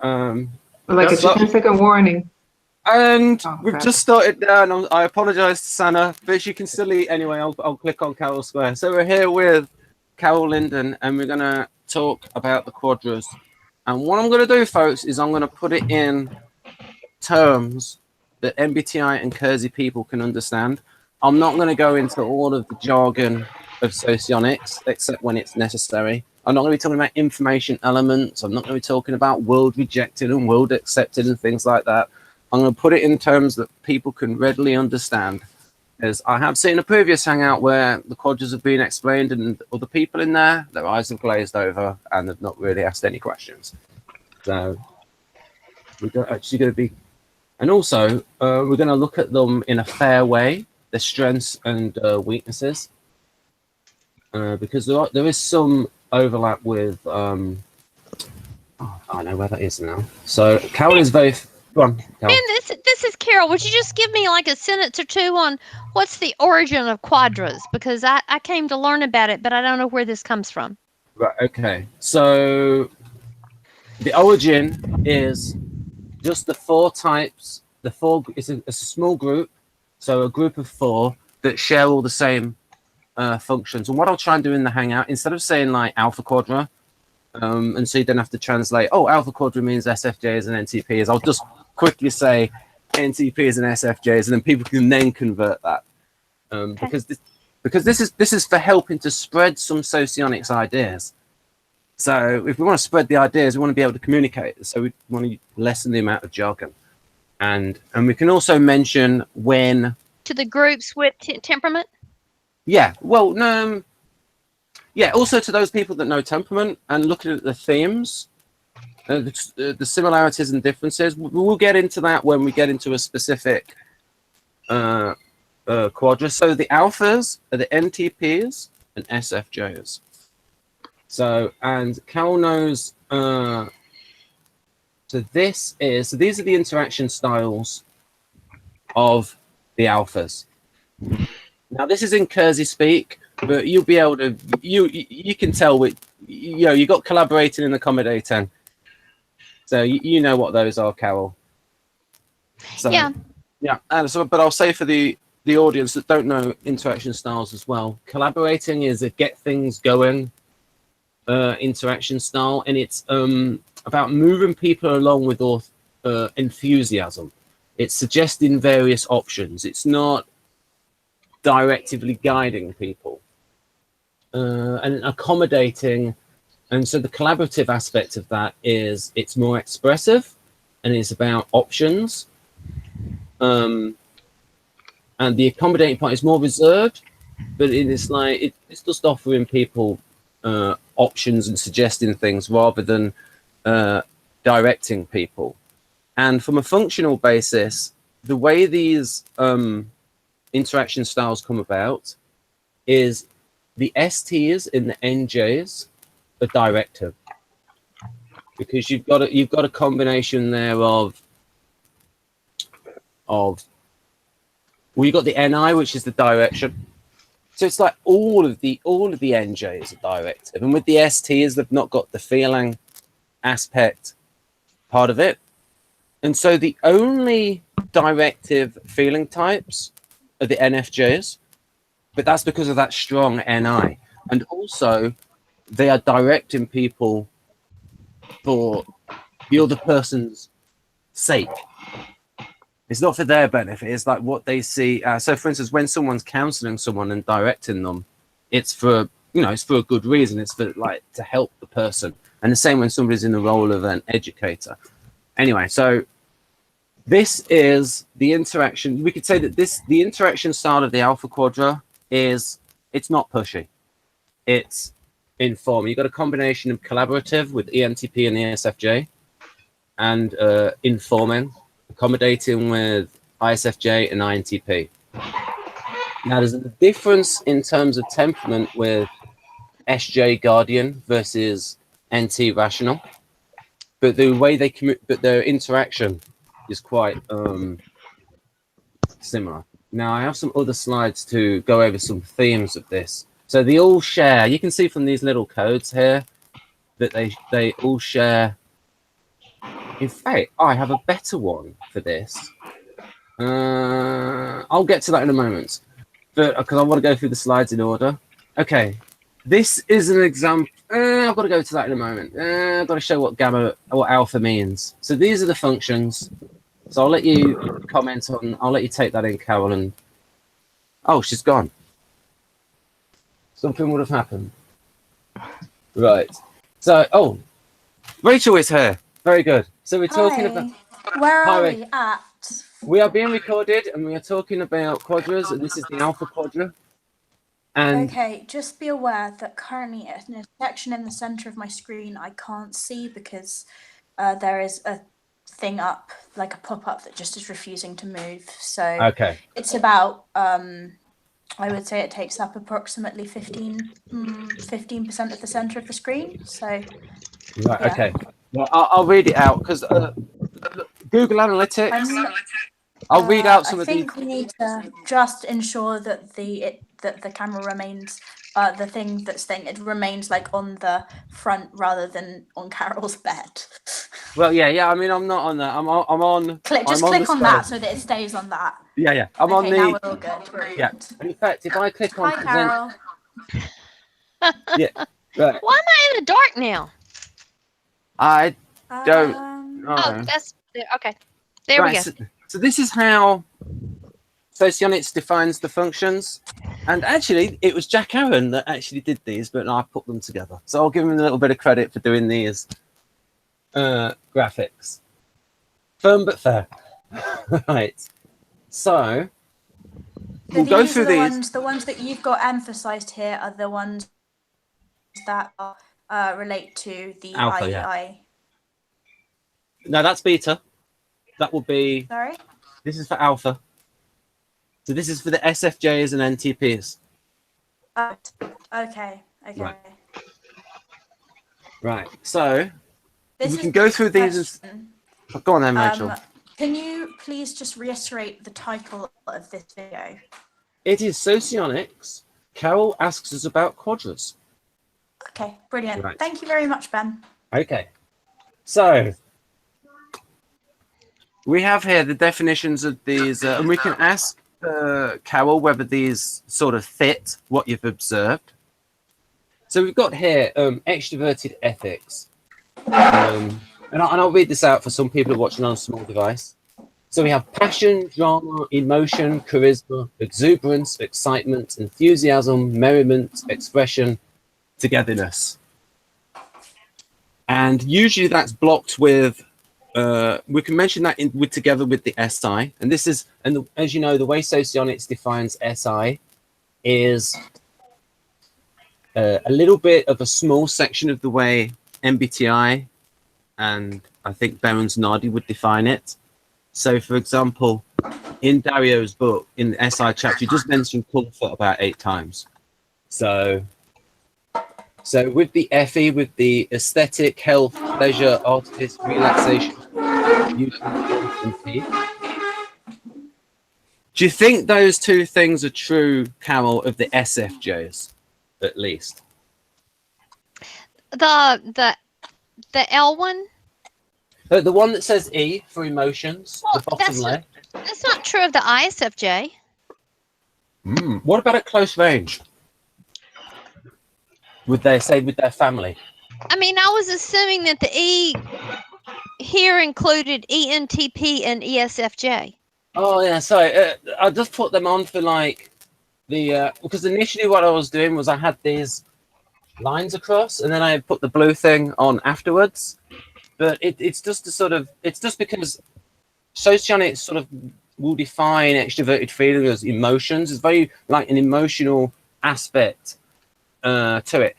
Like a 10-second warning. And we've just started down. I apologize to Sana, but you can still eat anyway. I'll click on Carol Square. So we're here with Carol Linden, and we're going to talk about the quadras. And what I'm going to do, folks, is I'm going to put it in terms that MBTI and Keirsey people can understand. I'm not going to go into all of the jargon of socionics, except when it's necessary. I'm not going to be talking about information elements. I'm not going to be talking about world rejected and world accepted and things like that. I'm going to put it in terms that people can readily understand. As I have seen a previous hangout where the quadras have been explained and other people in there, their eyes have glazed over and they've not really asked any questions. So we're actually going to be, and also we're going to look at them in a fair way, their strengths and weaknesses, because there is some overlap with, oh, I know where that is now. So Carol is very, go on, Carol. And this is Carol. Would you just give me like a sentence or two on what's the origin of quadras? Because I came to learn about it, but I don't know where this comes from. Right, okay. So the origin is just the 4 types, it's a small group, so a group of 4 that share all the same functions. And what I'll try and do in the hangout, instead of saying like alpha quadra, and so you don't have to translate, oh, alpha quadra means SFJs and NTPs, I'll just quickly say NTPs and SFJs, and then people can then convert that. Because this is for helping to spread some socionics ideas. So if we want to spread the ideas, we want to be able to communicate. So we want to lessen the amount of jargon. And we can also mention when... To the groups with temperament? Yeah, well, no... Yeah, also to those people that know temperament and looking at the themes, the similarities and differences. We'll get into that when we get into a specific quadra. So the alphas are the NTPs and SFJs. So, and Carol knows, so these are the interaction styles of the alphas. Now this is in Keirsey speak, but you'll be able to, you can tell with, you got collaborating and accommodating. So you know what those are, Carol. So, yeah. And so, but I'll say for the audience that don't know interaction styles as well, collaborating is a get things going interaction style, and it's about moving people along with enthusiasm. It's suggesting various options. It's not directively guiding people, and accommodating. And so the collaborative aspect of that is it's more expressive and it's about options. And the accommodating part is more reserved, but it's like it's just offering people options and suggesting things rather than directing people. And from a functional basis, the way these interaction styles come about is the STs and the NJs are directive, because you've got a combination there of well, you've got the NI, which is the direction. So it's like all of the NJs are directive, and with the STs, they've not got the feeling aspect part of it. And so the only directive feeling types are the NFJs, but that's because of that strong NI. And also they are directing people for the other person's sake. It's not for their benefit. It's like what they see. So for instance, when someone's counseling someone and directing them, it's for, it's for a good reason. It's for like to help the person. And the same when somebody's in the role of an educator. Anyway, so this is the interaction. We could say that the interaction style of the Alpha Quadra is, it's not pushy. It's informing. You've got a combination of collaborative with ENTP and ESFJ, and informing, accommodating with ISFJ and INTP. Now, there's a difference in terms of temperament with SJ Guardian versus NT Rational, but the way they but their interaction is quite similar. Now, I have some other slides to go over some themes of this. So they all share, you can see from these little codes here that they all share In fact, I have a better one for this. I'll get to that in a moment, but because I want to go through the slides in order. Okay, this is an example. I've got to go to that in a moment. I've got to show what alpha means. So these are the functions. So I'll let you comment on. I'll let you take that in, Carol. And oh, she's gone. Something would have happened. Right. So, oh, Rachel is here. Very good. So we're talking about. Where are we at? We are being recorded, and we are talking about quadras, and this is the alpha quadra. And okay, just be aware that currently in a section in the center of my screen I can't see because there is a thing up, like a pop-up that just is refusing to move. So okay, it's about I would say it takes up approximately 15% of the center of the screen. So right, yeah. okay. Well, I'll read it out because Google Analytics. I'll read out some of these. I think we need to just ensure that the camera remains the thing that's saying it remains like on the front rather than on Carol's bed. Well, yeah. I mean, I'm not on that. I'm on. Click on that so that it stays on that. Yeah. I'm on the. Now we're all good. Brilliant. Yeah. And in fact, if I click on. Hi, Carol. Yeah. Right. Why am I in the dark now? I don't. Oh, that's okay. There we go. So this is how Socionics defines the functions. And actually, it was Jack Aaron that actually did these, but I put them together. So I'll give him a little bit of credit for doing these graphics. Firm but fair. Right. So we'll go through these. The ones that you've got emphasized here are the ones that relate to the alpha, IEI. Yeah. No, that's beta. That will be. Sorry? This is for alpha. So this is for the SFJs and NTPs. Okay. Right. So we can go through these. Go on then, Rachel. Can you please just reiterate the title of this video? It is Socionics. Carol asks us about quadras. Okay, brilliant. Right. Thank you very much, Ben. Okay. So we have here the definitions of these, and we can ask Carol whether these sort of fit what you've observed. So we've got here extraverted ethics. And I'll read this out for some people who are watching on a small device. So we have passion, drama, emotion, charisma, exuberance, excitement, enthusiasm, merriment, expression, togetherness. And usually that's blocked with, we can mention that together with the SI. And this is, as you know, the way Socionics defines SI is a little bit of a small section of the way MBTI and I think Behrens Nardi would define it. So, for example, in Dario's book, in the SI chapter, he just mentioned comfort about 8 times. So with the FE, with the aesthetic, health, pleasure, artist, relaxation, and peace. Do you think those two things are true, Carol, of the SFJs, at least? The L one? The one that says E for emotions, well, the bottom left. That's not true of the ISFJ. What about at close range? Would they say with their family? I mean, I was assuming that the E here included ENTP and ESFJ. Oh yeah, sorry. I just put them on for like the because initially what I was doing was I had these lines across, and then I put the blue thing on afterwards. But it's just a sort of, it's just because Socionics sort of will define extroverted feeling as emotions. It's very like an emotional aspect to it.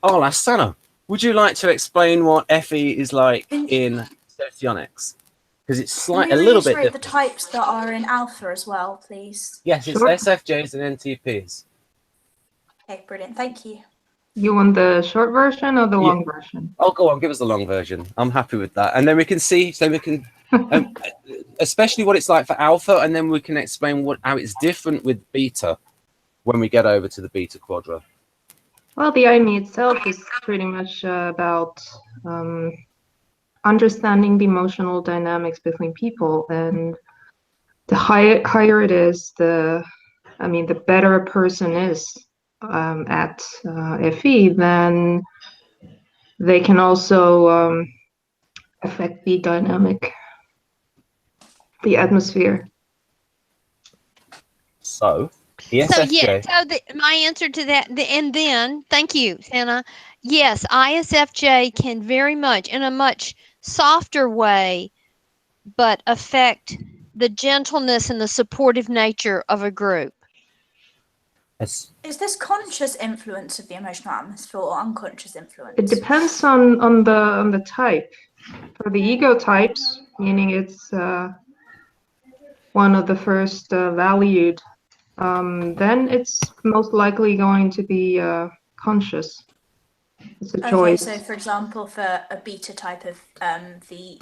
Oh, Lasana, would you like to explain what FE is like in Socionics? Because it's a little bit different. The types that are in alpha as well, please. Yes, it's SFJs and NTPs. Okay, brilliant. Thank you. You want the short version or the long version? Oh, go on, give us the long version. I'm happy with that. And then we can see, so we can, especially what it's like for alpha, and then we can explain how it's different with beta when we get over to the beta quadra. Well, the IME itself is pretty much about understanding the emotional dynamics between people, and the higher it is, the better a person is at FE, then they can also affect the dynamic, the atmosphere. So the So SFJ. yeah, my answer to that, and then thank you, Hannah. Yes, ISFJ can very much, in a much softer way, but affect the gentleness and the supportive nature of a group. Is this conscious influence of the emotional atmosphere or unconscious influence? It depends on the type. For the ego types, meaning it's one of the first valued, then it's most likely going to be conscious. It's a choice. Okay, so for example, for a beta type of the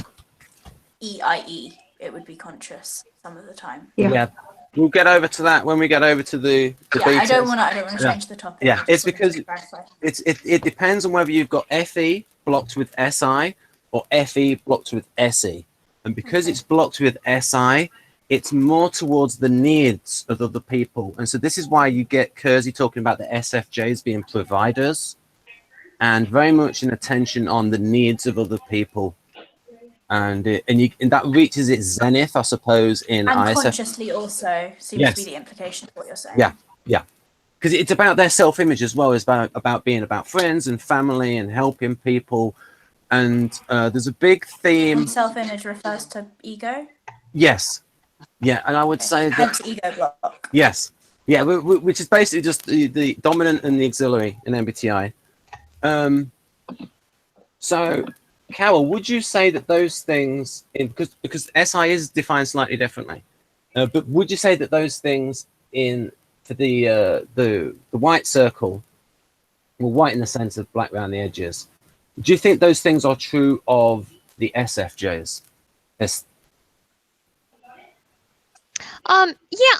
EIE, it would be conscious some of the time. Yeah. We'll get over to that when we get over to the betas. I don't want to change the topic. Yeah, it's because it depends on whether you've got FE blocked with SI or FE blocked with SE. And because it's blocked with SI, it's more towards the needs of other people. And so this is why you get Keirsey talking about the SFJs being providers and very much an attention on the needs of other people. And that reaches its zenith, I suppose, in ISF. And consciously also seems to be the implication of what you're saying. Yeah. Because it's about their self-image as well. It's about being about friends and family and helping people. And there's a big theme. And self-image refers to ego? Yes. Yeah, and I would say that... Hence ego block. Yes. Yeah, which is basically just the dominant and the auxiliary in MBTI. So, Carol, would you say that those things, because SI is defined slightly differently, but would you say that those things for the white circle, well, white in the sense of black around the edges, do you think those things are true of the SFJs? Yeah,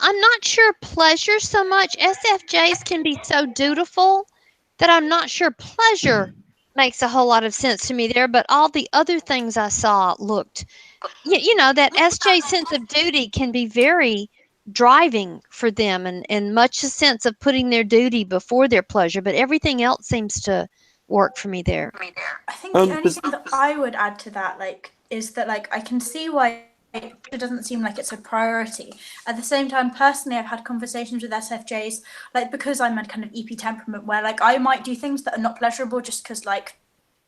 I'm not sure pleasure so much. SFJs can be so dutiful that I'm not sure pleasure makes a whole lot of sense to me there, but all the other things I saw looked, that SJ sense of duty can be very driving for them, and much a sense of putting their duty before their pleasure, but everything else seems to work for me there. I think the only thing that I would add to that, is that, I can see why it doesn't seem like it's a priority. At the same time, personally, I've had conversations with SFJs, because I'm a kind of EP temperament where, I might do things that are not pleasurable just because,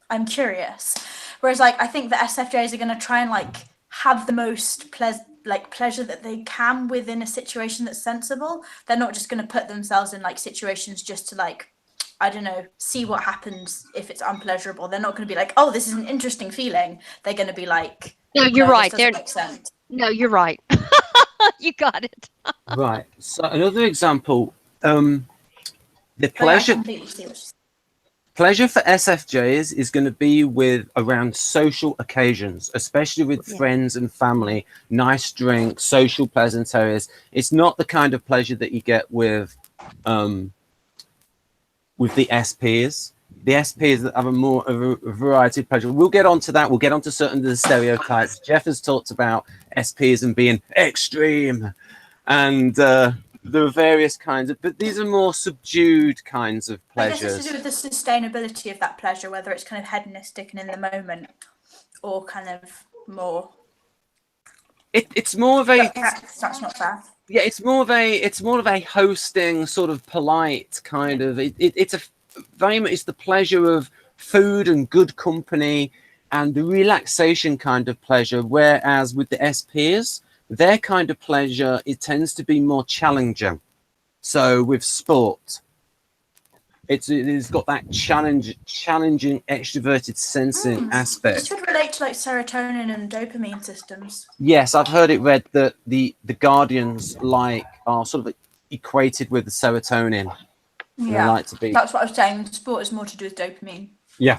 I'm curious. Whereas, I think the SFJs are going to try and, have the most pleasure that they can within a situation that's sensible. They're not just going to put themselves in, situations just to, I don't know, see what happens if it's unpleasurable. They're not going to be like, oh, this is an interesting feeling. They're going to be like, no, you're right. No, you're right. You got it. Right. So another example, the pleasure for SFJs is going to be around social occasions, especially with friends and family, nice drinks, social pleasantries. It's not the kind of pleasure that you get with the SPs. The SPs that have a variety of pleasure. We'll get onto that. We'll get onto certain of the stereotypes. Jeff has talked about SPs and being extreme, and there are various kinds of, but these are more subdued kinds of pleasures. I guess it's to do with the sustainability of that pleasure, whether it's kind of hedonistic and in the moment, or kind of more. It's more of a. That's not fair. Yeah, it's more of a hosting sort of polite kind of. It's very much it's the pleasure of food and good company and the relaxation kind of pleasure, whereas with the SPs, their kind of pleasure, it tends to be more challenging. So with sport, it's got that challenging extroverted sensing aspect. This would relate to serotonin and dopamine systems. Yes, I've heard it read that the Guardians are sort of equated with the serotonin. Yeah, that's what I was saying. Sport is more to do with dopamine. Yeah.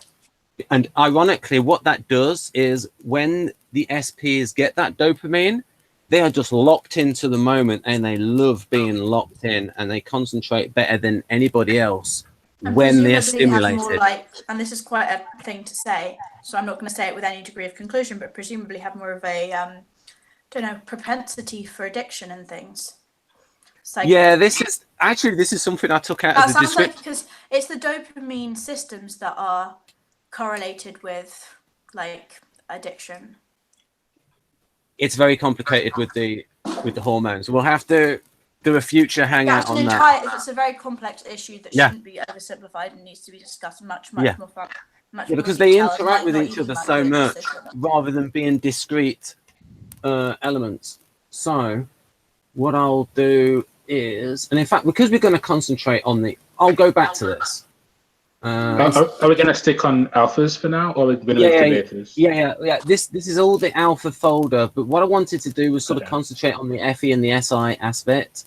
And ironically, what that does is when the SPs get that dopamine, they are just locked into the moment and they love being locked in and they concentrate better than anybody else And when they're presumably have stimulated. more like, and this is quite a thing to say, so I'm not going to say it with any degree of conclusion, but presumably have more of a, don't know, propensity for addiction and things. Like, Yeah, this is something I took out that as a sounds like, description. because it's the dopamine systems that are correlated with like addiction. It's very complicated with the hormones. We'll have to do a future hangout on that. It's a very complex issue that Yeah. shouldn't be oversimplified and needs to be discussed much Yeah. more fun. Much Yeah, more because they detail, and interact might with not each even other like so be a much decision. rather than being discrete elements. So what I'll do is, and in fact, because we're going to concentrate on I'll go back to this. Are we going to stick on alphas for now, or are we going to move to betas? Yeah. This is all the alpha folder, but what I wanted to do was sort of concentrate on the FE and the SI aspect.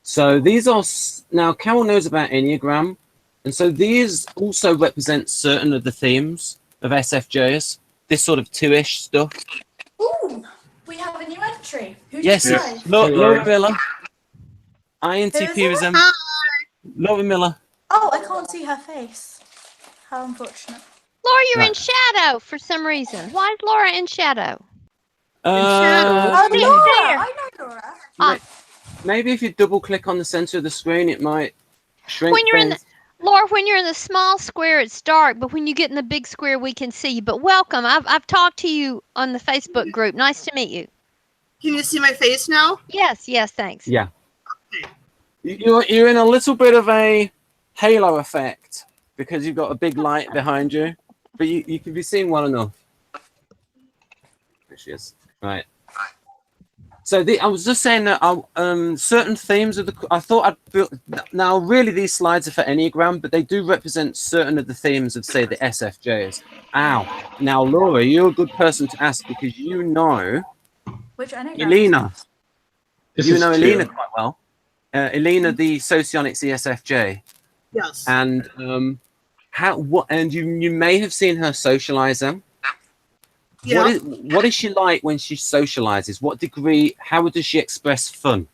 So these are now Carol knows about Enneagram, and so these also represent certain of the themes of SFJs. This sort of two-ish stuff. Ooh, we have a new entry. Who's Yes, this? Laura Miller. Who INTP is it? Laura Miller. Oh, I can't see her face. How unfortunate. Laura, you're in Right. shadow for some reason. Why is Laura in shadow? Oh, she's Laura! there. I know Laura. Maybe if you double click on the center of the screen, it might shrink When you're in things. Laura, when you're in the small square, it's dark, but when you get in the big square, we can see you. But welcome. I've talked to you on the Facebook group. Nice to meet you. Can you see my face now? Yes, thanks. Yeah. You're in a little bit of a halo effect because you've got a big light behind you, but you can be seen well enough. There she is. Right. So I was just saying that certain themes of I thought I'd built. Now, really, these slides are for Enneagram, but they do represent certain of the themes of, say, the SFJs. Ow. Now, Laura, you're a good person to ask because you know Which Enneagram? Elena. This You is know two. Elena quite well. Elena, the Socionics ESFJ. Yes. And and you may have seen her socializing. Yeah. What is she like when she socializes? What degree? How does she express fun?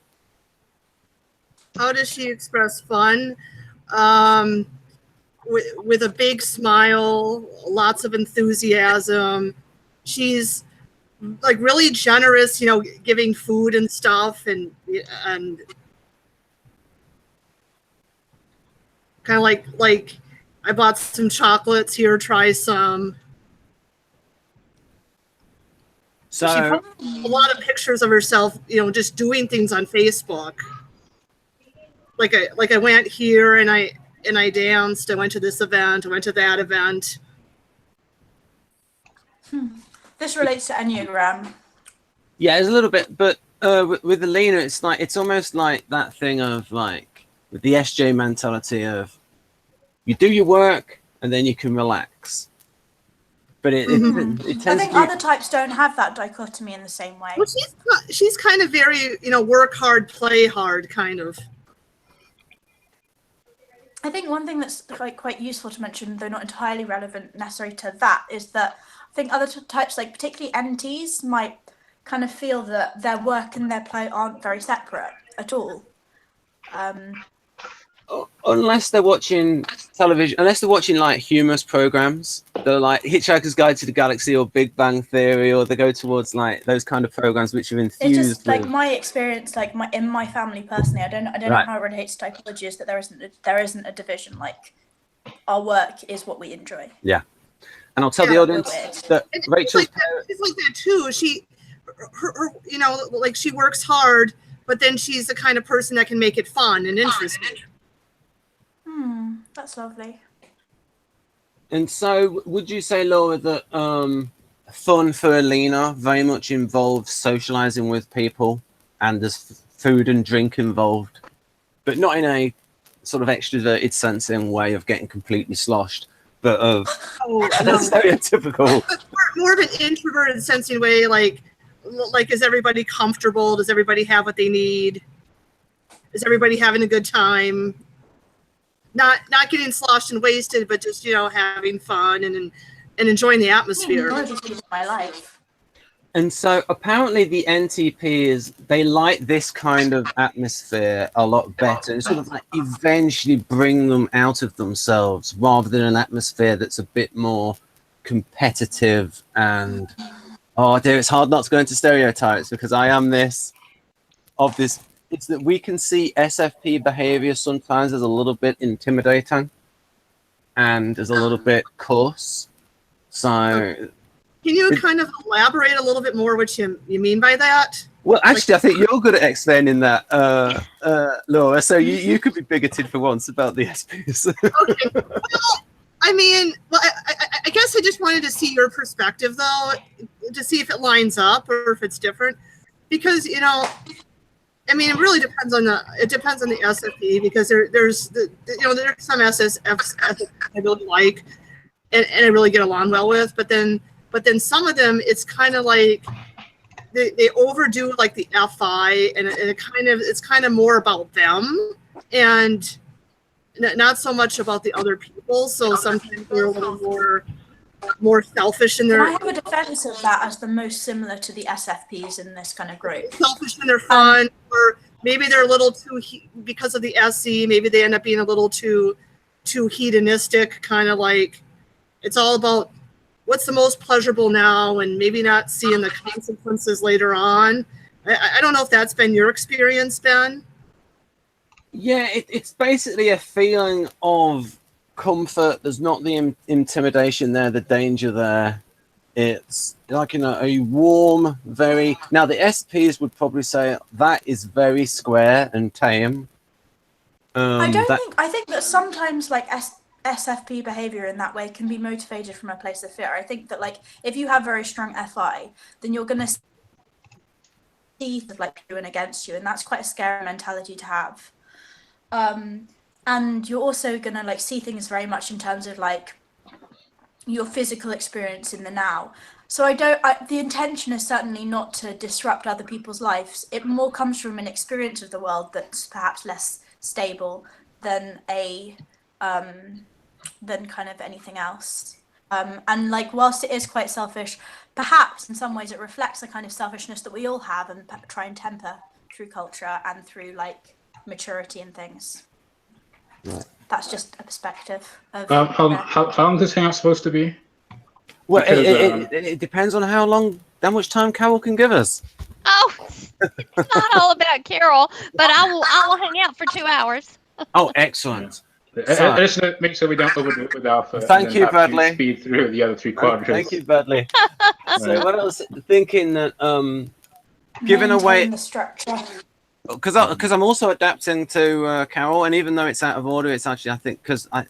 How does she express fun? With a big smile, lots of enthusiasm. She's like really generous, giving food and stuff, and kind of like I bought some chocolates here. Try some. So She posts a lot of pictures of herself, just doing things on Facebook. Like I went here and I danced. I went to this event. I went to that event. This relates to Enneagram. yeah, it's a little bit, but with Elena, it's almost like that thing of like with the SJ mentality of you do your work and then you can relax. But it tends I think to be, other types don't have that dichotomy in the same way. Well, she's kind of very, work hard, play hard kind of. I think one thing that's like quite useful to mention, though not entirely relevant necessarily to that, is that I think other types, like particularly NTs, might kind of feel that their work and their play aren't very separate at all. unless they're watching television, unless they're watching like humorous programs, they're like Hitchhiker's Guide to the Galaxy or Big Bang Theory, or they go towards like those kind of programs which are It's infused just like with. my experience, like in my family personally, I don't know Right. how it relates to typology, is that there isn't a division. Like our work is what we enjoy. And I'll tell the Yeah, audience weird. that It's Rachel's like that too. Her like she works hard, but then she's the kind of person that can make it fun and interesting. That's lovely. And so, would you say, Laura, that fun for Alina very much involves socializing with people, and there's food and drink involved, but not in a sort of extroverted sensing way of getting completely sloshed, but of Oh, a no. stereotypical. More of an introverted sensing way, like is everybody comfortable? Does everybody have what they need? Is everybody having a good time? Not getting sloshed and wasted, but just having fun and enjoying the atmosphere. Technology's been my life. And so apparently the NTPs, they like this kind of atmosphere a lot better. It's sort of like eventually bring them out of themselves rather than an atmosphere that's a bit more competitive and, oh dear, it's hard not to go into stereotypes because I am this. It's that we can see SFP behavior sometimes as a little bit intimidating and as a little bit coarse. So... Can you kind of elaborate a little bit more what you mean by that? Well, actually, I think you're good at explaining that, Laura. So you could be bigoted for once about the SPs. Okay. Well, I mean, I guess I just wanted to see your perspective, though, to see if it lines up or if it's different. Because, you know, I mean, it really depends on the SFP because there's some SSFs I really like and I really get along well with, but then some of them, it's kind of like they overdo like the FI, and it's kind of more about them and not so much about the other people. So sometimes they're a little more selfish in their. I have a defense of that as the most similar to the SFPs in this kind of group. Selfish in their fun, or maybe they're a little too because of the SE. Maybe they end up being a little too hedonistic, kind of like it's all about what's the most pleasurable now and maybe not seeing the consequences later on. I don't know if that's been your experience, Ben. Yeah, it's basically a feeling of comfort. There's not the intimidation there, the danger there. It's like, you know, a warm, very... Now, the SPs would probably say that is very square and tame. I think that sometimes, like, SFP behavior in that way can be motivated from a place of fear. I think that, like, if you have very strong FI, then you're going to see like doing against you, and that's quite a scary mentality to have. And you're also going to like see things very much in terms of like your physical experience in the now. So the intention is certainly not to disrupt other people's lives. It more comes from an experience of the world that's perhaps less stable than than kind of anything else. And like, whilst it is quite selfish, perhaps in some ways it reflects the kind of selfishness that we all have and try and temper through culture and through like maturity and things. Right. That's just a perspective of how long is this hangout supposed to be? Well, it depends on how much time Carol can give us. Oh, it's not all about Carol, but I will hang out for 2 hours. Oh, excellent. I just make sure we don't overdo it with Alpha. Thank you, Bradley. Speed through the other 3 quadrants. Thank you, Bradley. So what else? Thinking that giving away the structure. Because I'm also adapting to Carol, and even though it's out of order, it's actually I think because I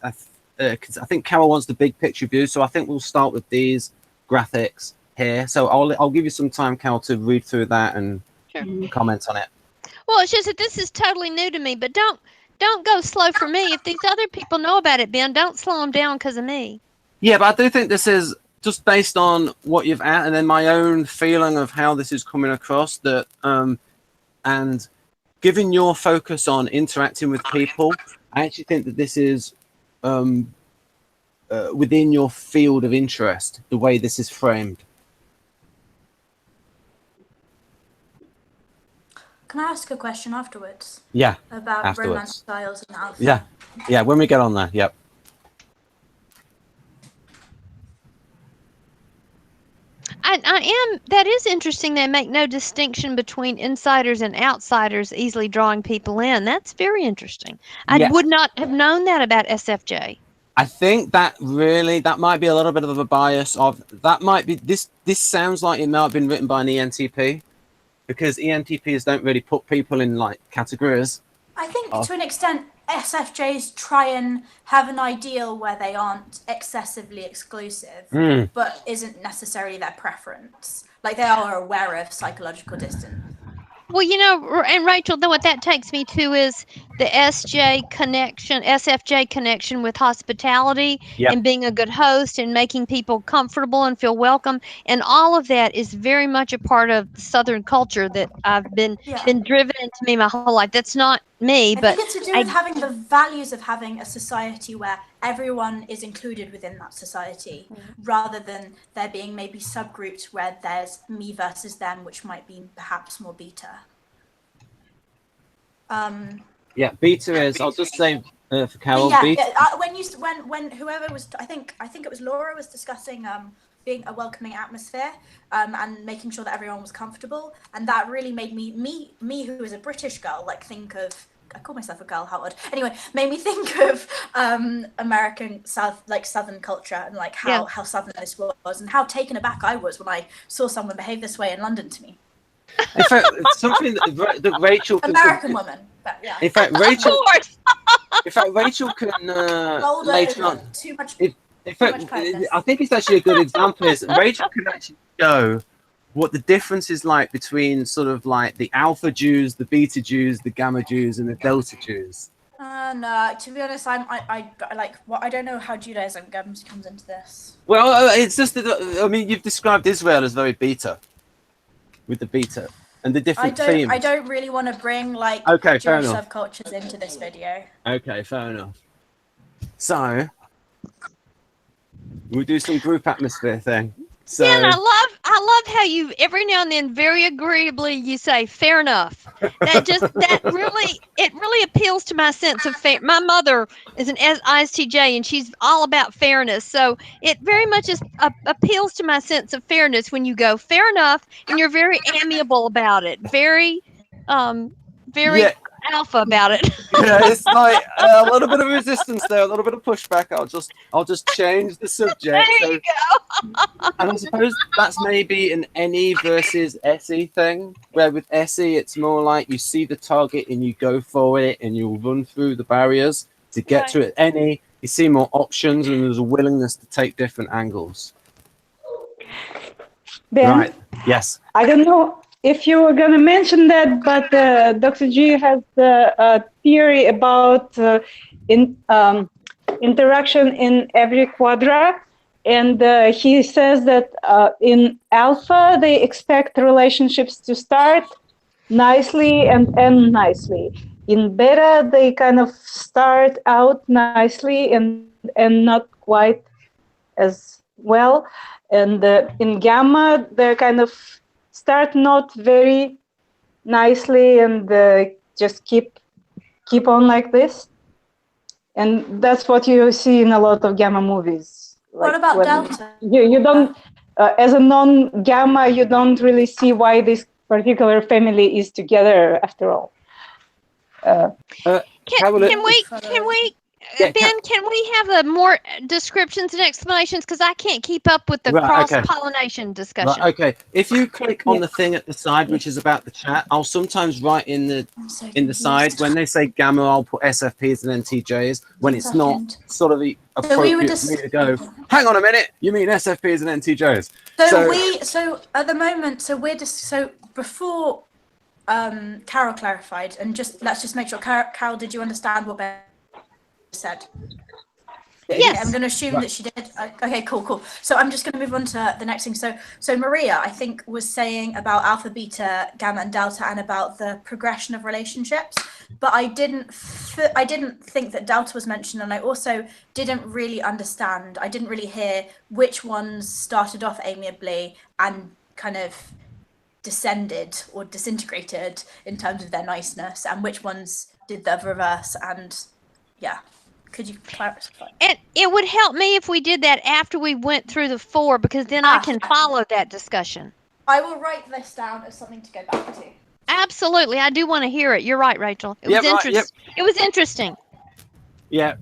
think Carol wants the big picture view, so I think we'll start with these graphics here. So I'll give you some time, Carol, to read through that and comment on it. Well, it's just that this is totally new to me, but don't go slow for me. If these other people know about it, Ben, don't slow them down because of me. Yeah, but I do think this is just based on what you've added, and then my own feeling of how this is coming across. That and given your focus on interacting with people, I actually think that this is within your field of interest, the way this is framed. Can I ask a question afterwards? Yeah. About romance styles and alpha? Yeah, when we get on there, yep. That is interesting. They make no distinction between insiders and outsiders, easily drawing people in. That's very interesting. I would not have known that about SFJ. I think that might be a little bit of a bias of, that might be, this sounds like it might have been written by an ENTP, because ENTPs don't really put people in like categories. I think to an extent, SFJs try and have an ideal where they aren't excessively exclusive, but isn't necessarily their preference. Like they are aware of psychological distance. Well, you know, and Rachel, then what that takes me to is the SFJ connection with hospitality and being a good host and making people comfortable and feel welcome. And all of that is very much a part of the Southern culture that I've been driven into me my whole life. That's not me, but I think it's to do with having the values of having a society where everyone is included within that society, rather than there being maybe subgroups where there's me versus them, which might be perhaps more beta. Yeah, beta is. I'll just say for Carol, yeah, beta. when whoever was, I think it was Laura was discussing being a welcoming atmosphere and making sure that everyone was comfortable, and that really made me who is a British girl think of. I call myself a girl, how odd. Anyway, made me think of American Southern culture and how Southern this was, and how taken aback I was when I saw someone behave this way in London to me. In fact, it's something that Rachel can. American woman, but yeah. In fact, Rachel. of course. In fact, Rachel can later on. Too much. In fact, I think it's actually a good example. Is Rachel can actually show what the difference is like between sort of like the alpha Jews, the beta Jews, the gamma Jews, and the delta Jews. No, to be honest, I don't know how Judaism comes into this. Well, it's just that I mean, you've described Israel as very beta, with the beta and the different themes. I don't really want to bring Okay, Jewish fair enough. subcultures into this video. Okay, fair enough. So we'll do some group atmosphere thing. So Yeah, and I love how you every now and then very agreeably you say fair enough. That really appeals to my sense of fair. My mother is an ISTJ and she's all about fairness, so it very much appeals to my sense of fairness when you go fair enough and you're very amiable about it, very alpha about it. yeah, it's like a little bit of resistance there, a little bit of pushback. I'll just change the subject. There you go. And I suppose that's maybe an NE versus SE thing, where with SE it's more like you see the target and you go for it and you'll run through the barriers to get to it. NE, you see more options and there's a willingness to take different angles. Ben, Right. Yes. I don't know if you were going to mention that, but Dr. G has a theory about interaction in every quadra. And he says that in alpha, they expect relationships to start nicely and end nicely. In beta, they kind of start out nicely and not quite as well. And in gamma, they kind of start not very nicely and just keep on like this. And that's what you see in a lot of gamma movies. What about delta? You don't, as a non-gamma, you don't really see why this particular family is together after all. Can we Ben, can we have more descriptions and explanations? Because I can't keep up with the cross-pollination discussion. Right, okay. If you click on the thing at the side, which is about the chat, I'll sometimes write in the side when they say gamma, I'll put SFPs and NTJs when it's not sort of the appropriate for me to go. Hang on a minute, you mean SFPs and NTJs? So at the moment, before Carol clarified, and let's just make sure, Carol, did you understand what Ben said? Yes. I'm going to assume that she did. Okay, cool. So I'm just going to move on to the next thing. So Maria, I think, was saying about alpha, beta, gamma, and delta, and about the progression of relationships. But I didn't think that delta was mentioned, and I also didn't really understand. I didn't really hear which ones started off amiably and kind of descended or disintegrated in terms of their niceness, and which ones did the reverse. And yeah. Could you clarify? And it would help me if we did that after we went through the 4, because then I can follow that discussion. I will write this down as something to go back to. Absolutely. I do want to hear it. You're right, Rachel. It was interesting. It was interesting. Yeah.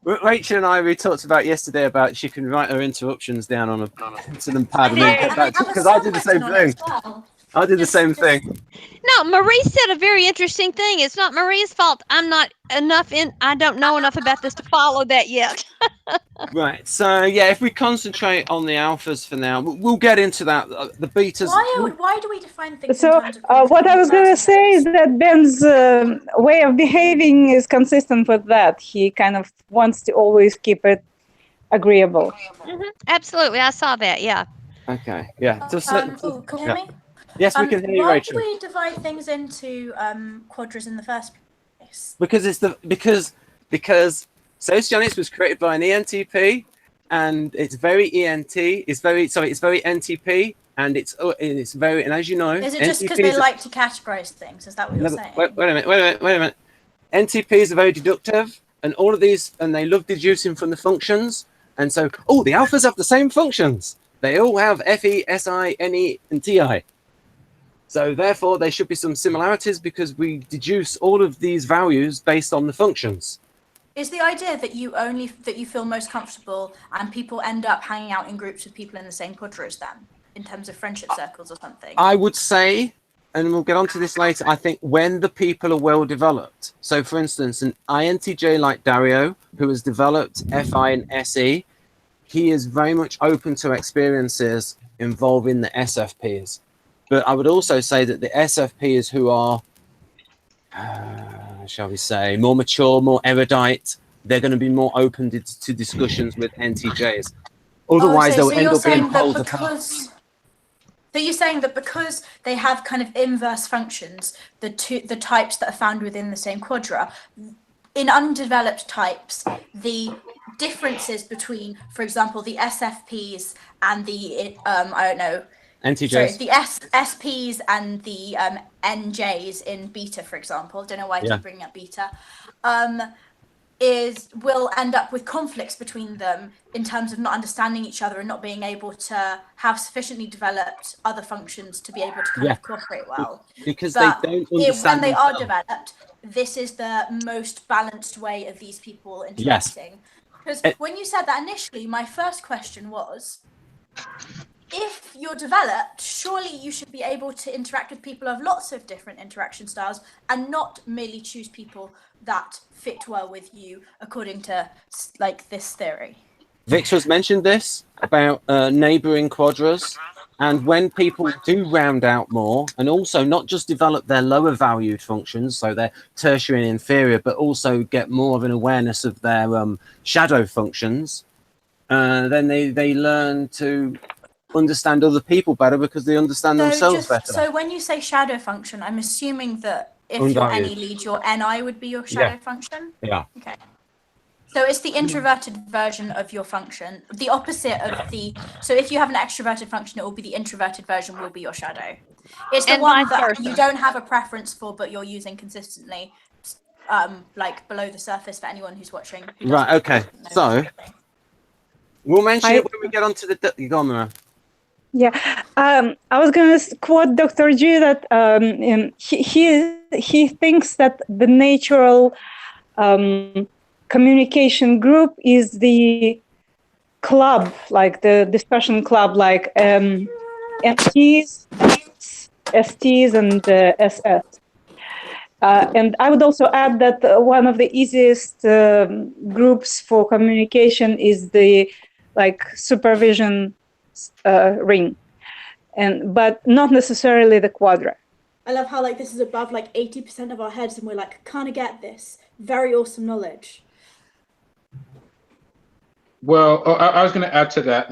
Rachel and I, we talked about yesterday about she can write her interruptions down on a pencil pad and then get back to, because I did the same thing. I did the same thing. No, Marie said a very interesting thing. It's not Marie's fault. I'm not enough I don't know enough about this to follow that yet. Right. So yeah, if we concentrate on the alphas for now, we'll get into that. The betas. Why do we define things? So what I was going to say is that Ben's way of behaving is consistent with that. He kind of wants to always keep it agreeable. Mm-hmm. Absolutely, I saw that. Yeah. Okay. Yeah. Can you hear me? Yes, we can hear you, Rachel. Why do we divide things into quadras in the first Because it's because Socionics was created by an ENTP, and it's very it's very NTP, and it's very, and as you know, Is it just because they like to categorize things? Is that what you're saying? Wait a minute. NTPs are very deductive, and all of these, and they love deducing from the functions. And so, the alphas have the same functions. They all have FE, SI, NE, and TI. So therefore, there should be some similarities because we deduce all of these values based on the functions. Is the idea that you feel most comfortable and people end up hanging out in groups with people in the same quadras then, in terms of friendship circles or something? I would say, and we'll get onto this later, I think when the people are well developed. So for instance, an INTJ like Dario, who has developed FI and SE, he is very much open to experiences involving the SFPs. But I would also say that the SFPs who are, shall we say, more mature, more erudite, they're going to be more open to discussions with NTJs. Otherwise, they'll end up being poles apart. So you're saying that because they have kind of inverse functions, the types that are found within the same quadra, in undeveloped types, the differences between, for example, the SFPs and the NTJs. Sorry, the SPs and the NJs in beta, for example. Don't know why I keep bringing up beta. Will end up with conflicts between them in terms of not understanding each other and not being able to have sufficiently developed other functions to be able to kind of cooperate well. Because they don't understand when they are developed, this is the most balanced way of these people interacting. Because when you said that initially, my first question was, if you're developed, surely you should be able to interact with people of lots of different interaction styles and not merely choose people that fit well with you according to like this theory. Victor's mentioned this about neighboring quadras, and when people do round out more and also not just develop their lower valued functions, so their tertiary and inferior, but also get more of an awareness of their shadow functions, then they learn to understand other people better because they understand themselves better. So when you say shadow function, I'm assuming that if your NE lead, your NI would be your shadow function? Yeah. Okay. So it's the introverted version of your function, the opposite of so if you have an extroverted function, it will be the introverted version will be your shadow. It's the one that you don't have a preference for, but you're using consistently, like below the surface for anyone who's watching. Right, okay. So we'll mention it when we get onto the... Go on, Mira. Yeah, I was going to quote Dr. G that he thinks that the natural communication group is the club, like the discussion club, like MTs, STs, and SS. And I would also add that one of the easiest groups for communication is the supervision ring, but not necessarily the quadra. I love how this is above 80% of our heads, and we're can't get this. Very awesome knowledge. Well, I was going to add to that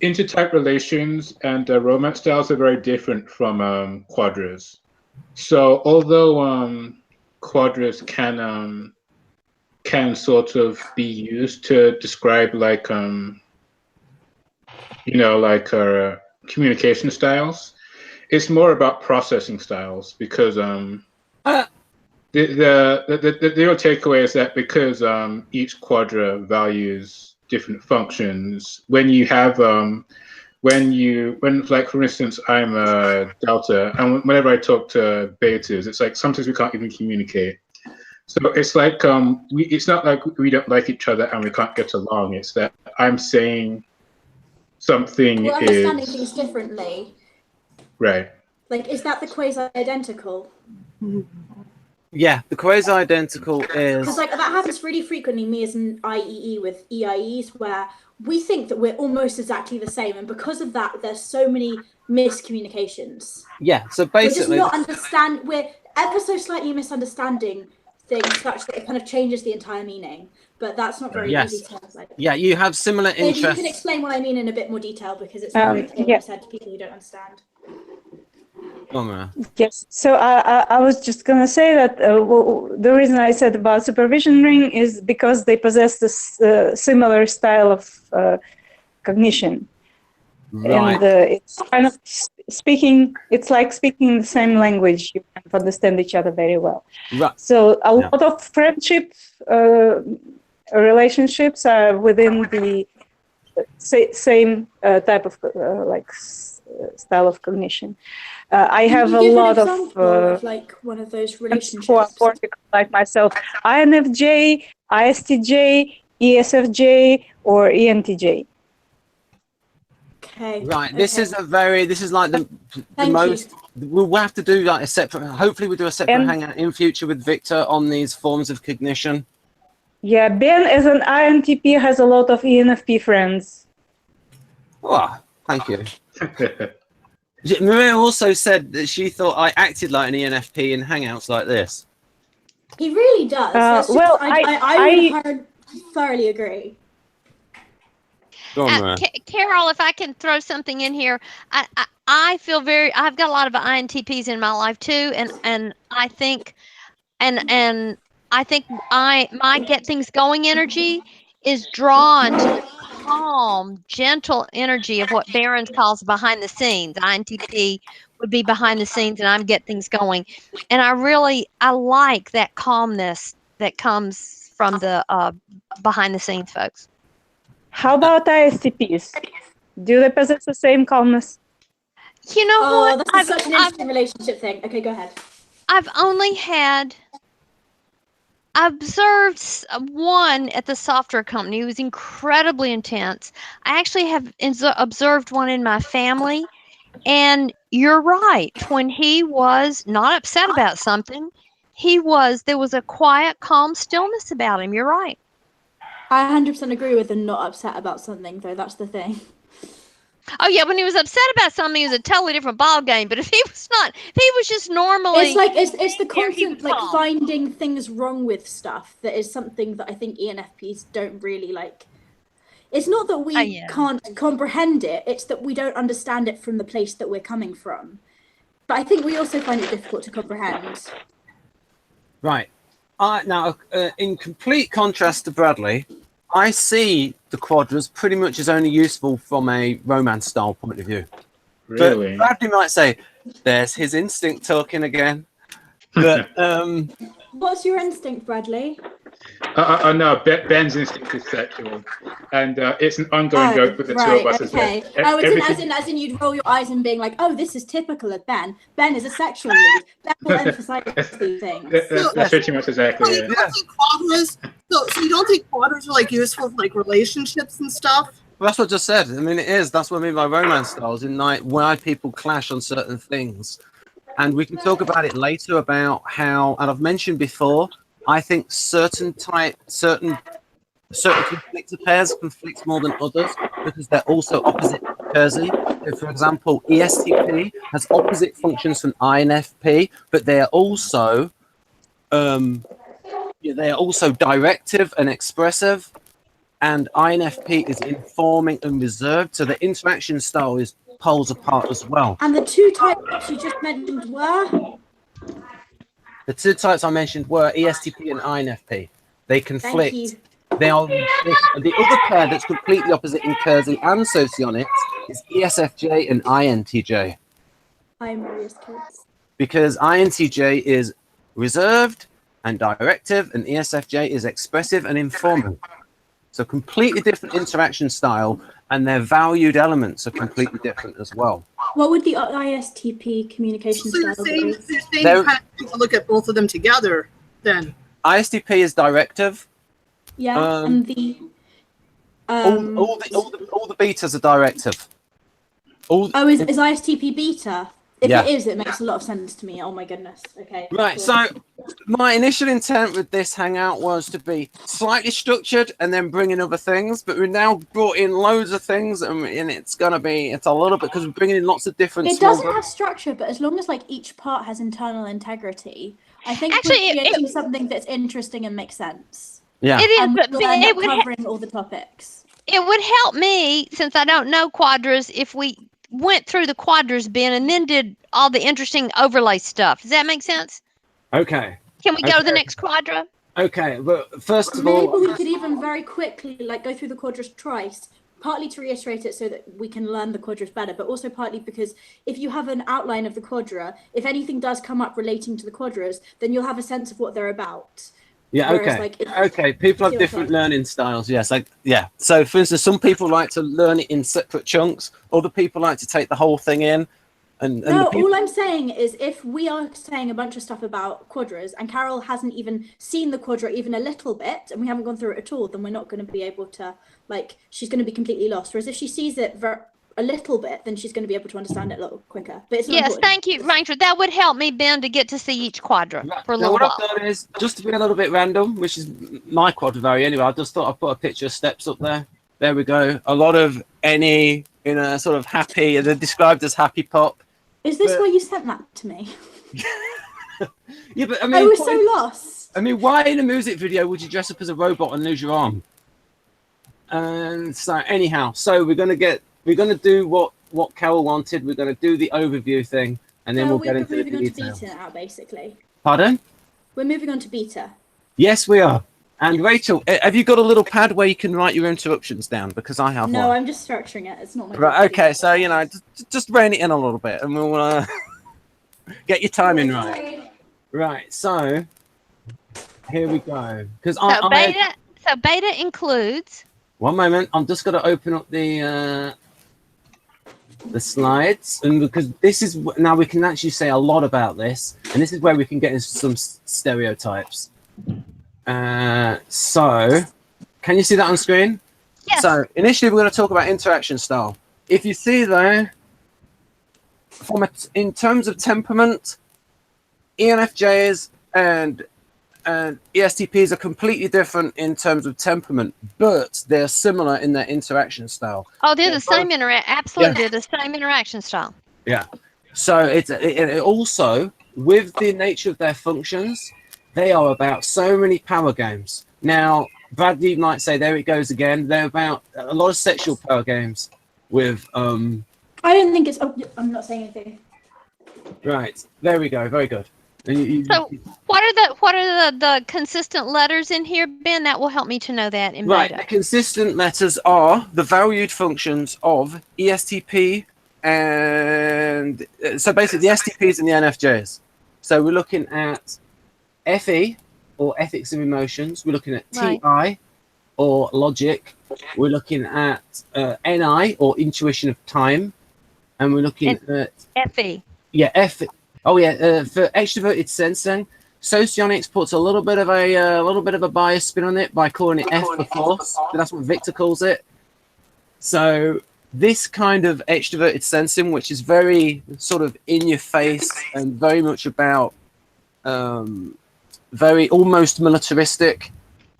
intertype relations and romance styles are very different from quadras. So although quadras can sort of be used to describe communication styles, it's more about processing styles because the real takeaway is that because each quadra values different functions, when for instance I'm a delta, and whenever I talk to betas, it's sometimes we can't even communicate. So it's it's not like we don't like each other and we can't get along. It's that I'm saying something We're understanding things differently. Right. Is that the quasi-identical? Yeah, the quasi-identical is... Because that happens really frequently, me as an IEE with EIEs, where we think that we're almost exactly the same, and because of that, there's so many miscommunications. Yeah, so basically... We're ever so slightly misunderstanding things such that it kind of changes the entire meaning, but that's not very easy to Yeah, you have similar interests. Maybe you can explain what I mean in a bit more detail, because it's not very clear said to people who don't understand. Yes. So I was just going to say that the reason I said about supervision ring is because they possess this similar style of cognition. Right. And it's kind of speaking, it's like speaking the same language. You can understand each other very well. Right. So a lot of friendship relationships are within the same type of style of cognition. I have a lot of like one of those relationships. Who are like myself, INFJ, ISTJ, ESFJ, or ENTJ. Okay. Right. This is like the most. We'll have to do like a separate. Hopefully, we'll do a separate hangout in future with Victor on these forms of cognition. Yeah, Ben as an INTP has a lot of ENFP friends. Oh, thank you. Maria also said that she thought I acted like an ENFP in hangouts like this. He really does. I would thoroughly agree. Go on, Carol, if I can throw something in here, I feel I've got a lot of INTPs in my life too, and I think, my get things going energy is drawn to the calm, gentle energy of what Barron's calls behind the scenes. INTP would be behind the scenes, and I'm get things going, and I like that calmness that comes from the behind the scenes folks. How about ISTPs? Do they possess the same calmness? You know what? That's such an interesting relationship thing. Okay, go ahead. I've observed one at the software company who was incredibly intense. I actually have observed one in my family, and you're right. When he was not upset about something, there was a quiet, calm stillness about him. You're right. I 100% agree with the not upset about something, though. That's the thing. Oh yeah, when he was upset about something, it was a totally different ball game. But if he was just normally, it's the constant finding things wrong with stuff that is something that I think ENFPs don't really like. It's not that we can't comprehend it; it's that we don't understand it from the place that we're coming from. But I think we also find it difficult to comprehend. Right. Now, in complete contrast to Bradley, I see the quadras pretty much as only useful from a romance style point of view. Really? But Bradley might say, there's his instinct talking again. But what's your instinct, Bradley? No, Ben's instinct is sexual, and it's an ongoing joke with the two of us. Okay. As in you'd roll your eyes and being like, oh, this is typical of Ben. Ben is a sexual lead. Ben will emphasize these things. That's pretty much exactly it. So you don't think quadras are like useful for like relationships and stuff? Well, that's what I just said. I mean, it is. That's what I mean by romance styles, in like why people clash on certain things. And we can talk about it later about how, and I've mentioned before, I think certain conflictor pairs conflict more than others because they're also opposite Keirsey. So for example, ESTP has opposite functions from INFP, but they are also directive and expressive, and INFP is informing and reserved. So the interaction style is poles apart as well. And the two types you just mentioned were? The two types I mentioned were ESTP and INFP. They conflict. They are the other pair that's completely opposite in Keirsey and Socionics is ESFJ and INTJ. I'm Maria's kids. Because INTJ is reserved and directive, and ESFJ is expressive and informing. So completely different interaction style, and their valued elements are completely different as well. What would the ISTP communication style be? You're saying you kind of need to look at both of them together, then. ISTP is directive. Yeah, and the all the betas are directive. Is ISTP beta? If Yeah. it is, it makes a lot of sense to me. Oh my goodness. Okay. Right, cool. so my initial intent with this hangout was to be slightly structured and then bring in other things, but we've now brought in loads of things, and it's a little bit, because we're bringing in lots of different It doesn't have structure, but as long as like each part has internal integrity, I think we're creating something that's interesting and makes sense. Yeah. It is, And but we'll end it up would covering all the topics. it would help me, since I don't know quadras, if we went through the quadras, Ben, and then did all the interesting overlay stuff. Does that make sense? Okay. Can we go to the next quadra? Okay. Well, first of Maybe all, we could even very quickly like go through the quadras twice, partly to reiterate it so that we can learn the quadras better, but also partly because if you have an outline of the quadra, if anything does come up relating to the quadras, then you'll have a sense of what they're about. yeah, Whereas, okay. like, Okay, people have See what I'm different saying? learning styles. Yes, yeah. So, for instance, some people like to learn it in separate chunks. Other people like to take the whole thing in. And No, the people, all I'm saying is if we are saying a bunch of stuff about quadras and Carol hasn't even seen the quadra even a little bit and we haven't gone through it at all, then we're not going to be able to, like, she's going to be completely lost. Whereas if she sees it a little bit, then she's going to be able to understand it a little quicker. But it's not Yes, important. thank you, Ranger. That would help me, Ben, to get to see each quadra for a now little what while. I've done is, just to be a little bit random, which is my quadrivalue anyway, I just thought I'd put a picture of steps up there. There we go. A lot of any in a sort of happy, they're described as happy pop. Is this But- why you sent that to me? Yeah, but I I mean, was so lost. I mean, why in a music video would you dress up as a robot and lose your arm? And so, anyhow, so we're gonna do what Carol wanted. We're gonna do the overview thing, and then No, we'll get we're into the moving on to details. beta now, basically. Pardon? We're moving on to beta. Yes, we are. And Rachel, have you got a little pad where you can write your interruptions down? Because I have No, one. I'm just structuring it. It's not my Right. job to do Okay. that. So just rein it in a little bit, and we'll get your timing right. Right. So here we go. Because So beta includes. one moment, I'm just going to open up the slides, and because this is now we can actually say a lot about this, and this is where we can get into some stereotypes. So can you see that on screen? Yes. So initially we're going to talk about interaction style. If you see there, in terms of temperament, ENFJs and ESTPs are completely different in terms of temperament, but they're similar in their interaction style. Oh, they're the same absolutely, they're the same interaction style. Yeah. So it also, with the nature of their functions, they are about so many power games. Now, Bradley might say, there it goes again. They're about a lot of sexual power games with I don't think it's. Oh, I'm not saying anything. right. There we go. Very good. So what are the consistent letters in here, Ben? That will help me to know that in Right, beta. the consistent letters are the valued functions of ESTP, and so basically the STPs and the NFJs. So we're looking at FE, or ethics of emotions. We're looking at Right. TI, or logic. We're looking at NI, or intuition of time, and we're looking at FE. yeah, Oh yeah, for extraverted sensing, Socionics puts a little bit of a bias spin on it by calling it F for force. That's what Victor calls it. So this kind of extraverted sensing, which is very sort of in your face and very much about very almost militaristic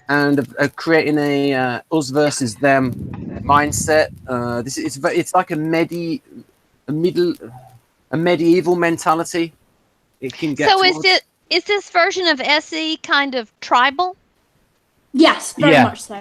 and creating a us versus them mindset. It's like a medieval mentality. It can get. So is this version of SE kind of tribal? Yes, very Yeah. much so.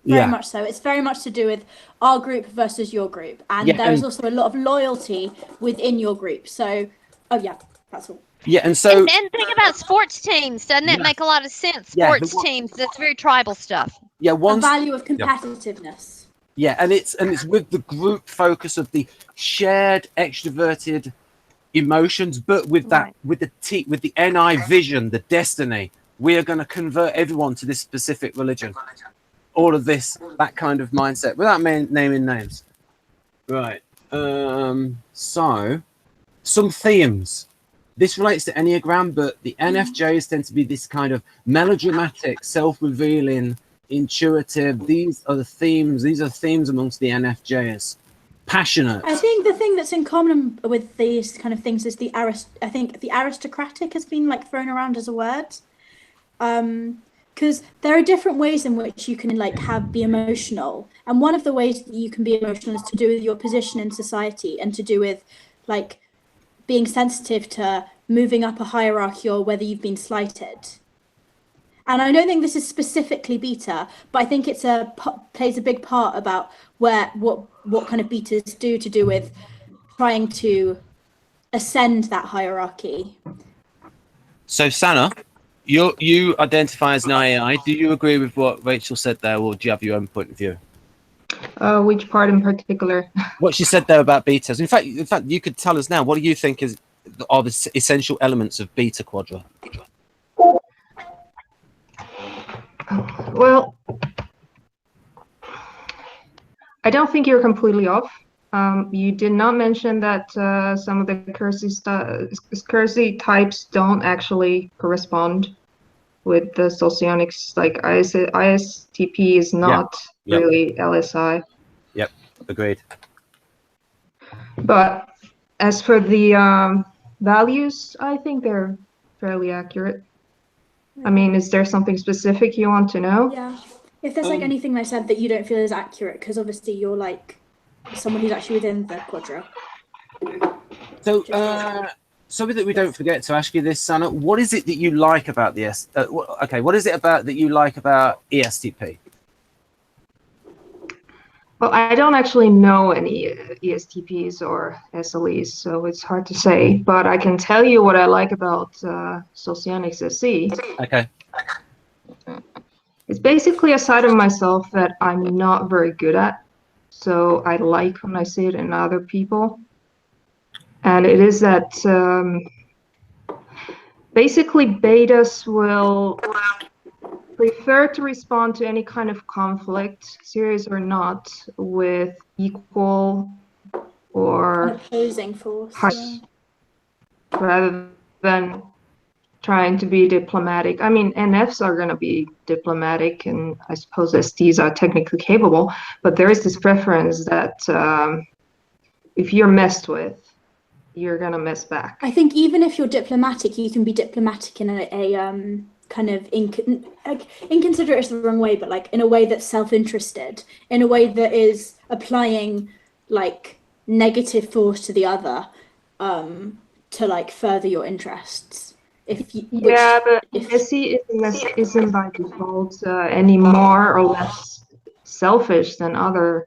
Very Yeah. much so. It's very much to do with our group versus your group, and Yeah, there is and- also a lot of loyalty within your group. So, oh yeah, that's all. Yeah, and so And think about sports teams. Doesn't that Yeah. make a lot of sense? Yeah, Sports teams, that's very tribal stuff. yeah, A once value of competitiveness. yeah, and it's with the group focus of the shared extroverted emotions, but with that Right. with the NI vision, the destiny. We are going to convert everyone to this specific religion. All of this, that kind of mindset, without naming names. Right. So, some themes. This relates to Enneagram, but the NFJs tend to be this kind of melodramatic, self-revealing, intuitive. These are the themes. These are themes amongst the NFJs. Passionate. I think the thing that's in common with these kind of things is I think the aristocratic has been like thrown around as a word, because there are different ways in which you can like be emotional, and one of the ways that you can be emotional is to do with your position in society and to do with like being sensitive to moving up a hierarchy or whether you've been slighted. And I don't think this is specifically beta, but I think plays a big part about what kind of betas do to do with trying to ascend that hierarchy. So Sana, you identify as an IAI. Do you agree with what Rachel said there, or do you have your own point of view? Which part in particular? What she said there about betas. In fact, you could tell us now. What do you think are the essential elements of beta quadra? Well, I don't think you're completely off. You did not mention that some of the Keirsey types don't actually correspond with the socionics. Like ISTP is not really LSI. Yep, agreed. But as for the values, I think they're fairly accurate. I mean, is there something specific you want to know? Yeah. If there's like anything I said that you don't feel is accurate, because obviously you're like someone who's actually within the quadra. So, so that we don't forget to ask you this, Sana, what is it that you like about the what is it about that you like about ESTP? Well, I don't actually know any ESTPs or SLEs, so it's hard to say. But I can tell you what I like about Socionics SE. Okay. It's basically a side of myself that I'm not very good at. So I like when I see it in other people. And it is that basically betas will prefer to respond to any kind of conflict, serious or not, with equal or opposing force, rather than trying to be diplomatic. I mean, NFs are going to be diplomatic, and I suppose STs are technically capable, but there is this preference that if you're messed with, you're going to mess back. I think even if you're diplomatic, you can be diplomatic in a kind of inconsiderate is the wrong way, but like in a way that's self-interested, in a way that is applying like negative force to the other to like further your interests. But SE isn't by default any more or less selfish than other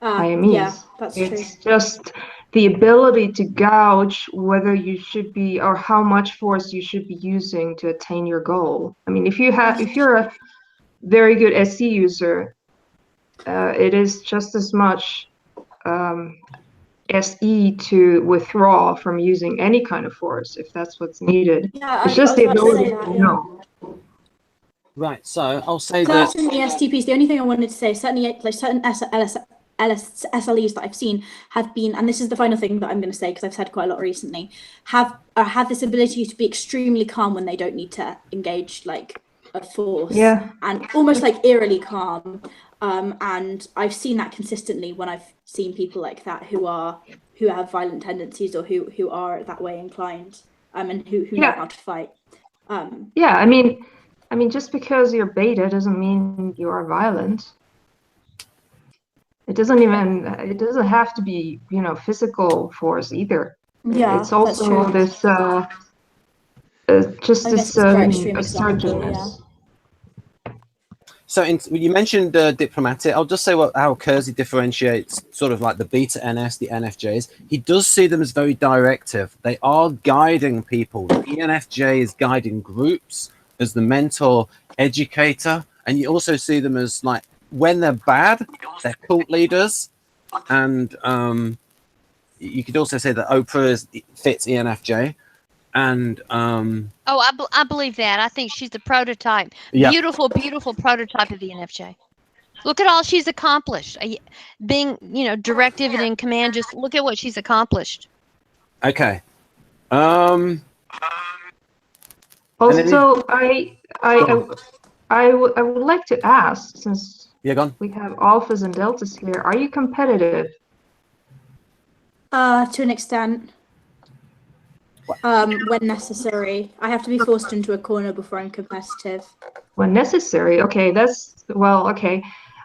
IMEs. Yeah, that's true. It's just the ability to gauge whether you should be or how much force you should be using to attain your goal. I mean, if you're a very good SE user, it is just as much SE to withdraw from using any kind of force if that's what's needed. Yeah, it's just the ability to know. Right, so I'll say that certain ESTPs, the only thing I wanted to say, certainly like certain SLEs that I've seen have been, and this is the final thing that I'm going to say because I've said quite a lot recently, have this ability to be extremely calm when they don't need to engage like a force, and almost like eerily calm. And I've seen that consistently when I've seen people like that who have violent tendencies or who are that way inclined, and who know how to fight. I mean, just because you're beta doesn't mean you are violent. It doesn't have to be, physical force either. Yeah, it's also this assertiveness. So you mentioned diplomatic. I'll just say how Keirsey differentiates sort of like the beta NFs, the NFJs. He does see them as very directive. They are guiding people. The ENFJ is guiding groups as the mentor, educator, and you also see them as like when they're bad, they're cult leaders, and you could also say that Oprah fits ENFJ. And I believe that. I think she's the prototype. Yeah. Beautiful prototype of the NFJ. Look at all she's accomplished. Being, directive and in command. Just look at what she's accomplished. Okay. Also, I would like to ask, since go on. We have alphas and deltas here, are you competitive? To an extent. When necessary. I have to be forced into a corner before I'm competitive. When necessary, okay, okay.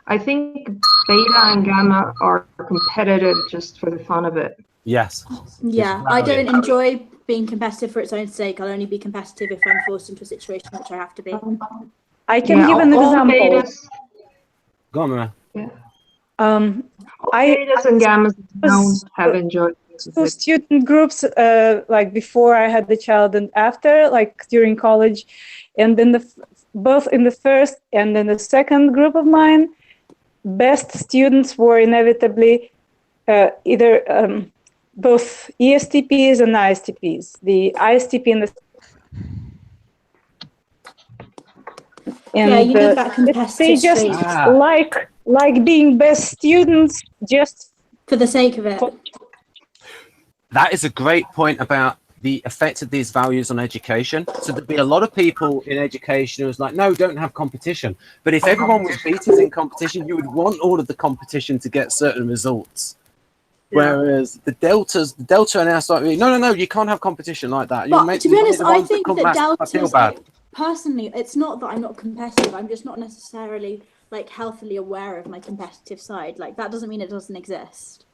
I think beta and gamma are competitive just for the fun of it. Yes. Yeah, I don't enjoy being competitive for its own sake. I'll only be competitive if I'm forced into a situation which I have to be. I can give an example. Betas, go on, Mara. betas and gammas don't have enjoyed two student groups, like before I had the child and after, like during college, and then both in the first and in the second group of mine, best students were inevitably either both ESTPs and ISTPs. The ISTP and the yeah, you need that competitive they just streak. like being best students just for the sake of it. That is a great point about the effect of these values on education. So there'd be a lot of people in education who's like, no, don't have competition. But if everyone was beaters in competition, you would want all of the competition to get certain results. Yeah. Whereas the Delta and S like, no, you can't have competition like that. But to be honest, I think that Delta's like, personally, it's not that I'm not competitive. I'm just not necessarily like healthily aware of my competitive side. Like that doesn't mean it doesn't exist.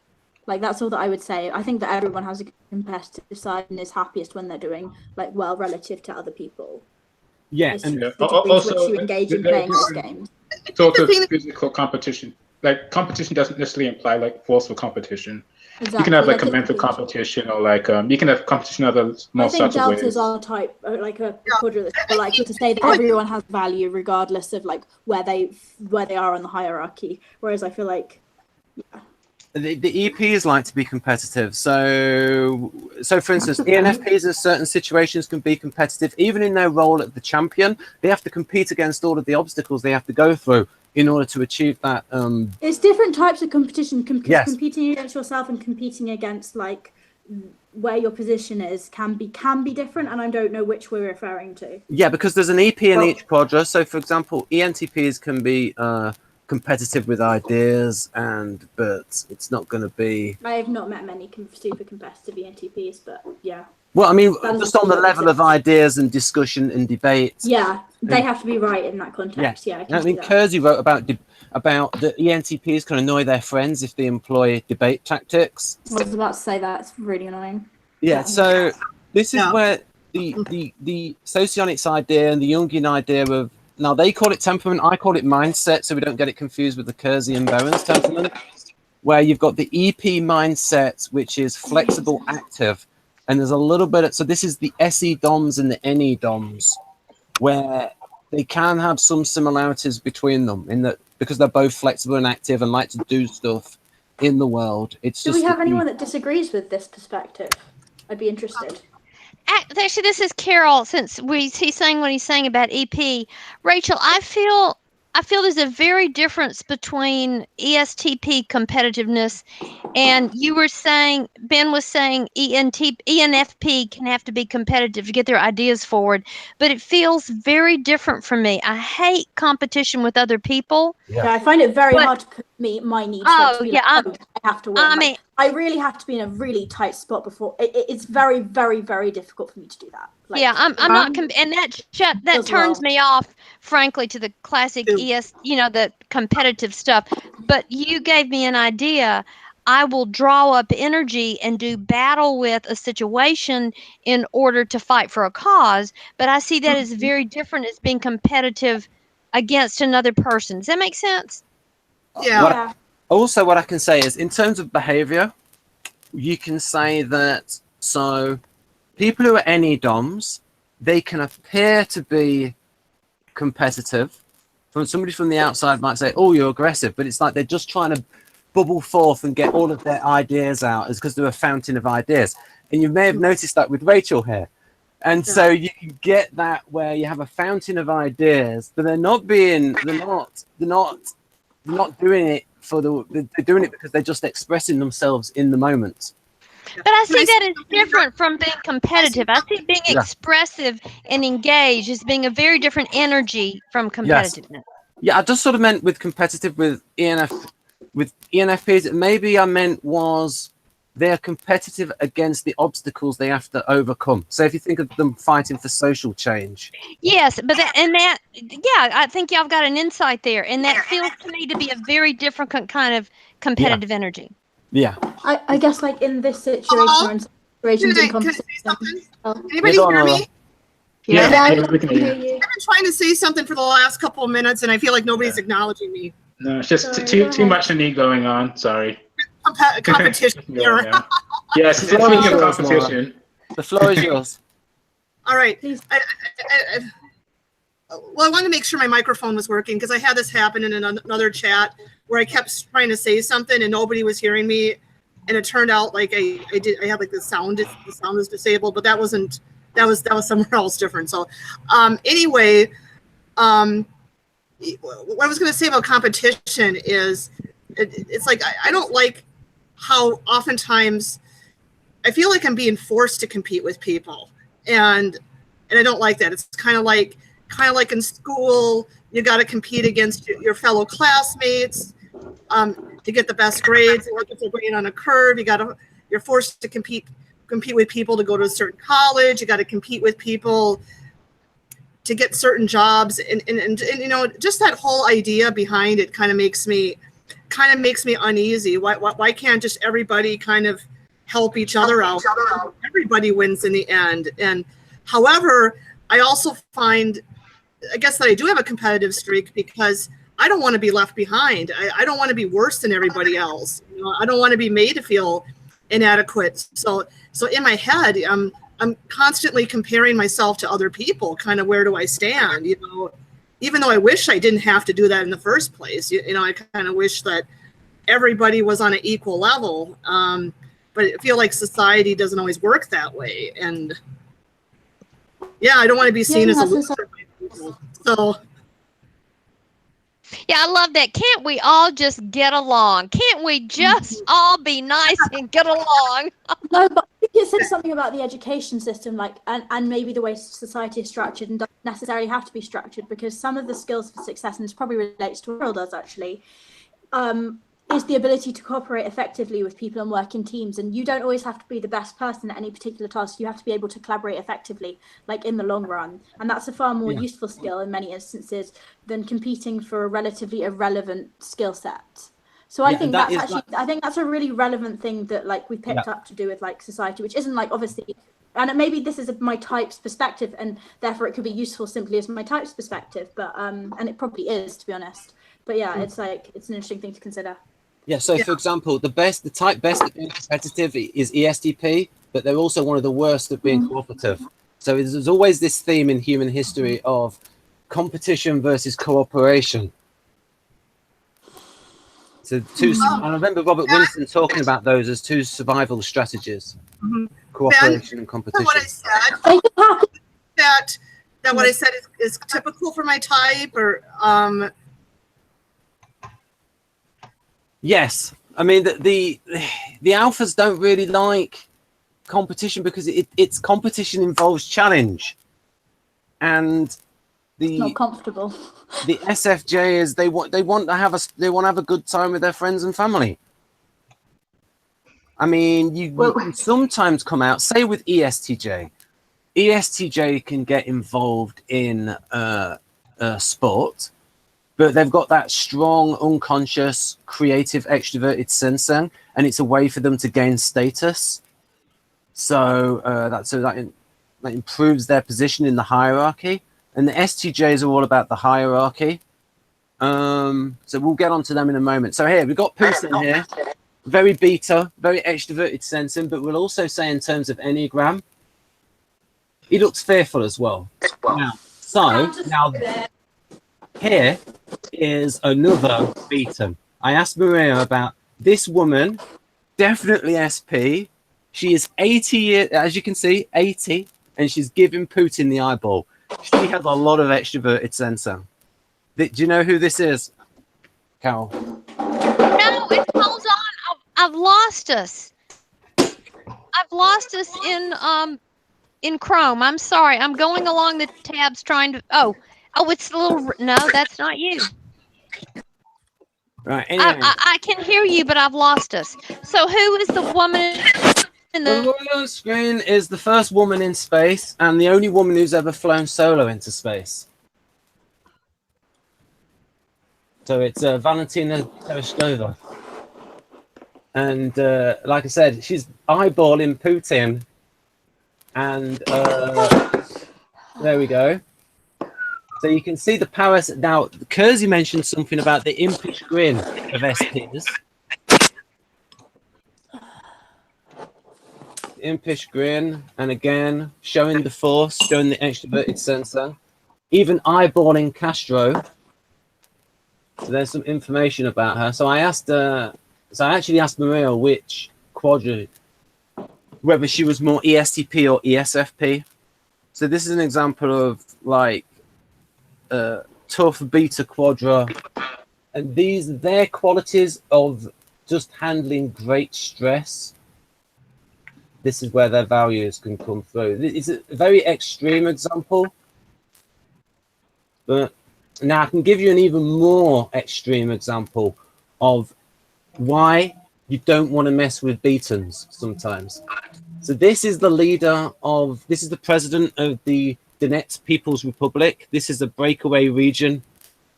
Like that's all that I would say. I think that everyone has a competitive side and is happiest when they're doing like well relative to other people. Yeah, and also you engage in playing those games. It's also physical competition. Like competition doesn't necessarily imply like forceful competition. Exactly. You can have like a mental competition, or like you can have competition other more subtle ways. I think deltas are type like a quadra that's likely to say that everyone has value regardless of like where they are on the hierarchy. Whereas I feel like the EPs like to be competitive. So for instance, ENFPs in certain situations can be competitive, even in their role at the champion. They have to compete against all of the obstacles they have to go through in order to achieve that. It's different types of competition. Yes. Competing against yourself and competing against like where your position is can be different, and I don't know which we're referring to. Yeah, because there's an EP in each quadra. So for example, ENTPs can be competitive with ideas, but it's not going to be. I have not met many super competitive ENTPs, but yeah. Well, I mean, just on the level of ideas and discussion and debate. Yeah, they have to be right in that context. Yeah, I mean, Keirsey wrote about the ENTPs can annoy their friends if they employ debate tactics. I was about to say that's really annoying. Yeah, so this is where the socionics idea and the Jungian idea of, now they call it temperament, I call it mindset, so we don't get it confused with the Keirsey and Bowen's temperament, where you've got the EP mindset, which is flexible, active. And there's a little bit, so this is the SE DOMs and the NE DOMs, where they can have some similarities between them in that because they're both flexible and active and like to do stuff in the world. It's do just we have anyone that disagrees with this perspective? I'd be interested. Actually, this is Carol. Since he's saying what he's saying about EP, Rachel, I feel there's a very difference between ESTP competitiveness and Ben was saying ENFP can have to be competitive to get their ideas forward, but it feels very different for me. I hate competition with other people. Yeah, I find it very hard to put my needs. I have to win. I mean, I really have to be in a really tight spot before. It's very, very, very difficult for me to do that. Like, I'm not, and that turns me off, frankly, to the classic the competitive stuff. But you gave me an idea. I will draw up energy and do battle with a situation in order to fight for a cause. But I see that as very different as being competitive against another person. Does that make sense? Yeah. What I can say is, in terms of behavior, you can say that, so people who are NE DOMs, they can appear to be competitive. Somebody from the outside might say, oh, you're aggressive, but it's like they're just trying to bubble forth and get all of their ideas out, is because they're a fountain of ideas. And you may have noticed that with Rachel here. And so you can get that where you have a fountain of ideas, but they're not doing it they're doing it because they're just expressing themselves in the moment. But I see that as different from being competitive. I see being expressive and engaged as being a very different energy from competitiveness. Yes. Yeah, I just sort of meant with competitive with ENFPs, maybe I meant was they're competitive against the obstacles they have to overcome. So if you think of them fighting for social change. Yes, but I think y'all got an insight there. And that feels to me to be a very different kind of competitive energy. Yeah. I guess like in this situation, Anybody hear me? Yeah, we can hear you. I've been trying to say something for the last couple of minutes, and I feel like nobody's acknowledging me. No, it's just too much of me going on. Sorry. competition here. Yes, it's floor is a yours, competition. The floor is yours. All right. Please. Well, I wanted to make sure my microphone was working because I had this happen in another chat where I kept trying to say something and nobody was hearing me, and it turned out like I had like the sound was disabled, but that was somewhere else different. So anyway, what I was going to say about competition is it's like I don't like how oftentimes I feel like I'm being forced to compete with people, and I don't like that. It's kind of like in school, you got to compete against your fellow classmates to get the best grades. Or if you're graded on a curve, you're forced to compete with people to go to a certain college. You got to compete with people to get certain jobs, and you know, just that whole idea behind it kind of makes me uneasy. Why can't just everybody kind of help each other out? Everybody wins in the end. And however, I also find, I guess, that I do have a competitive streak because I don't want to be left behind. I don't want to be worse than everybody else. You know, I don't want to be made to feel inadequate. So in my head, I'm constantly comparing myself to other people. Kind of, where do I stand? You know, even though I wish I didn't have to do that in the first place. You know, I kind of wish that everybody was on an equal level. But I feel like society doesn't always work that way. And yeah, I don't want to be seen as a loser by people. So Yeah, I love that. Can't we all just get along? Can't we just all be nice and get along? No, but I think it says something about the education system, like, and maybe the way society is structured, and doesn't necessarily have to be structured, because some of the skills for success, and this probably relates to what Carol does actually, is the ability to cooperate effectively with people and work in teams. And you don't always have to be the best person at any particular task. You have to be able to collaborate effectively, like in the long run. And that's a far more useful skill in many instances than competing for a relatively irrelevant skill set. So I think that's actually, I think that's a really relevant thing that like we picked up to do with like society, which isn't like obviously, and maybe this is my type's perspective, and therefore it could be useful simply as my type's perspective, but and it probably is, to be honest. But yeah, it's like, it's an interesting thing to consider. Yeah, so for example, the type best at being competitive is ESTP, but they're also one of the worst at being cooperative. So there's always this theme in human history of competition versus cooperation. So I remember Robert Winston talking about those as two survival strategies: cooperation and competition. What I said, that what I said is typical for my type, or Yes, I mean the alphas don't really like competition because it's competition involves challenge, and It's not comfortable. the SFJ is they want to have a good time with their friends and family. I mean, you can sometimes come out, say with ESTJ. ESTJ can get involved in sport, but they've got that strong, unconscious, creative, extroverted sensing, and it's a way for them to gain status. So that improves their position in the hierarchy. And the STJs are all about the hierarchy. So we'll get onto them in a moment. So here, we've got Putin here. Very beta, very extroverted sensing, but we'll also say in terms of Enneagram, he looks fearful as well. Now, here is another beta. I asked Maria about this woman, definitely SP. She is 80 years, as you can see, 80, and she's giving Putin the eyeball. She has a lot of extroverted sensing. Do you know who this is, Carol? No, it goes on. I've lost us. I've lost us in Chrome. I'm sorry. I'm going along the tabs trying to. Oh, it's a little. No, that's not you. Right. Anyway. I can hear you, but I've lost us. So who is the woman in The woman on the screen is the first woman in space and the only woman who's ever flown solo into space. So it's Valentina Tereshkova. And like I said, she's eyeballing Putin. And there we go. So you can see the powers. Now, Keirsey mentioned something about the impish grin of SPs. impish grin, and again, showing the force, showing the extroverted sensor. Even eyeballing Castro. So there's some information about her. So I asked so I actually asked Maria which quadra, whether she was more ESTP or ESFP. So this is an example of like tough beta quadra, and they're qualities of just handling great stress. This is where their values can come through. It's a very extreme example, but now I can give you an even more extreme example of why you don't want to mess with betans sometimes. So this is the this is the president of the Donetsk People's Republic. This is a breakaway region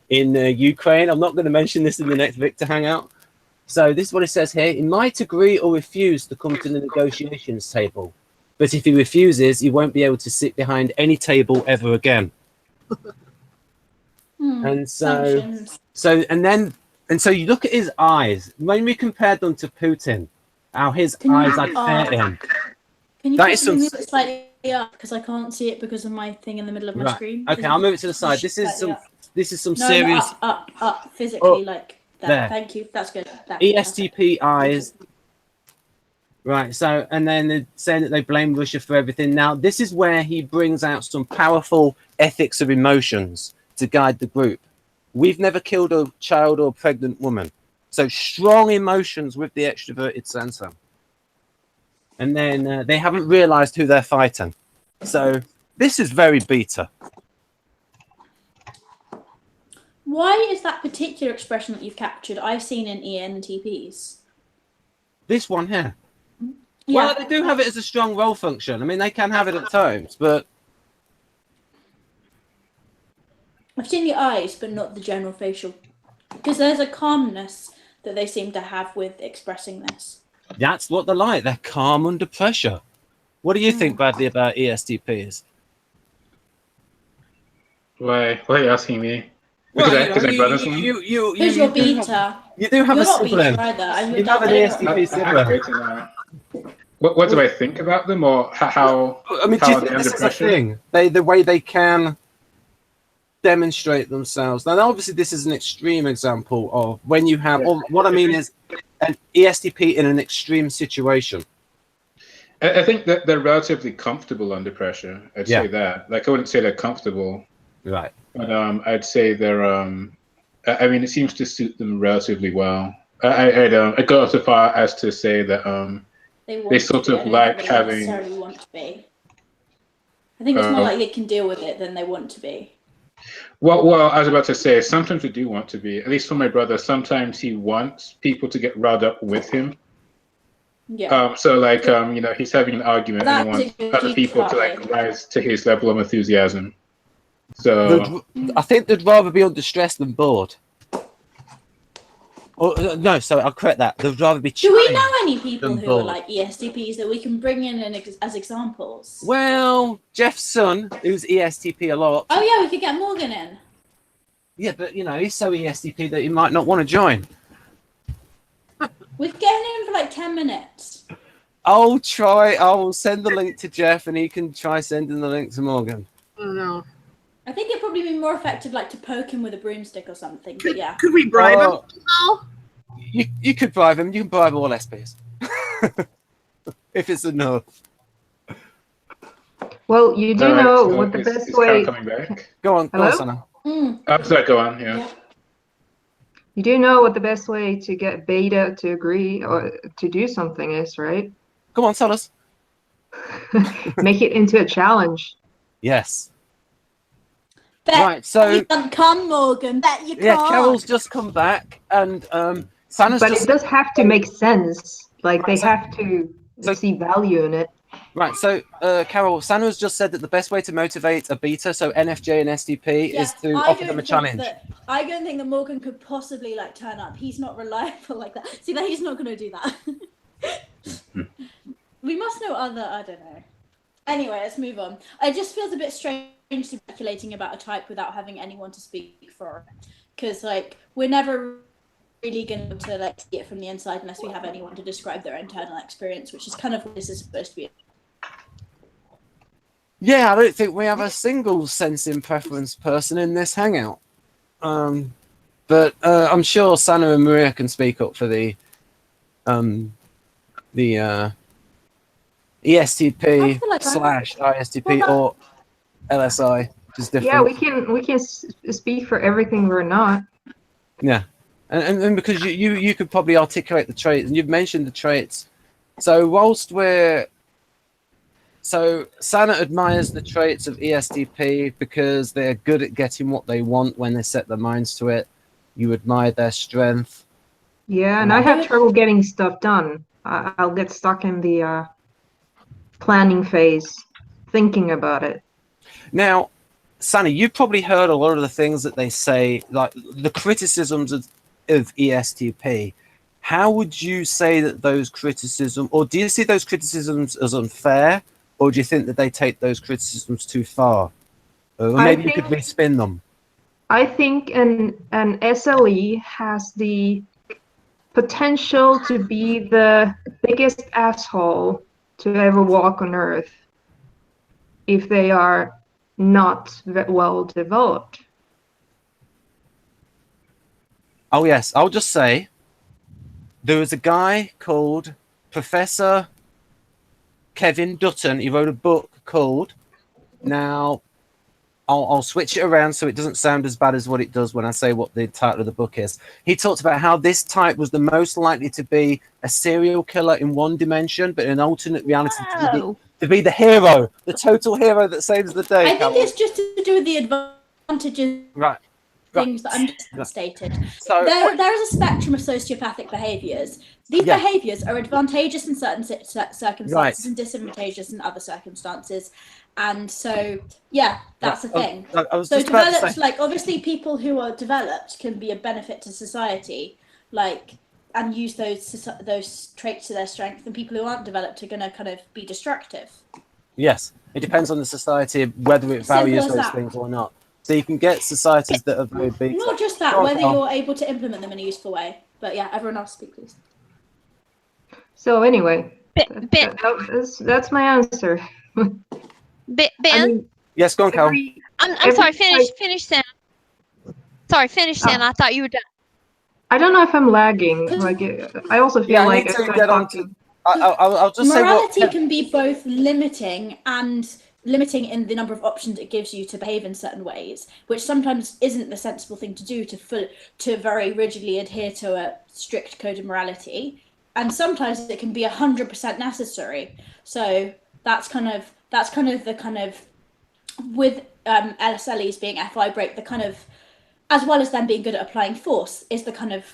in Ukraine. I'm not going to mention this in the next Victor Hangout. So this is what it says here. He might agree or refuse to come to the negotiations table. But if he refuses, he won't be able to sit behind any table ever again. And so you look at his eyes. When we compared them to Putin, how his eyes like hurt him. Can you That is move it slightly up because I can't see it because of my thing in the middle of my screen? Okay, I'll move it to the side. This is some No, serious up physically like that. there. Thank you. That's good. ESTP eyes. Right, so, and then they're saying that they blame Russia for everything. Now, this is where he brings out some powerful ethics of emotions to guide the group. We've never killed a child or pregnant woman. So strong emotions with the extroverted sensor. And then they haven't realized who they're fighting. So this is very beta. Why is that particular expression that you've captured I've seen in ENTPs? This one here. Yeah. Well, they do have it as a strong role function. I mean, they can have it at times, but I've seen the eyes, but not the general facial. Because there's a calmness that they seem to have with expressing this. that's what they're like. They're calm under pressure. What do you think, Bradley, about ESTPs? Why are you asking me? Well, Because I brother someone? Because you're beta. You do have You're a not beta sibling. either. You have an ESTP sibling. What do I think about them, or how? I mean, do how you are think they this under is a pressure? thing? The way they can demonstrate themselves. Now, obviously, this is an extreme example of when you have. Or what I mean is an ESTP in an extreme situation. I think that they're relatively comfortable under pressure. I'd say that. Like, I wouldn't say they're comfortable, Right. but I'd say they're. I mean, it seems to suit them relatively well. I'd go so far as to say that they sort of like having. Necessarily want to be. I think it's more like they can deal with it than they want to be. Well, I was about to say, sometimes they do want to be. At least for my brother, sometimes he wants people to get riled up with him. Yeah. So like, you know, he's having an argument and he wants other people to like rise to his level of enthusiasm. So I think they'd rather be under stress than bored. Or, no, sorry, I'll correct that. They'd rather be. Do we know any people who bored. are like ESTPs that we can bring in as examples? Well, Jeff's son, who's ESTP a lot. Oh yeah, we could get Morgan in. Yeah, but you know, he's so ESTP that he might not want to join. We could get him in for like 10 minutes. I'll send the link to Jeff and he can try sending the link to Morgan. I don't know. I think it'd probably be more effective like to poke him with a broomstick or something, but yeah. Could we bribe him somehow? You could bribe him. You can bribe all SPs. If it's enough. Well, you do Alright, know so what the is best Carol way. coming back? Go on, Hello? Sana. Sorry, go on. Yeah. You do know what the best way to get beta to agree or to do something is, right? Go on, tell us. Make it into a challenge. Yes. Bet Right, so you can't come, Morgan. Bet you yeah, can't. Carol's just come back and Sana's But just it does have to make sense. Like they have to see value in it. right. So Carol, Sana's just said that the best way to motivate a beta, so NFJ and STP, is to offer them a challenge. I don't think that Morgan could possibly like turn up. He's not reliable like that. See, that he's not going to do that. We must know other. I don't know. Anyway, let's move on. It just feels a bit strange speculating about a type without having anyone to speak for it, because like we're never really going to like see it from the inside unless we have anyone to describe their internal experience, which is kind of what this is supposed to be. Yeah, I don't think we have a single sensing preference person in this hangout. But I'm sure Sana and Maria can speak up for the ESTP like / ISTP or LSI, which is different. Yeah, we can speak for everything we're not. Yeah, and because you could probably articulate the traits, and you've mentioned the traits. So whilst Sana admires the traits of ESTP because they're good at getting what they want when they set their minds to it. You admire their strength. Yeah, and I have trouble getting stuff done. I'll get stuck in the planning phase, thinking about it. Now, Sana, you've probably heard a lot of the things that they say, like the criticisms of ESTP. How would you say that those criticisms, or do you see those criticisms as unfair, or do you think that they take those criticisms too far? Or maybe you could respin them. I think an SLE has the potential to be the biggest asshole to ever walk on Earth if they are not well developed. Oh yes, I'll just say there was a guy called Professor Kevin Dutton. He wrote a book called, now I'll switch it around so it doesn't sound as bad as what it does when I say what the title of the book is. He talked about how this type was the most likely to be a serial killer in one dimension, but in an alternate reality to be the hero, the total hero that saves the day. I think it's just to do with the advantages. Right. Things that I'm stated. So there is a spectrum of sociopathic behaviours. These behaviours are advantageous in certain circumstances and disadvantageous in other circumstances. And so, yeah, that's the thing. I was so just about to developed, say, like obviously people who are developed can be a benefit to society, like, and use those traits to their strength, and people who aren't developed are going to kind of be destructive. yes, it depends on the society whether it values those things or not. So you can get societies that are very big. Not just that, whether you're able to implement them in a useful way. But yeah, everyone else speak, please. So anyway, that's my answer. Ben? I mean, yes, go on, Carol. I'm sorry, finish, Sam. Sorry, finish, Sam. I thought you were done. I don't know if I'm lagging. Like, I also feel like I need to get on to. I'll just morality say what can be both limiting in the number of options it gives you to behave in certain ways, which sometimes isn't the sensible thing to do to very rigidly adhere to a strict code of morality, and sometimes it can be 100% necessary. So that's kind of the kind of with LSLEs being FI break, the kind of, as well as them being good at applying force, is the kind of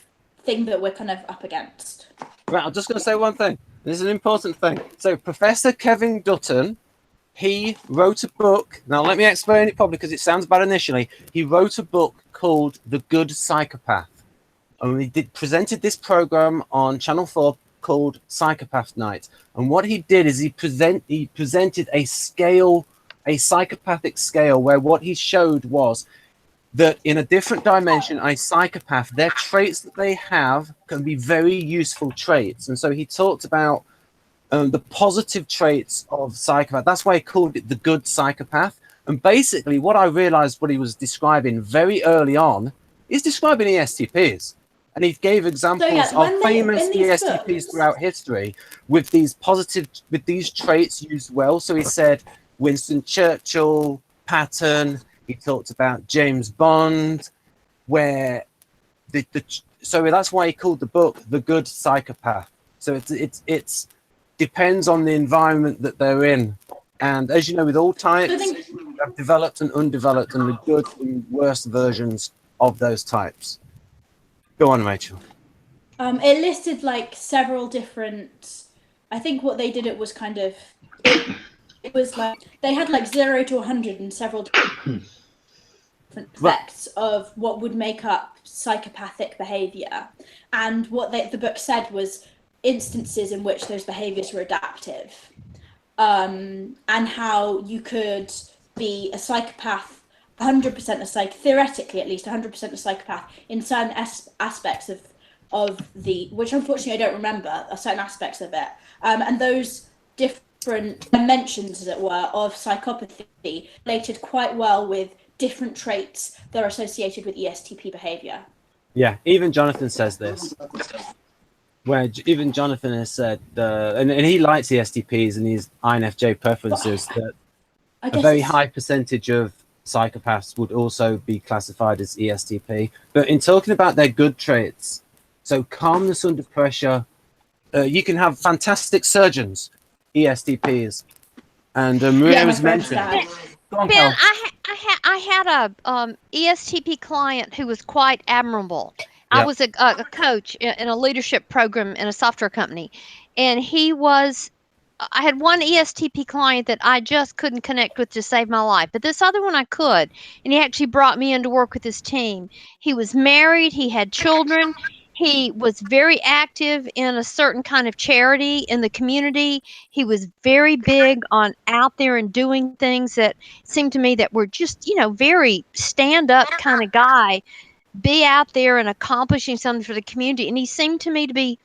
thing that we're kind of up against. Right, I'm just going to say one thing. This is an important thing. So Professor Kevin Dutton, he wrote a book. Now, let me explain it properly because it sounds bad initially. He wrote a book called The Good Psychopath. And he presented this program on Channel 4 called Psychopath Night. And what he did is he presented a scale, a psychopathic scale, where what he showed was that in a different dimension, a psychopath, their traits that they have can be very useful traits. And so he talked about the positive traits of psychopath. That's why he called it the good psychopath. And basically what I realized what he was describing very early on is describing ESTPs. And he gave examples of famous ESTPs throughout history with these traits used well. So he said Winston Churchill, Patton. He talked about James Bond, where so that's why he called the book The Good Psychopath. So it's depends on the environment that they're in. And as you know, with all types, we have developed and undeveloped and the good and worse versions of those types. Go on, Rachel. It listed like several different, I think what they did, it was kind of, it was like, they had like 0 to 100 and several different effects of what would make up psychopathic behavior. And what the book said was instances in which those behaviors were adaptive. And how you could be a psychopath, 100% theoretically at least 100% a psychopath in certain aspects of of which unfortunately I don't remember, certain aspects of it. And those different dimensions, as it were, of psychopathy related quite well with different traits that are associated with ESTP behavior. Yeah, even Jonathan says this. Where even Jonathan has said, and he likes ESTPs and his INFJ preferences, that a very high percentage of psychopaths would also be classified as ESTP. But in talking about their good traits, so calmness under pressure, you can have fantastic surgeons, ESTPs, and Maria was mentioned. Ben, I had a ESTP client who was quite admirable. I was a coach in a leadership program in a software company, and I had one ESTP client that I just couldn't connect with to save my life, but this other one I could, and he actually brought me in to work with his team. He was married, he had children, he was very active in a certain kind of charity in the community. He was very big on out there and doing things that seemed to me that were just, very stand-up kind of guy. Be out there and accomplishing something for the community. And he seemed to me to be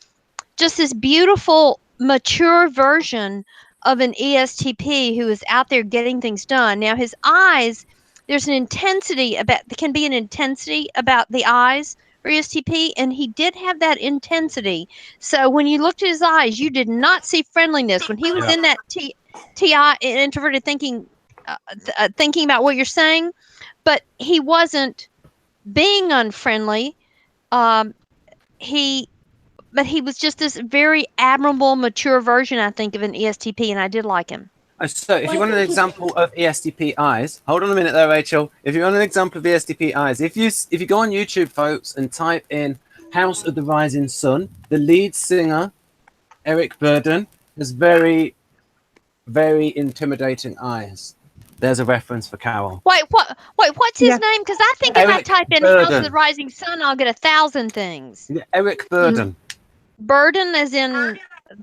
just this beautiful, mature version of an ESTP who is out there getting things done. Now, his eyes, there's an intensity about the eyes for ESTP, and he did have that intensity. So when you looked at his eyes, you did not see friendliness. When he was in that TI, introverted thinking about what you're saying, but he wasn't being unfriendly. He was just this very admirable, mature version, I think, of an ESTP, and I did like him. So if you want an example of ESTP eyes, hold on a minute there, Rachel. If you want an example of ESTP eyes, if you go on YouTube, folks, and type in House of the Rising Sun, the lead singer, Eric Burden, has very, very intimidating eyes. There's a reference for Carol. Wait, what's his name? Because I think if I type in House of the Rising Sun, I'll get 1,000 things. Yeah, Eric Burden. Burden as in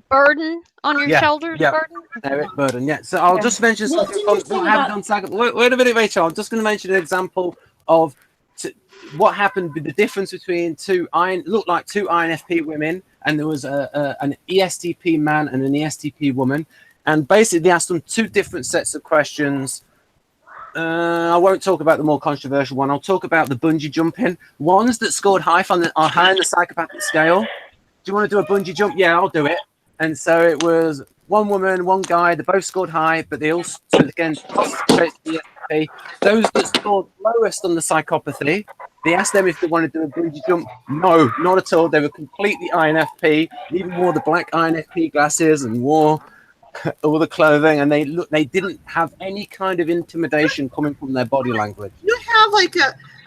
burden on your shoulders? Yeah. Burden? Eric Burden, yeah. So I'll just mention something. Wait a minute, Rachel. I'm just going to mention an example of what happened with the difference between two INFP women, and there was an ESTP man and an ESTP woman. And basically, they asked them two different sets of questions. I won't talk about the more controversial one. I'll talk about the bungee jumping. Ones that scored high on the psychopathic scale. Do you want to do a bungee jump? Yeah, I'll do it. And so it was one woman, one guy. They both scored high, but they all stood against the ESTP. Those that scored lowest on the psychopathy, they asked them if they wanted to do a bungee jump. No, not at all. They were completely INFP. They even wore the black INFP glasses and wore all the clothing, and they didn't have any kind of intimidation coming from their body language. You have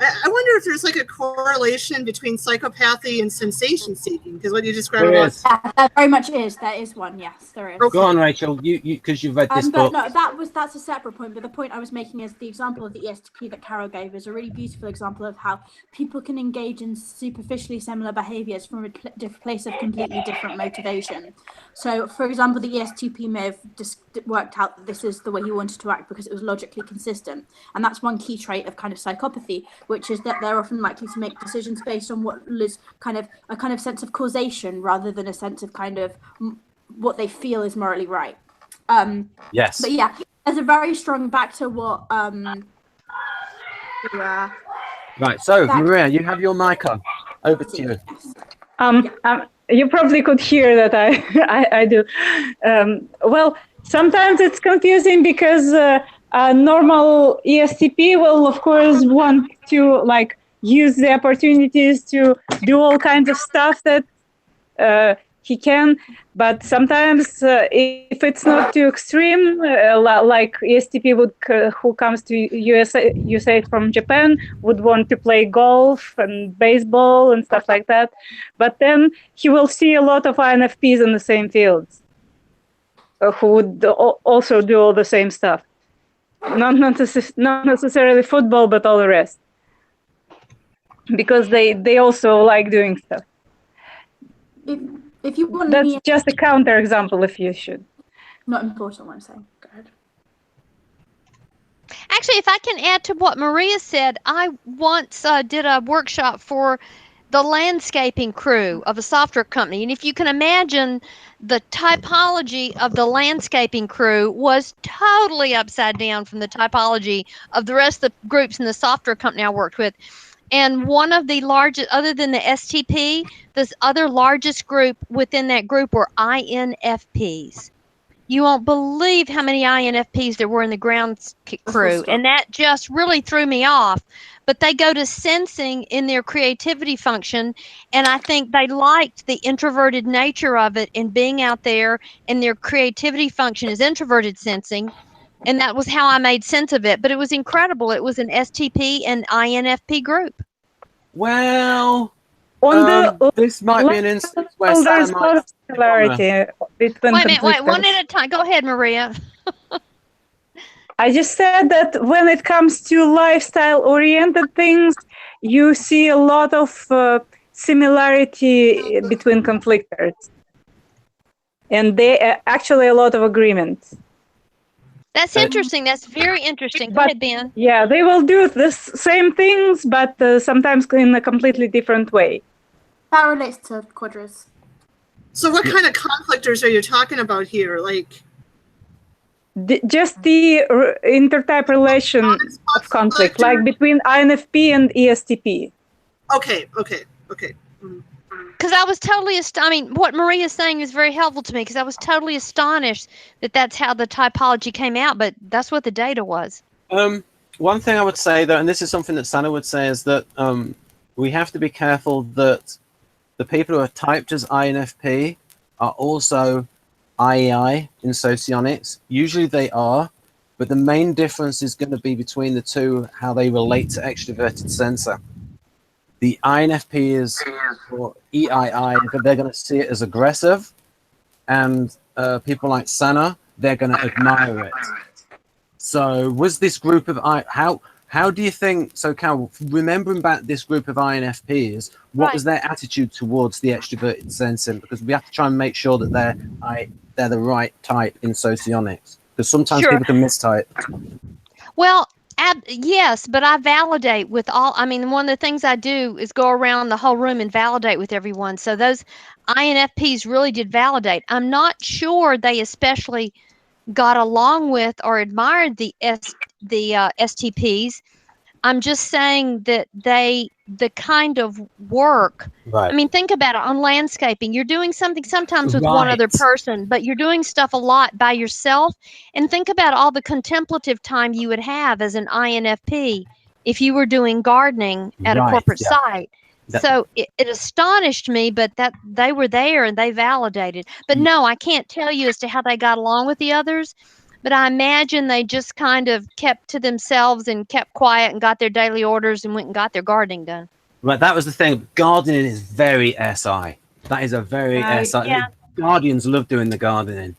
I wonder if there's a correlation between psychopathy and sensation seeking, because what you described about that very much is. There is one, yes, there is. Go on, Rachel, you because you've read this book. No, that's a separate point. But the point I was making is the example of the ESTP that Carol gave is a really beautiful example of how people can engage in superficially similar behaviors from a place of completely different motivation. So, for example, the ESTP may have just worked out that this is the way he wanted to act because it was logically consistent, and that's one key trait of kind of psychopathy, which is that they're often likely to make decisions based on what is kind of a kind of sense of causation rather than a sense of kind of what they feel is morally right. Yes. But yeah, there's a very strong back to what. Right. So Maria, you have your mic on. Over to you. You probably could hear that I do. Well, sometimes it's confusing because a normal ESTP will, of course, want to use the opportunities to do all kinds of stuff that he can. But sometimes, if it's not too extreme, like ESTP who comes to USA from Japan would want to play golf and baseball and stuff like that. But then he will see a lot of INFPs in the same fields who would also do all the same stuff. Not necessarily football, but all the rest. Because they also like doing stuff. If you want That's just a counterexample, if you should. Not important what I'm saying. Go ahead. Actually, if I can add to what Maria said, I once did a workshop for the landscaping crew of a software company. And if you can imagine, the typology of the landscaping crew was totally upside down from the typology of the rest of the groups in the software company I worked with. And one of the largest, other than the STP, the other largest group within that group were INFPs. You won't believe how many INFPs there were in the ground crew. And that just really threw me off. But they go to sensing in their creativity function. And I think they liked the introverted nature of it and being out there, and their creativity function is introverted sensing. And that was how I made sense of it. But it was incredible. It was an STP and INFP group. Well, On the this might be an instance where there's Santa a lot might. of similarity between Wait a minute, wait, one conflictors. at a time. Go ahead, Maria. I just said that when it comes to lifestyle-oriented things, you see a lot of similarity between conflictors, and they actually a lot of agreement. That's interesting. That's very interesting. Go But- ahead, Ben. Yeah, they will do the same things, but sometimes in a completely different way. That relates to quadras. So what kind of conflictors are you talking about here? Like, Just the intertype relation of conflict, like between INFP and ESTP. okay. Because I was totally, I mean, what Maria's saying is very helpful to me, because I was totally astonished that that's how the typology came out, but that's what the data was. One thing I would say, though, and this is something that Sana would say, is that we have to be careful that the people who are typed as INFP are also IEI in socionics. Usually they are, but the main difference is going to be between the two, how they relate to extraverted sensor. The INFP is, or EII, they're going to see it as aggressive, and people like Sana, they're going to admire it. So was this group of how do you think, so Carol, remembering back this group of INFPs, what was their attitude towards the extroverted sensing? Because we have to try and make sure that they're the right type in socionics, because sometimes people can mistype. Well, yes, but I validate with all, I mean, one of the things I do is go around the whole room and validate with everyone. So those INFPs really did validate. I'm not sure they especially got along with or admired the STPs. I'm just saying that the kind of work, Right. I mean, think about it. On landscaping, you're doing something sometimes with one other person, but you're doing stuff a lot by yourself. And think about all the contemplative time you would have as an INFP if you were doing gardening at a corporate site. So it astonished me, but that they were there and they validated. But no, I can't tell you as to how they got along with the others. But I imagine they just kind of kept to themselves and kept quiet and got their daily orders and went and got their gardening done. Right, that was the thing. Gardening is very SI. That is a very SI. Yeah. Guardians love doing the gardening.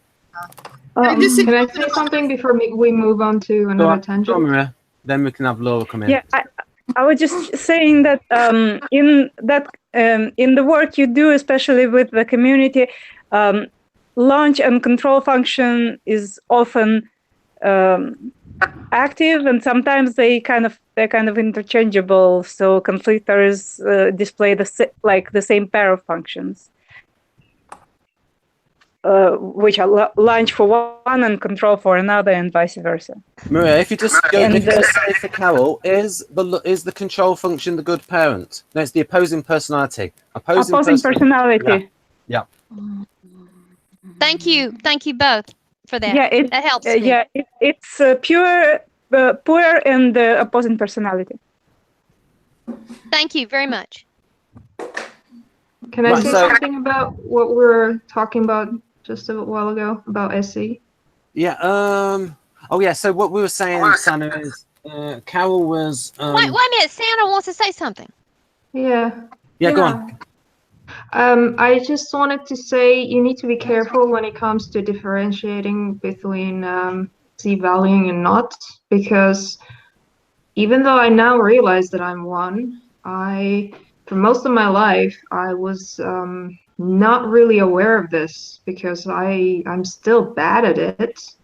Can I say something before we move on to another tangent? Maria, then we can have Laura come in. Yeah, I was just saying that in the work you do, especially with the community, launch and control function is often active, and sometimes they're kind of interchangeable. So conflictors display the same pair of functions, which are launch for one and control for another, and vice versa. Maria, if you just say for Carol, is the control function the good parent? No, it's the opposing personality. Opposing personality. Yeah. Thank you both for that. Yeah, that helps me. Yeah, it's pure and opposing personality. Thank you very much. Can I say something about what we were talking about just a while ago about SC? Yeah. Oh, yeah. So what we were saying, Sana, is Carol was. Wait a minute. Santa wants to say something. Yeah. Yeah, go on. I just wanted to say you need to be careful when it comes to differentiating between C valuing and not, because even though I now realize that I'm one, for most of my life I was not really aware of this because I'm still bad at it.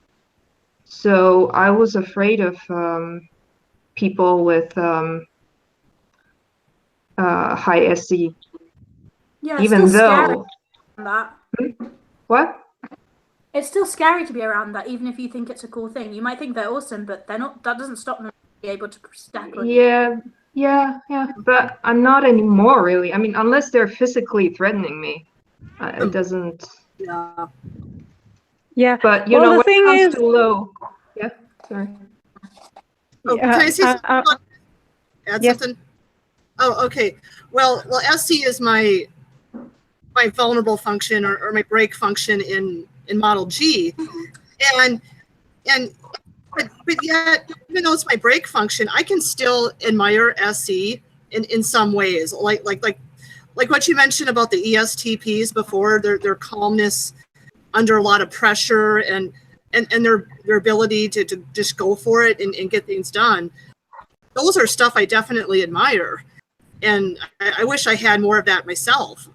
So I was afraid of people with high SE. Yeah, it's Even still scary though that. what? It's still scary to be around that, even if you think it's a cool thing. You might think they're awesome, but they're not. That doesn't stop them from being able to stack on you. Yeah. But I'm not anymore, really. I mean, unless they're physically threatening me, it doesn't. Yeah. Yeah. But you Well, know, the when thing it comes is- to low, yeah. Sorry. Oh, Yeah, can I say something? Add yes. something? Oh, okay. Well, SC is my vulnerable function or my break function in model G, but yet, even though it's my break function, I can still admire SC in some ways, like what you mentioned about the ESTPs before, their calmness under a lot of pressure and their ability to just go for it and get things done. Those are stuff I definitely admire, and I wish I had more of that myself.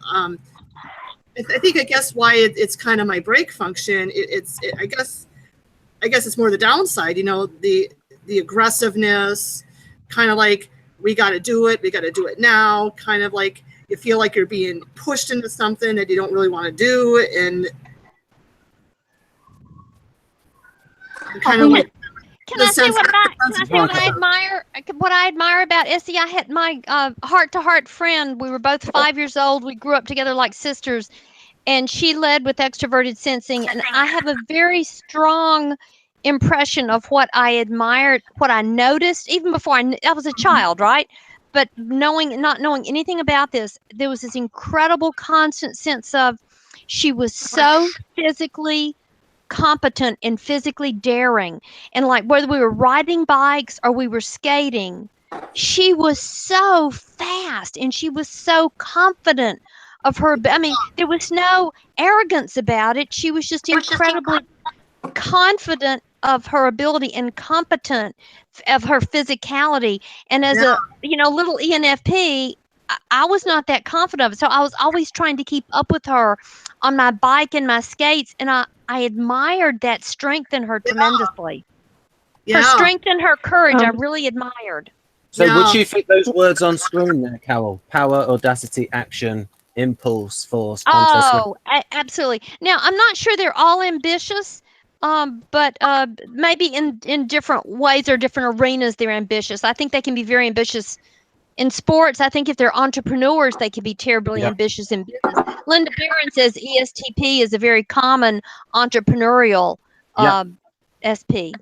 I guess why it's kind of my break function. I guess it's more the downside. You know, the aggressiveness, kind of like we got to do it now. Kind of like you feel like you're being pushed into something that you don't really want to do, and kind of like. Can I say what I admire? What I admire about Essie, I had my heart-to-heart friend. We were both 5 years old. We grew up together like sisters, and she led with Extraverted Sensing. And I have a very strong impression of what I admired, what I noticed, even before I was a child, right? But not knowing anything about this, there was this incredible constant sense of she was so physically competent and physically daring, and like whether we were riding bikes or we were skating, she was so fast and she was so confident of her. I mean, there was no arrogance about it. She was just incredibly confident of her ability and competent of her physicality. And as a little ENFP, I was not that confident of it, so I was always trying to keep up with her on my bike and my skates, and I admired that strength in her tremendously. Her strength and her courage, I really admired. So would you fit those words on screen there, Carol? Power, audacity, action, impulse, force, contest. Oh, absolutely. Now, I'm not sure they're all ambitious, but maybe in different ways or different arenas they're ambitious. I think they can be very ambitious in sports. I think if they're entrepreneurs, they can be terribly ambitious in business. Linda Barron says ESTP is a very common entrepreneurial SP.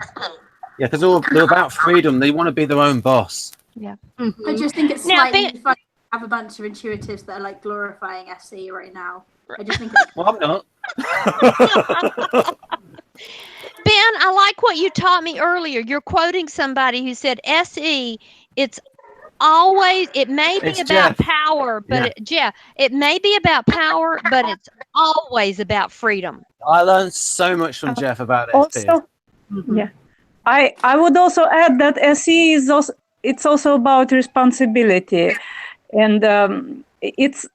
Yeah, because they're about freedom. They want to be their own boss. Yeah. Mm-hmm. I just think it's slightly funny to have a bunch of intuitives that are like glorifying SE right now. I just think it's Well, I'm not. Ben, I like what you taught me earlier. You're quoting somebody who said SE, it may be about power, but it may be about power, but it's always about freedom. I learned so much from Jeff about SP. Also, I would also add that SE is also about responsibility, and it's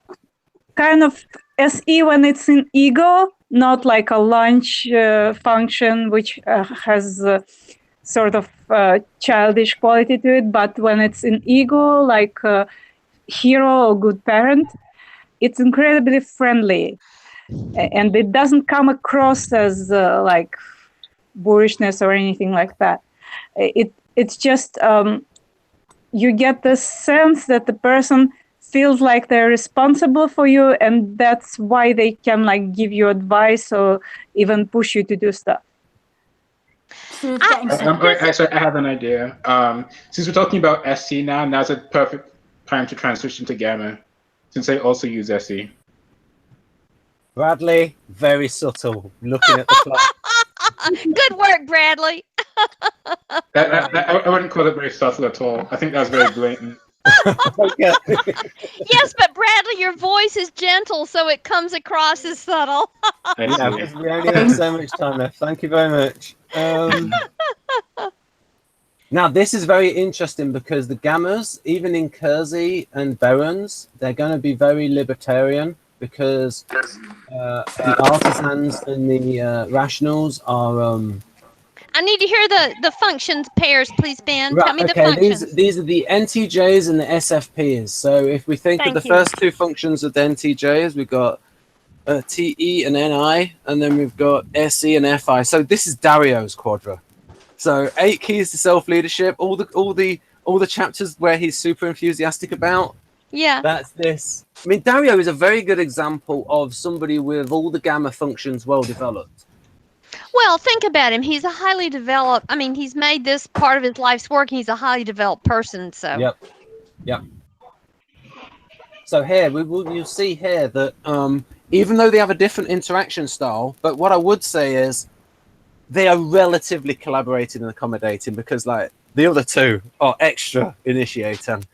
kind of SE when it's in ego, not like a lunch function which has sort of childish quality to it, but when it's in ego, like a hero or good parent, it's incredibly friendly, and it doesn't come across as like boorishness or anything like that. It's just you get the sense that the person feels like they're responsible for you, and that's why they can like give you advice or even push you to do stuff. I have an idea. Since we're talking about SC now's a perfect time to transition to Gamma, since I also use SE. Bradley, very subtle, looking at the clock. Good work, Bradley. I wouldn't call it very subtle at all. I think that's very blatant. Okay. Yes, but Bradley, your voice is gentle, so it comes across as subtle. Yeah, because we only have so much time left. Thank you very much. Now, this is very interesting because the Gammas, even in Keirsey and Barron's, they're going to be very libertarian because the artisans and the rationals are I need to hear the functions pairs, please, Ben. Right, Tell me the okay, functions. these are the NTJs and the SFPs. So if we think of the Thank you. first two functions of the NTJs, we've got TE and NI, and then we've got SE and FI. So this is Dario's quadra. So 8 keys to self-leadership. All the chapters where he's super enthusiastic about. Yeah. That's this. I mean, Dario is a very good example of somebody with all the gamma functions well developed. Well, think about him. He's a highly developed. I mean, he's made this part of his life's work. He's a highly developed person. So. Yep. So here you'll see here that even though they have a different interaction style, but what I would say is they are relatively collaborating and accommodating, because like the other two are extra initiating,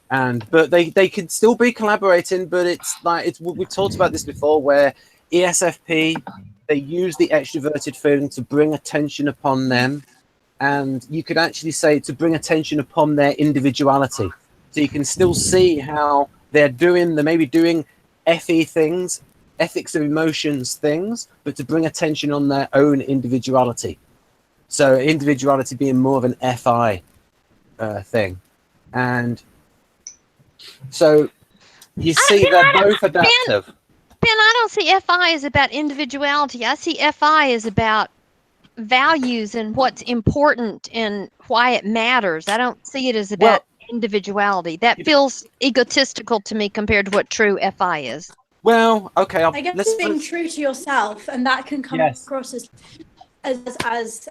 but they can still be collaborating. But it's like we talked about this before, where ESFP, they use the extroverted feeling to bring attention upon them, and you could actually say to bring attention upon their individuality. So you can still see how they may be doing FE things, ethics of emotions things, but to bring attention on their own individuality. So individuality being more of an FI thing. And so you see they're both adaptive. Ben, I don't see FI as about individuality. I see FI as about values and what's important and why it matters. I don't see it as about individuality. That feels egotistical to me compared to what true FI is. Well, okay. I guess being true to yourself, and that can come across as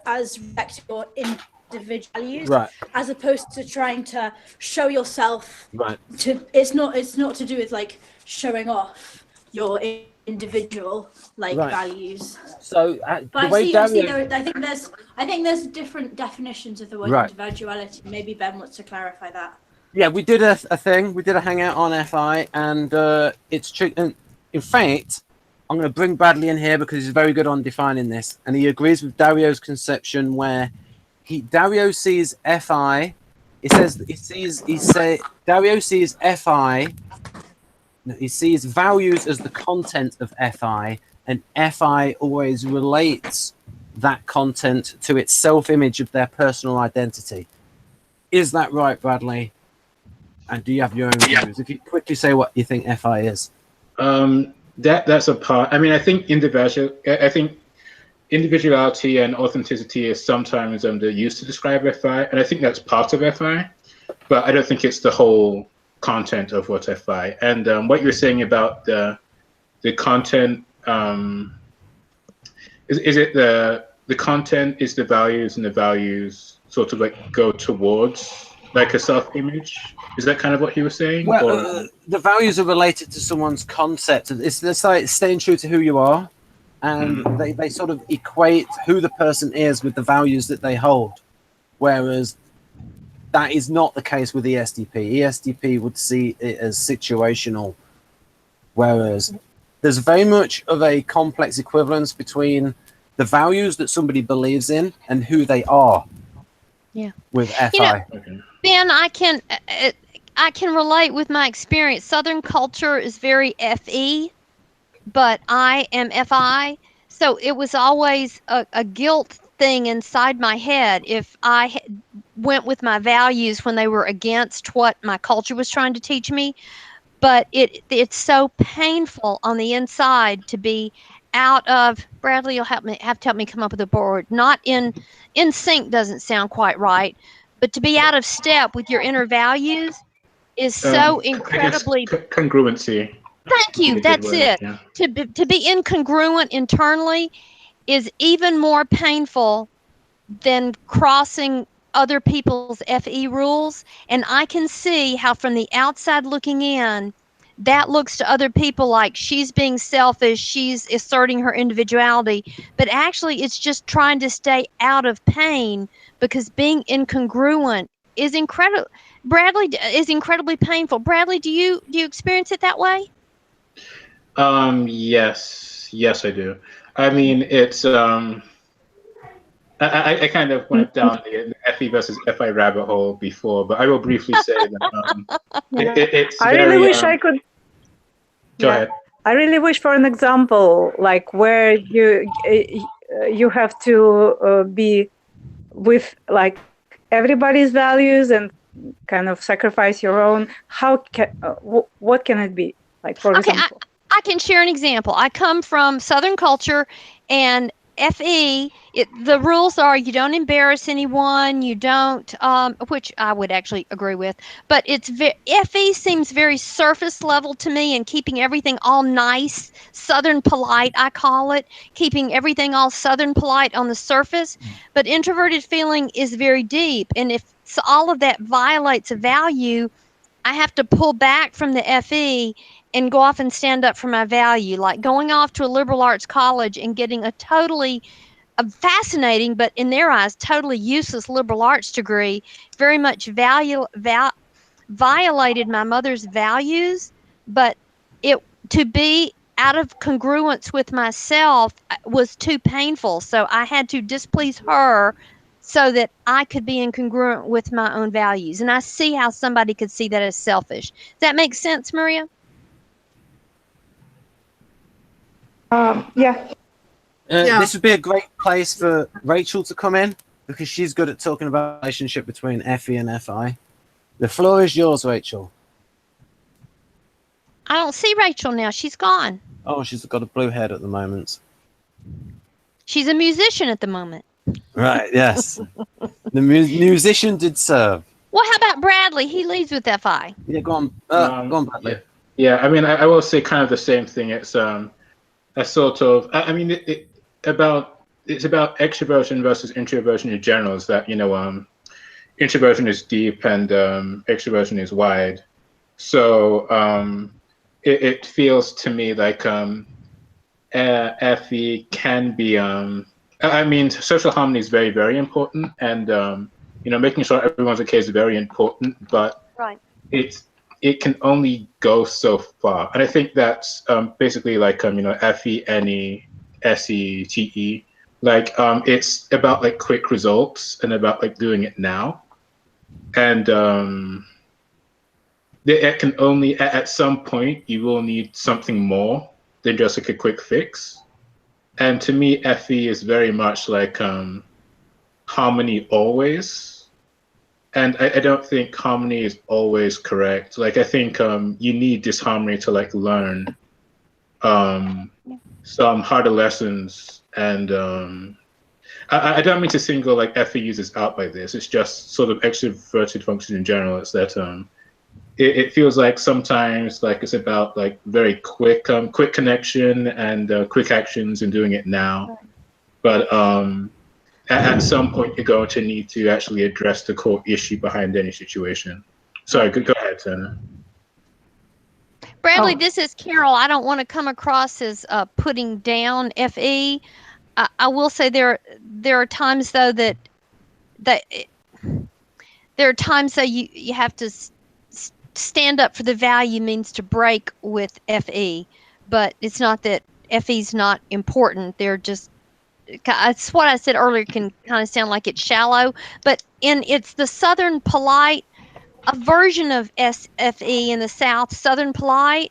respect your individual values, right, as opposed to trying to show yourself. Right. It's not to do with like showing off your individual values. So but I think there's different definitions of the word individuality. Maybe Ben wants to clarify that. Yeah, we did a thing. We did a hangout on FI, and it's true. And in fact, I'm going to bring Bradley in here because he's very good on defining this, and he agrees with Dario's conception where Dario sees FI. Dario sees FI. He sees values as the content of FI, and FI always relates that content to its self-image of their personal identity. Is that right, Bradley? And do you have your own views? If you quickly say what you think FI is. That's a part. I mean, I think individuality and authenticity is sometimes used to describe FI, and I think that's part of FI, but I don't think it's the whole content of what FI. And what you're saying about the content, is it the content is the values, and the values sort of like go towards like a self-image? Is that kind of what he was saying? Well, the values are related to someone's concept. It's like staying true to who you are, and they sort of equate who the person is with the values that they hold, whereas that is not the case with ESTP. ESTP would see it as situational, whereas there's very much of a complex equivalence between the values that somebody believes in and who they are. Yeah. With FI. You know, Ben, I can relate with my experience. Southern culture is very FE, but I am FI. So it was always a guilt thing inside my head if I went with my values when they were against what my culture was trying to teach me. But it's so painful on the inside to be out of, Bradley, you'll have to help me come up with a word. Not in sync doesn't sound quite right, but to be out of step with your inner values is so incredibly congruency. Thank you. That's it. Yeah. To be incongruent internally is even more painful than crossing other people's FE rules. And I can see how from the outside looking in, that looks to other people like she's being selfish, she's asserting her individuality, but actually it's just trying to stay out of pain, because being incongruent is incredible. Bradley, is incredibly painful. Bradley, do you experience it that way? Yes, I do. I mean, it's I kind of went down the FE versus FI rabbit hole before, but I will briefly say that it's I very, really wish I could. Go ahead. I really wish for an example, like where you have to be with like everybody's values and kind of sacrifice your own? How can what can it be? Like, for example, I can share an example. I come from Southern culture, and FE, the rules are you don't embarrass anyone, you don't, which I would actually agree with, but FE seems very surface level to me, and keeping everything all nice, Southern polite, I call it, keeping everything all Southern polite on the surface. But introverted feeling is very deep, and if all of that violates a value, I have to pull back from the FE and go off and stand up for my value, like going off to a liberal arts college and getting a totally fascinating, but in their eyes, totally useless liberal arts degree, very much violated my mother's values, but to be out of congruence with myself was too painful. So I had to displease her so that I could be incongruent with my own values. And I see how somebody could see that as selfish. Does that make sense, Maria? yeah. This would be a great place for Rachel to come in, because she's good at talking about the relationship between FE and FI. The floor is yours, Rachel. I don't see Rachel now. She's gone. Oh, she's got a blue head at the moment. She's a musician at the moment. Right, yes. The musician did serve. Well, how about Bradley? He leads with FI. Yeah, go on. Go on, Bradley. Yeah, I mean, I will say kind of the same thing. It's a sort of, I mean, it's about extroversion versus introversion in general. Is that, you know, introversion is deep and extroversion is wide. So it feels to me like FE can be, I mean, social harmony is very, very important, and you know, making sure everyone's okay is very important. But right, it can only go so far, and I think that's basically like you know, FE, NE, SE, TE. Like it's about like quick results and about like doing it now, and it can only at some point you will need something more than just like a quick fix. And to me, FE is very much like harmony always. And I don't think harmony is always correct. Like, I think you need disharmony to like learn some harder lessons. And I don't mean to single like FE users out by this. It's just sort of extroverted function in general. It's that it feels like sometimes like it's about like very quick connection and quick actions and doing it now. But at some point you're going to need to actually address the core issue behind any situation. Sorry, go ahead, Sana. Bradley, this is Carol. I don't want to come across as putting down FE. I will say there are times though that there are times that you have to stand up for the value means to break with FE, but it's not that FE's not important. They're just, it's what I said earlier, can kind of sound like it's shallow, but it's the Southern polite, a version of SFE in the South. Southern polite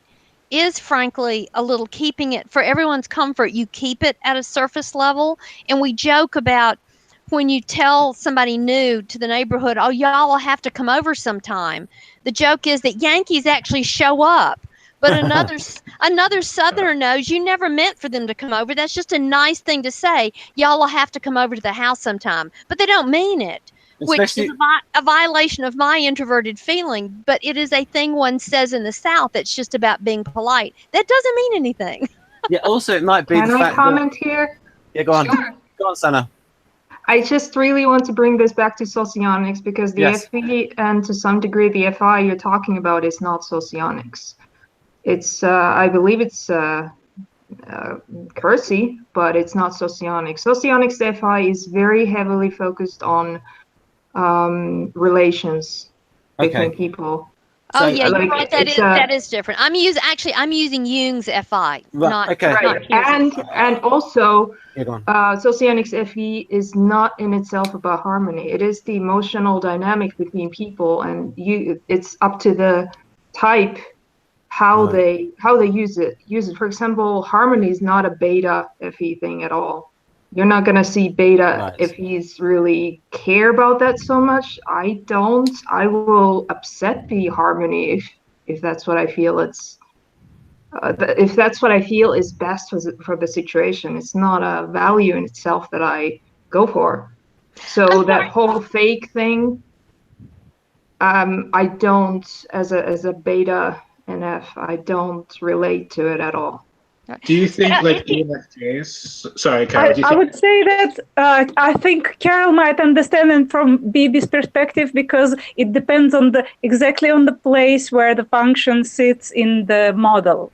is frankly a little keeping it for everyone's comfort. You keep it at a surface level, and we joke about when you tell somebody new to the neighborhood, oh, y'all will have to come over sometime. The joke is that Yankees actually show up, but another Southerner knows you never meant for them to come over. That's just a nice thing to say. Y'all will have to come over to the house sometime, but they don't mean it, which is a violation of my introverted feeling. But it is a thing one says in the South that's just about being polite. That doesn't mean anything. Yeah. Also, it might be. Can the I fact comment that, here? Yeah, go on. Sure. Go on, Sana. I just really want to bring this back to socionics, because the FE and to some degree the FI you're talking about is not socionics. It's I believe it's Keirsey, but it's not socionics. Socionics FI is very heavily focused on relations between people. Oh yeah, you're right. That is different. I'm using Jung's FI. Right. And also, go on. Socionics FE is not in itself about harmony. It is the emotional dynamic between people, and it's up to the type how they use it. For example, harmony is not a beta FE thing at all. You're not gonna see beta Right. if he's really care about that so much. I don't. I will upset the harmony if that's what I feel. If that's what I feel is best for the situation. It's not a value in itself that I go for. So that whole fake thing, I don't, as a beta NF, I don't relate to it at all. Do you think like ENFJs? Sorry, Carol. Do you I think? would say that I think Carol might understand it from BB's perspective, because it depends on exactly on the place where the function sits in the model.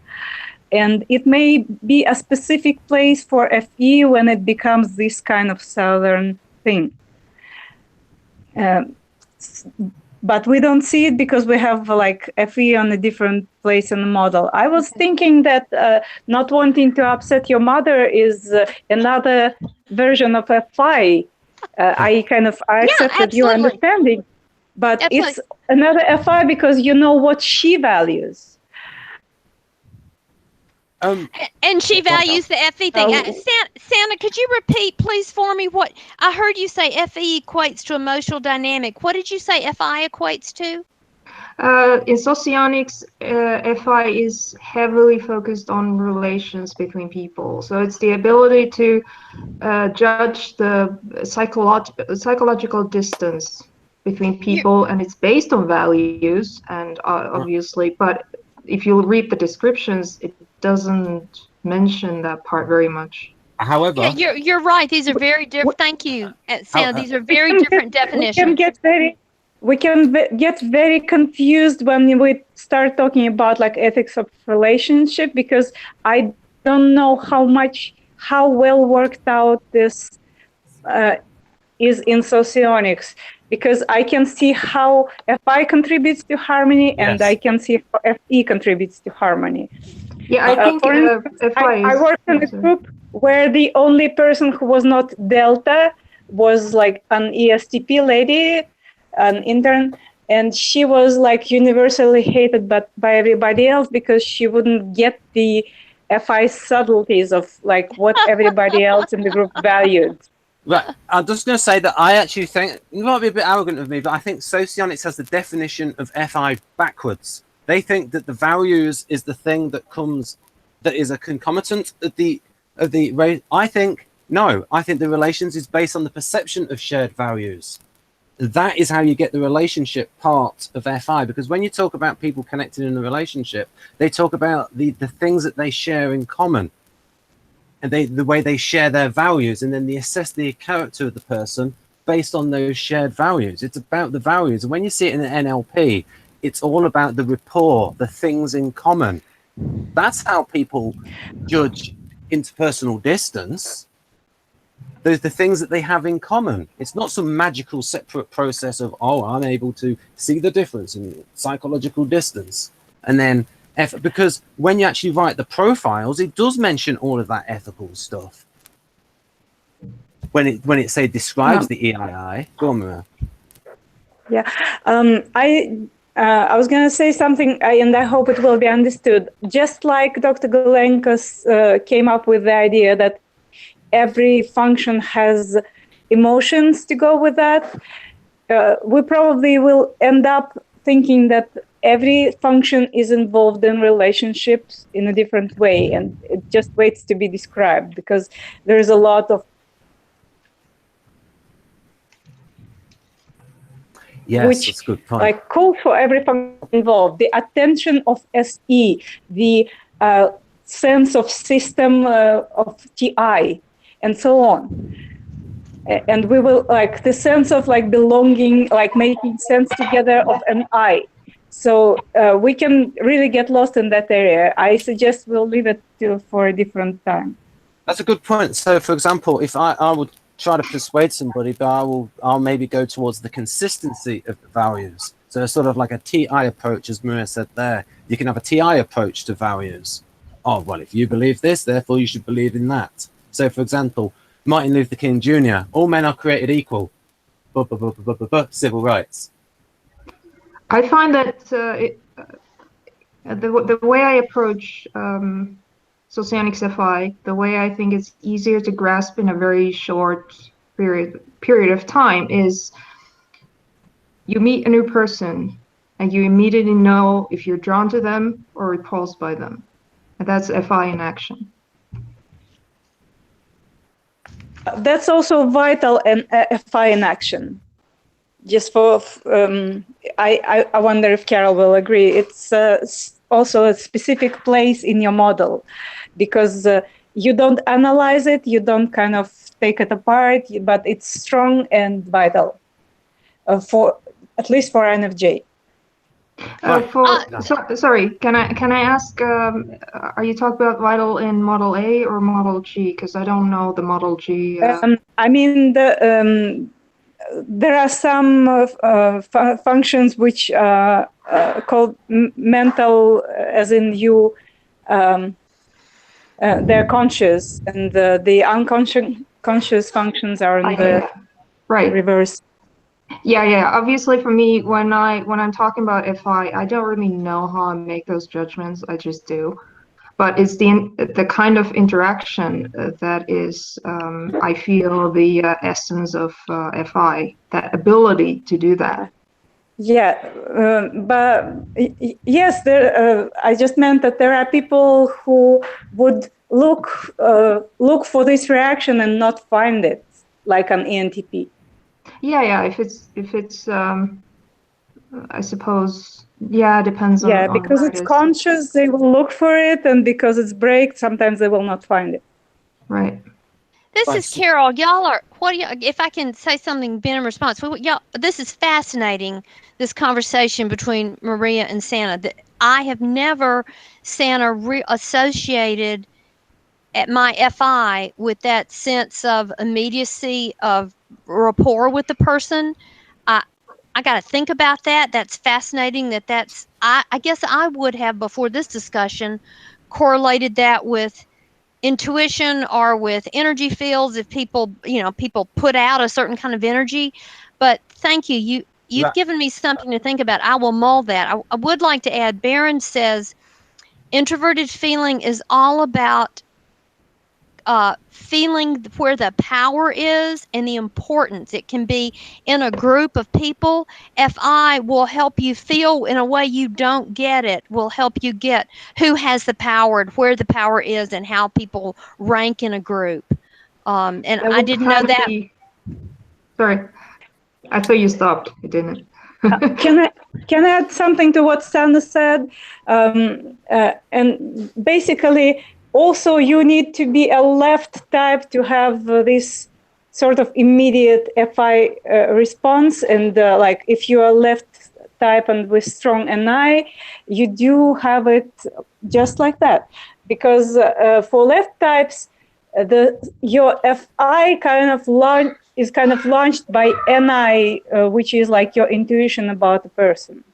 And it may be a specific place for FE when it becomes this kind of southern thing. But we don't see it because we have like FE on a different place in the model. I was thinking that not wanting to upset your mother is another version of FI. I accepted your understanding, but it's another FI because you know what she values. And she values the FE thing. Santa, could you repeat, please, for me what I heard you say? FE equates to emotional dynamic. What did you say FI equates to? In socionics, FI is heavily focused on relations between people. So it's the ability to judge the psychological distance between people, and it's based on values, and obviously, but if you read the descriptions, it doesn't mention that part very much. However, yeah, you're right. These are very different. Thank you, Santa. These are very different definitions. We can get very confused when we start talking about like ethics of relationship, because I don't know how well worked out this is in socionics, because I can see how FI contributes to harmony, and I can see how FE contributes to harmony. Yeah, I think I worked in a group where the only person who was not Delta was like an ESTP lady, an intern, and she was like universally hated by everybody else because she wouldn't get the FI subtleties of like what everybody else in the group valued. Right, I'm just going to say that I actually think, it might be a bit arrogant of me, but I think socionics has the definition of FI backwards. They think that the values is the thing that comes, that is a concomitant of the I think, no, I think the relations is based on the perception of shared values. That is how you get the relationship part of FI, because when you talk about people connected in a relationship, they talk about the things that they share in common, and the way they share their values, and then they assess the character of the person based on those shared values. It's about the values. And when you see it in the NLP, it's all about the rapport, the things in common. That's how people judge interpersonal distance. Those the things that they have in common. It's not some magical separate process of, oh, I'm able to see the difference in psychological distance. And then because when you actually write the profiles, it does mention all of that ethical stuff. When it say describes the EII. Go on, Maria. Yeah, I was going to say something, and I hope it will be understood. Just like Dr. Galenkos came up with the idea that every function has emotions to go with that, we probably will end up thinking that every function is involved in relationships in a different way, and it just waits to be described, because there's a lot of Yes, that's a good point. Like call for every function involved, the attention of SE, the sense of system of TI, and so on. And we will like the sense of like belonging, like making sense together of an I. So we can really get lost in that area. I suggest we'll leave it for a different time. That's a good point. So, for example, if I would try to persuade somebody, but I'll maybe go towards the consistency of the values. So sort of like a TI approach, as Maria said there. You can have a TI approach to values. Oh, well, if you believe this, therefore you should believe in that. So, for example, Martin Luther King Jr., all men are created equal. Civil rights. I find that the way I approach Socionics FI, the way I think it's easier to grasp in a very short period of time is you meet a new person and you immediately know if you're drawn to them or repulsed by them. And that's FI in action. That's also vital in FI in action. Just for, I wonder if Carol will agree. It's also a specific place in your model, because you don't analyze it, you don't kind of take it apart, but it's strong and vital for at least for NFJ. Sorry, can I ask? Are you talking about vital in Model A or Model G? Because I don't know the Model G. I mean, there are some functions which are called mental, as in you. They're conscious, and the unconscious functions are in the reverse. Yeah. Obviously, for me, when I'm talking about FI, I don't really know how I make those judgments. I just do. But it's the kind of interaction that is, I feel, the essence of FI. That ability to do that. Yeah, but yes, I just meant that there are people who would look for this reaction and not find it, like an ENTP. Yeah. If it's, I suppose, yeah, it depends on. Yeah, because it's conscious, they will look for it, and because it's break, sometimes they will not find it. Right. This is Carol. Y'all are, if I can say something, Ben, in response, y'all, this is fascinating, this conversation between Maria and Santa. I have never, Santa, associated at my FI with that sense of immediacy of rapport with the person. I got to think about that. That's fascinating. I guess I would have, before this discussion, correlated that with intuition or with energy fields, if people put out a certain kind of energy. But thank you. You've given me something to think about. I will mull that. I would like to add, Barron says, introverted feeling is all about feeling where the power is and the importance. It can be in a group of people. FI will help you feel in a way you don't get it, will help you get who has the power and where the power is and how people rank in a group. And I didn't know that. Sorry, I thought you stopped. You didn't. Can I add something to what Sandra said? And basically, also, you need to be a left type to have this sort of immediate FI response. And like if you are left type and with strong NI, you do have it just like that. Because for left types, your FI is kind of launched by NI, which is like your intuition about the person.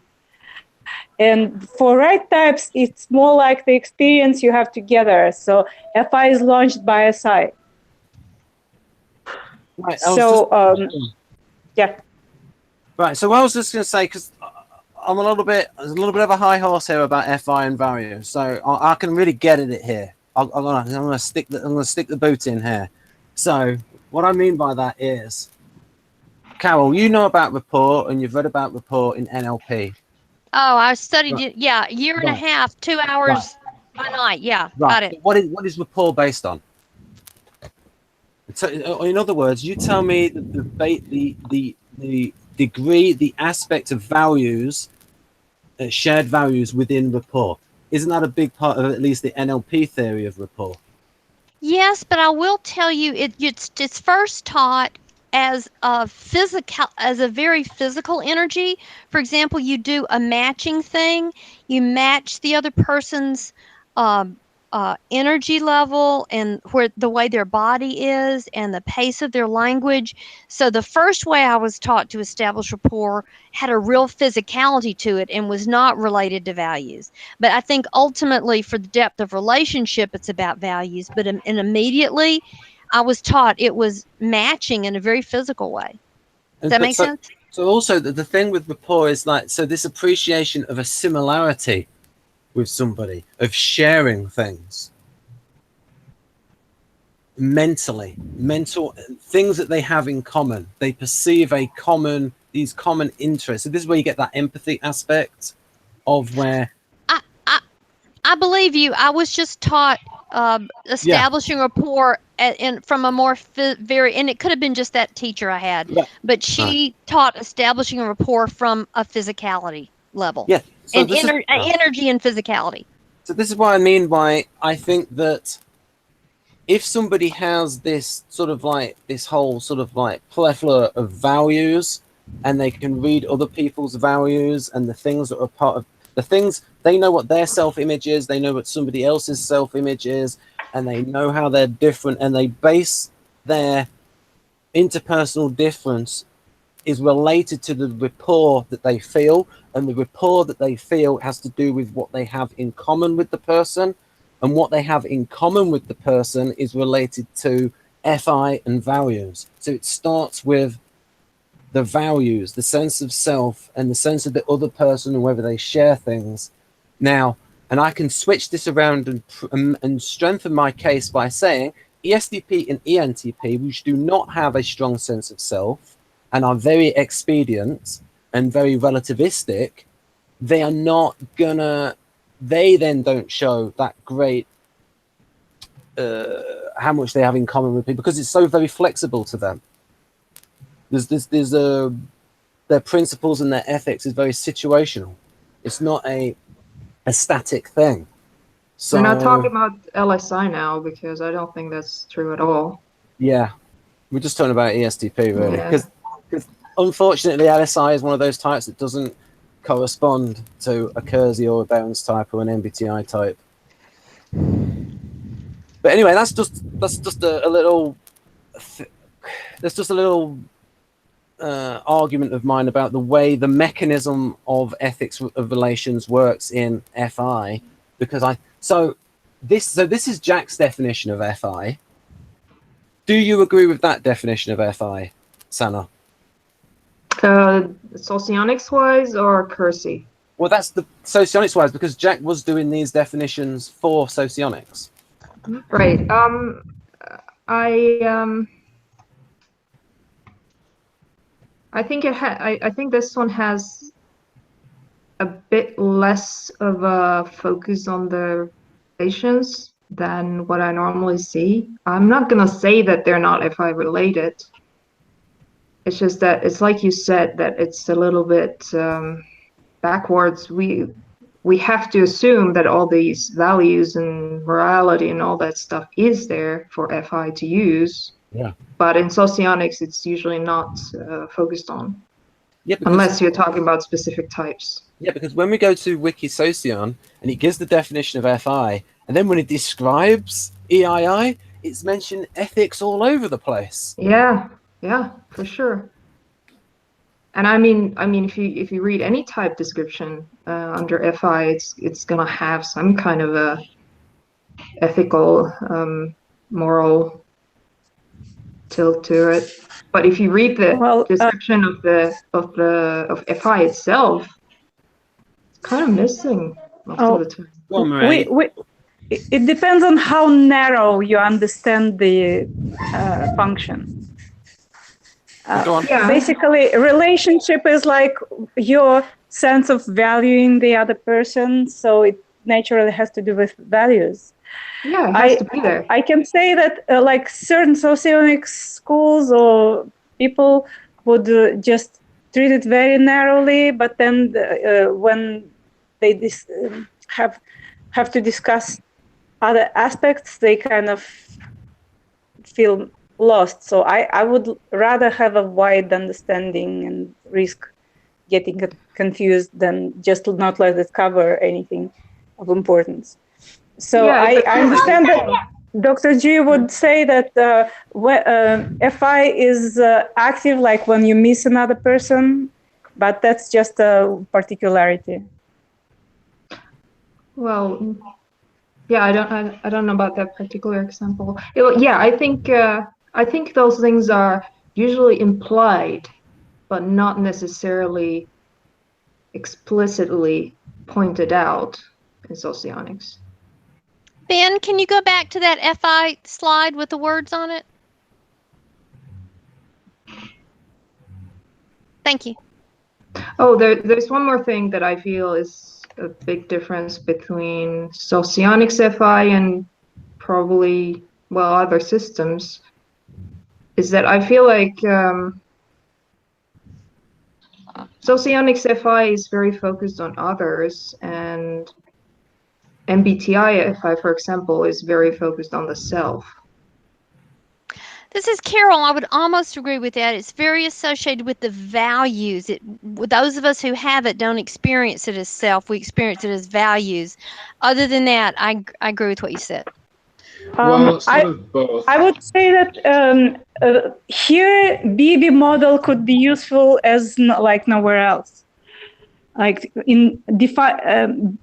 And for right types, it's more like the experience you have together. So FI is launched by SI. Right. Yeah. Right. So what I was just going to say, because there's a little bit of a high horse here about FI and value. So I can really get at it here. I'm going to stick the boot in here. So what I mean by that is, Carol, you know about rapport and you've read about rapport in NLP. Oh, I studied it. Yeah, a year and a half, 2 hours a night. Yeah, got it. What is rapport based on? So, in other words, you tell me the degree, the aspect of values, shared values within rapport. Isn't that a big part of at least the NLP theory of rapport? Yes, but I will tell you, it's first taught as a very physical energy. For example, you do a matching thing. You match the other person's energy level and where the way their body is and the pace of their language. So the first way I was taught to establish rapport had a real physicality to it and was not related to values. But I think ultimately for the depth of relationship, it's about values. But immediately I was taught it was matching in a very physical way. Does that make sense? So also the thing with rapport is like, so this appreciation of a similarity with somebody, of sharing things. mental things that they have in common. They perceive these common interests. So this is where you get that empathy aspect of where I believe you. I was just taught establishing rapport from a more and it could have been just that teacher I had, but she taught establishing a rapport from a physicality level. Yeah. So and energy and physicality. So this is what I mean by, I think that if somebody has this sort of like, this whole sort of like plethora of values, and they can read other people's values and the things that are part of the things, they know what their self-image is, they know what somebody else's self-image is, and they know how they're different, and they base their interpersonal difference is related to the rapport that they feel, and the rapport that they feel has to do with what they have in common with the person, and what they have in common with the person is related to FI and values. So it starts with the values, the sense of self, and the sense of the other person, and whether they share things. Now, and I can switch this around and strengthen my case by saying ESTP and ENTP, which do not have a strong sense of self and are very expedient and very relativistic, they are not gonna, they then don't show that great how much they have in common with people, because it's so very flexible to them. Their principles and their ethics is very situational. It's not a static thing. So we're not talking about LSI now, because I don't think that's true at all. Yeah, we're just talking about ESTP really, because unfortunately LSI is one of those types that doesn't correspond to a Keirsey or a Barron's type or an MBTI type. But anyway, that's just a little argument of mine about the way the mechanism of ethics of relations works in FI, because this is Jack's definition of FI. Do you agree with that definition of FI, Sana? Socionics wise or Keirsey? Well, that's the socionics wise, because Jack was doing these definitions for socionics. Right. I think I think this one has a bit less of a focus on the relations than what I normally see. I'm not gonna say that they're not FI related. It's just that it's like you said, that it's a little bit backwards. We have to assume that all these values and morality and all that stuff is there for FI to use. Yeah. But in socionics, it's usually not focused on. Yeah, unless you're talking about specific types. Yeah, because when we go to Wikisocion and it gives the definition of FI, and then when it describes EII, it's mentioned ethics all over the place. Yeah, yeah, for sure. And I mean, if you read any type description under FI, it's gonna have some kind of a ethical, moral tilt to it. But if you read the description of FI itself, it's kind of missing most of the time. It depends on how narrow you understand the function. Basically, relationship is like your sense of valuing the other person, so it naturally has to do with values. Yeah, it has to be there. I can say that like certain socionics schools or people would just treat it very narrowly, but then when they have to discuss other aspects, they kind of feel lost. So I would rather have a wide understanding and risk getting confused than just not let it cover anything of importance. So I understand that Dr. G would say that FI is active like when you miss another person, but that's just a particularity. Well, yeah, I don't know about that particular example. Yeah, I think those things are usually implied, but not necessarily explicitly pointed out in socionics. Ben, can you go back to that FI slide with the words on it? Thank you. Oh, there's one more thing that I feel is a big difference between Socionics FI and probably, well, other systems, is that I feel like Socionics FI is very focused on others, and MBTI FI, for example, is very focused on the self. This is Carol. I would almost agree with that. It's very associated with the values. Those of us who have it don't experience it as self. We experience it as values. Other than that, I agree with what you said. Well, sort of both. I would say that here BB model could be useful as like nowhere else. Like in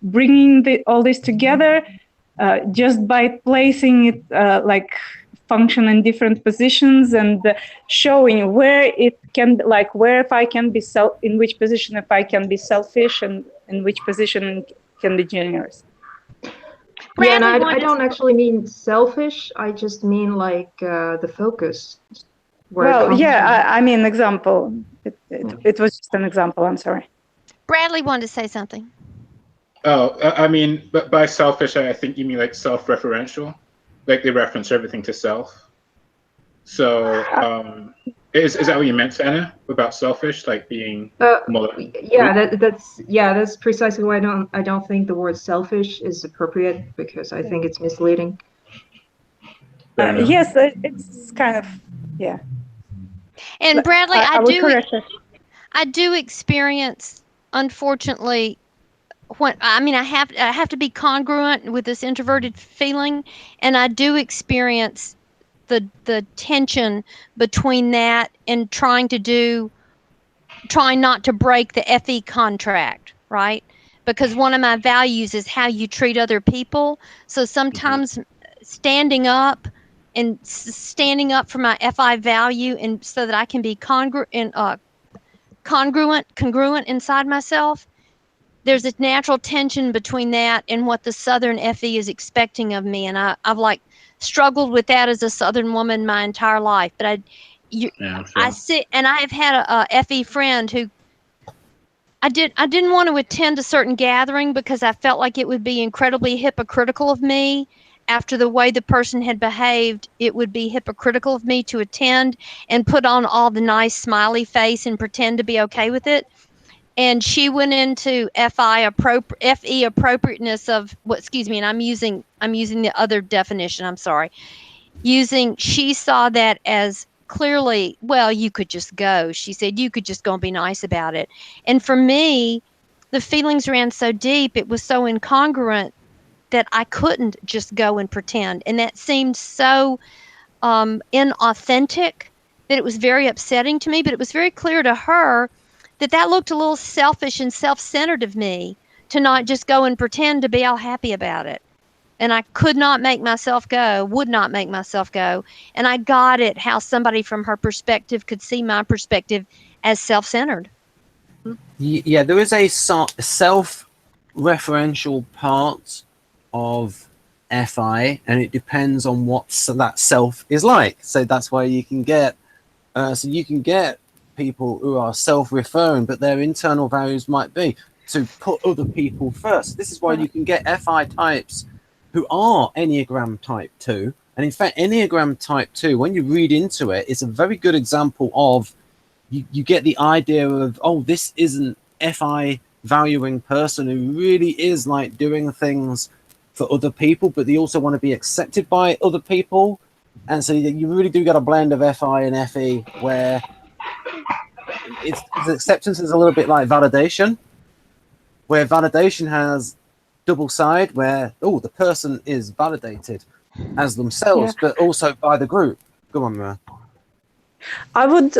bringing all this together, just by placing it like function in different positions and showing where it can, like where if I can be in which position if I can be selfish and in which position can be generous. Yeah, and I don't actually mean selfish. I just mean like the focus. Well, yeah, I mean example. It was just an example. I'm sorry. Bradley wanted to say something. Oh, I mean, but by selfish, I think you mean like self-referential, like they reference everything to self. So, is that what you meant, Anna, about selfish, like being more? Yeah, that's precisely why I don't think the word selfish is appropriate, because I think it's misleading. Yes, it's kind of, yeah. And Bradley, I do experience, unfortunately, when I have to be congruent with this introverted feeling, and I do experience the tension between that and trying not to break the FE contract, right? Because one of my values is how you treat other people. So sometimes standing up for my FI value, and so that I can be congruent inside myself, there's a natural tension between that and what the Southern FE is expecting of me. And I've like struggled with that as a Southern woman my entire life. But I see, and I have had a FE friend who I didn't want to attend a certain gathering because I felt like it would be incredibly hypocritical of me. After the way the person had behaved, it would be hypocritical of me to attend and put on all the nice smiley face and pretend to be okay with it. And she went into FE appropriateness of and I'm using the other definition. I'm sorry. She saw that as clearly, well, you could just go. She said, you could just go and be nice about it. And for me, the feelings ran so deep, it was so incongruent that I couldn't just go and pretend. And that seemed so inauthentic that it was very upsetting to me, but it was very clear to her that looked a little selfish and self-centered of me to not just go and pretend to be all happy about it. And I would not make myself go. And I got it how somebody from her perspective could see my perspective as self-centered. Yeah, there is a self-referential part of FI, and it depends on what that self is like. So that's why you can get people who are self-referring, but their internal values might be to put other people first. This is why you can get FI types who are Enneagram type 2. And in fact, Enneagram type 2, when you read into it, it's a very good example of you get the idea of, oh, this is an FI valuing person who really is like doing things for other people, but they also want to be accepted by other people. And so you really do get a blend of FI and FE where its acceptance is a little bit like validation, where validation has double side, where the person is validated as themselves, but also by the group. Go on, Mira. I would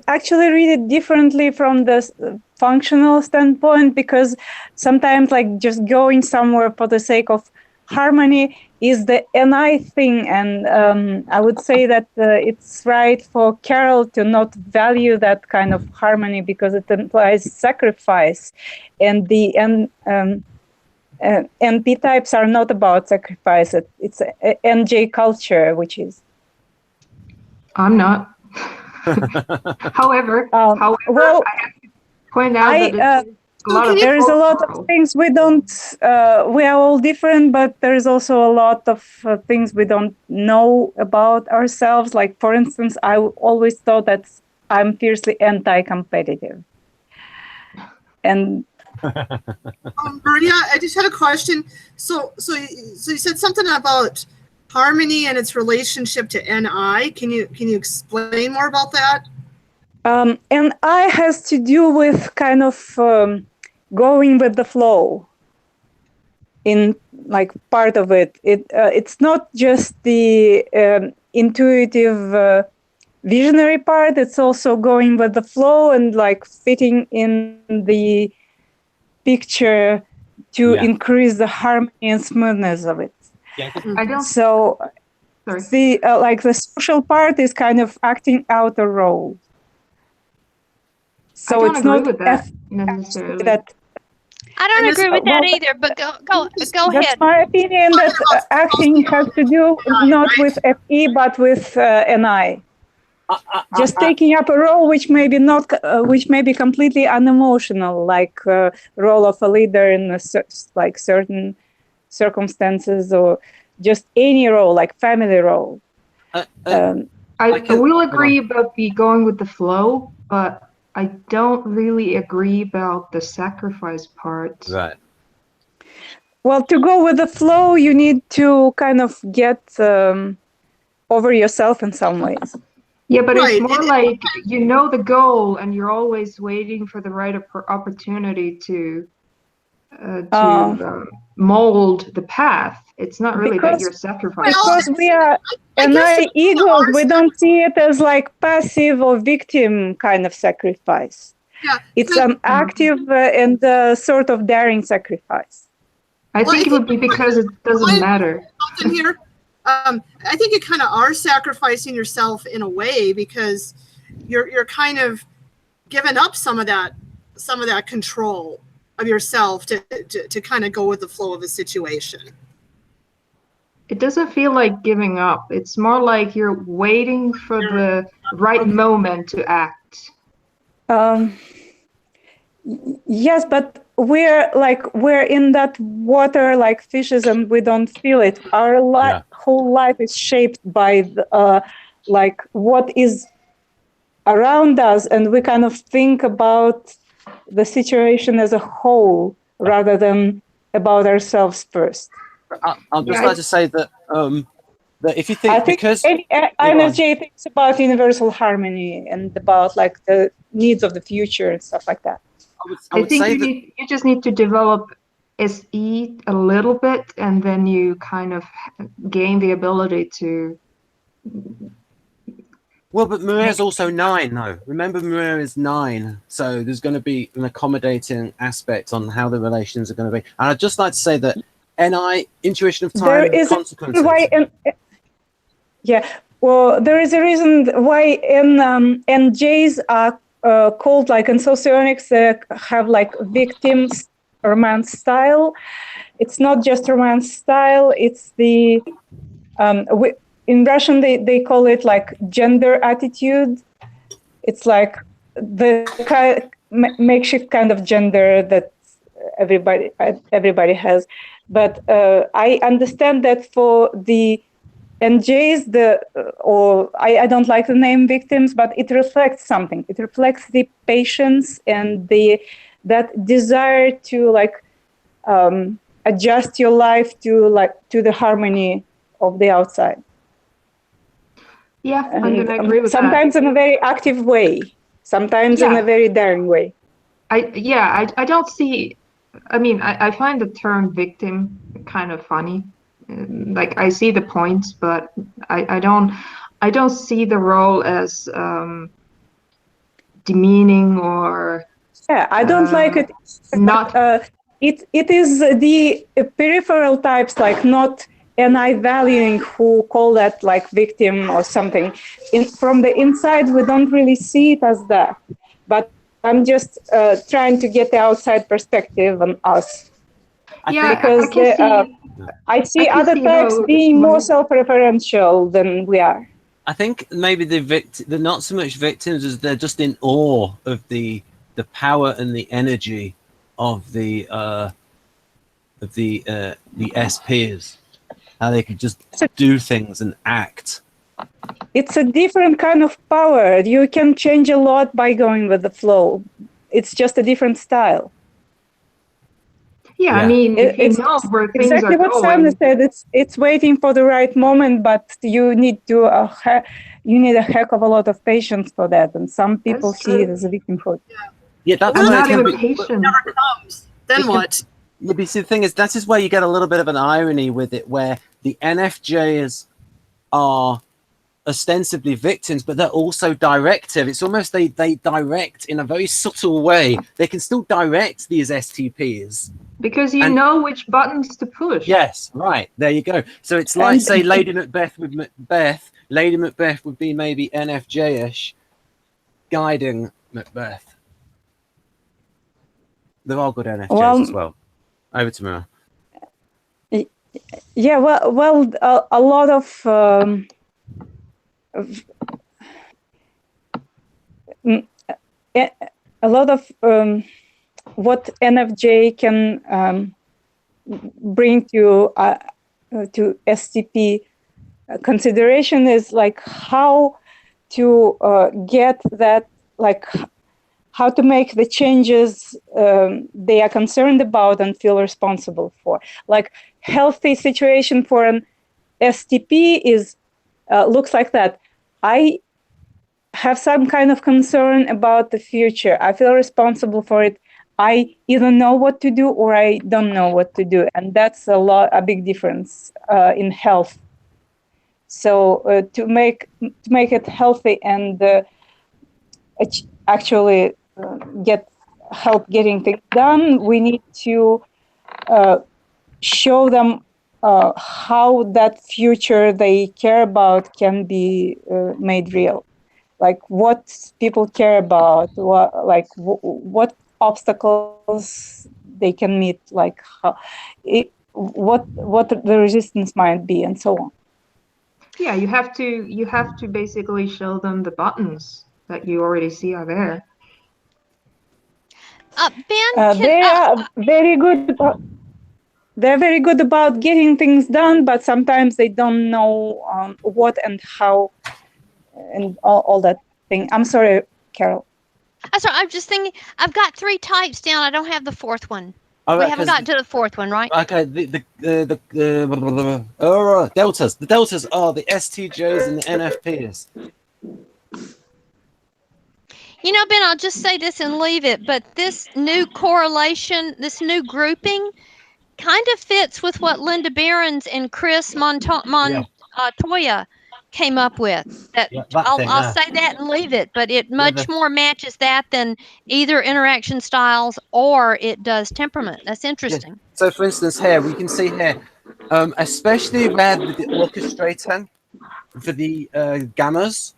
actually read it differently from the functional standpoint, because sometimes like just going somewhere for the sake of harmony is the NI thing, and I would say that it's right for Carol to not value that kind of harmony because it implies sacrifice, and NP types are not about sacrifice. It's a NJ culture, which is. I'm not. However, well, I have to point out that there is a lot of things we don't. We are all different, but there is also a lot of things we don't know about ourselves. Like, for instance, I always thought that I'm fiercely anti-competitive, and. Maria, I just had a question. So you said something about harmony and its relationship to NI. Can you explain more about that? NI has to do with kind of going with the flow. In like part of it, it's not just the intuitive visionary part. It's also going with the flow and like fitting in the picture to increase the harmony and smoothness of it. Yeah, I don't. So the like the social part is kind of acting out a role. So it's not with that necessarily. I don't agree with that either, but go That's ahead. my opinion, that acting has to do not with FE but with NI. Just taking up a role which may be not, which may be completely unemotional, like role of a leader in like certain circumstances, or just any role, like family role. I will agree about the going with the flow, but I don't really agree about the sacrifice part. Right. Well, to go with the flow, you need to kind of get over yourself in some ways. Yeah, but it's more like you know the goal, and you're always waiting for the right opportunity to mold the path. It's not really that you're sacrificing. Because we are NI egos, we don't see it as like passive or victim kind of sacrifice. Yeah, it's an active and sort of daring sacrifice. I think it would be because it doesn't matter. Something here. I think you kind of are sacrificing yourself in a way, because you're kind of giving up some of that control of yourself to kind of go with the flow of a situation. It doesn't feel like giving up. It's more like you're waiting for the right moment to act. Yes, but we're in that water like fishes, and we don't feel it. Our whole life is shaped by like what is around us, and we kind of think about the situation as a whole rather than about ourselves first. I'd just like to say that that if you think, I think because energy thinks about universal harmony and about like the needs of the future and stuff like that. I would say that you just need to develop SE a little bit, and then you kind of gain the ability to. Well, but Maria's also 9, though. Remember, Maria is 9, so there's going to be an accommodating aspect on how the relations are going to be. And I'd just like to say that NI, intuition of time, there is consequences. Well, there is a reason why NJs are called, like in socionics, have like victims romance style. It's not just romance style, it's the in Russian they call it like gender attitude. It's like the makeshift kind of gender that everybody has. But I understand that for the NJs, I don't like the name victims, but it reflects something. It reflects the patience and that desire to like adjust your life to the harmony of the outside. Yeah, I'm gonna agree with sometimes that. in a very active way, sometimes in a very daring way. I don't see. I mean, I find the term victim kind of funny. Like I see the points, but I don't see the role as demeaning or. Yeah, I don't like it. Not. It is the peripheral types, like not NI valuing, who call that like victim or something. From the inside, we don't really see it as that. But I'm just trying to get the outside perspective on us. Yeah, because I see can other see types how being it's more more- self-referential than we are. I think maybe they're not so much victims as they're just in awe of the power and the energy of the SPs. How they could just do things and act. It's a different kind of power. You can change a lot by going with the flow. It's just a different style. Yeah, I Yeah. mean, if you It's know where things exactly are what Sandra going, said. It's waiting for the right moment, but you need a heck of a lot of patience for that. And some people That's see it true. as a victimhood. Yeah, that's I'm where it not can even be. patient. Never comes. Then It can- what? Yeah, but see, the thing is, that is where you get a little bit of an irony with it, where the NFJs are ostensibly victims, but they're also directive. It's almost they direct in a very subtle way. They can still direct these STPs. Because you And- know which buttons to push. Yes, right. There you go. So it's like, say, Lady Macbeth with Macbeth. Lady Macbeth would be maybe NFJ-ish, guiding Macbeth. They're all good NFJs as well. Over to Mira. Yeah, well, a lot of what NFJ can bring to STP consideration is like how to get that, like how to make the changes they are concerned about and feel responsible for. Like healthy situation for an STP is looks like that. I have some kind of concern about the future. I feel responsible for it. I either know what to do or I don't know what to do, and that's a big difference in health. So to make it healthy and actually help getting things done, we need to show them how that future they care about can be made real. Like what people care about, what obstacles they can meet, like what the resistance might be, and so on. Yeah, you have to basically show them the buttons that you already see are there. Ben, They are very good. They're very good about getting things done, but sometimes they don't know what and how, and all that thing. I'm sorry, Carol. sorry, I'm just thinking. I've got 3 types down. I don't have the 4th one. Oh, We right, haven't 'cause gotten to the 4th one, right? Okay, the deltas. The deltas are the STJs and the NFPs. You know, Ben, I'll just say this and leave it, but this new correlation, this new grouping, kind of fits with what Linda Behrens and Chris Montoya came up with. I'll say that and leave it, but it much more matches that than either interaction styles or it does temperament. That's interesting. So, for instance, here we can see here, especially where the orchestrator for the gammas.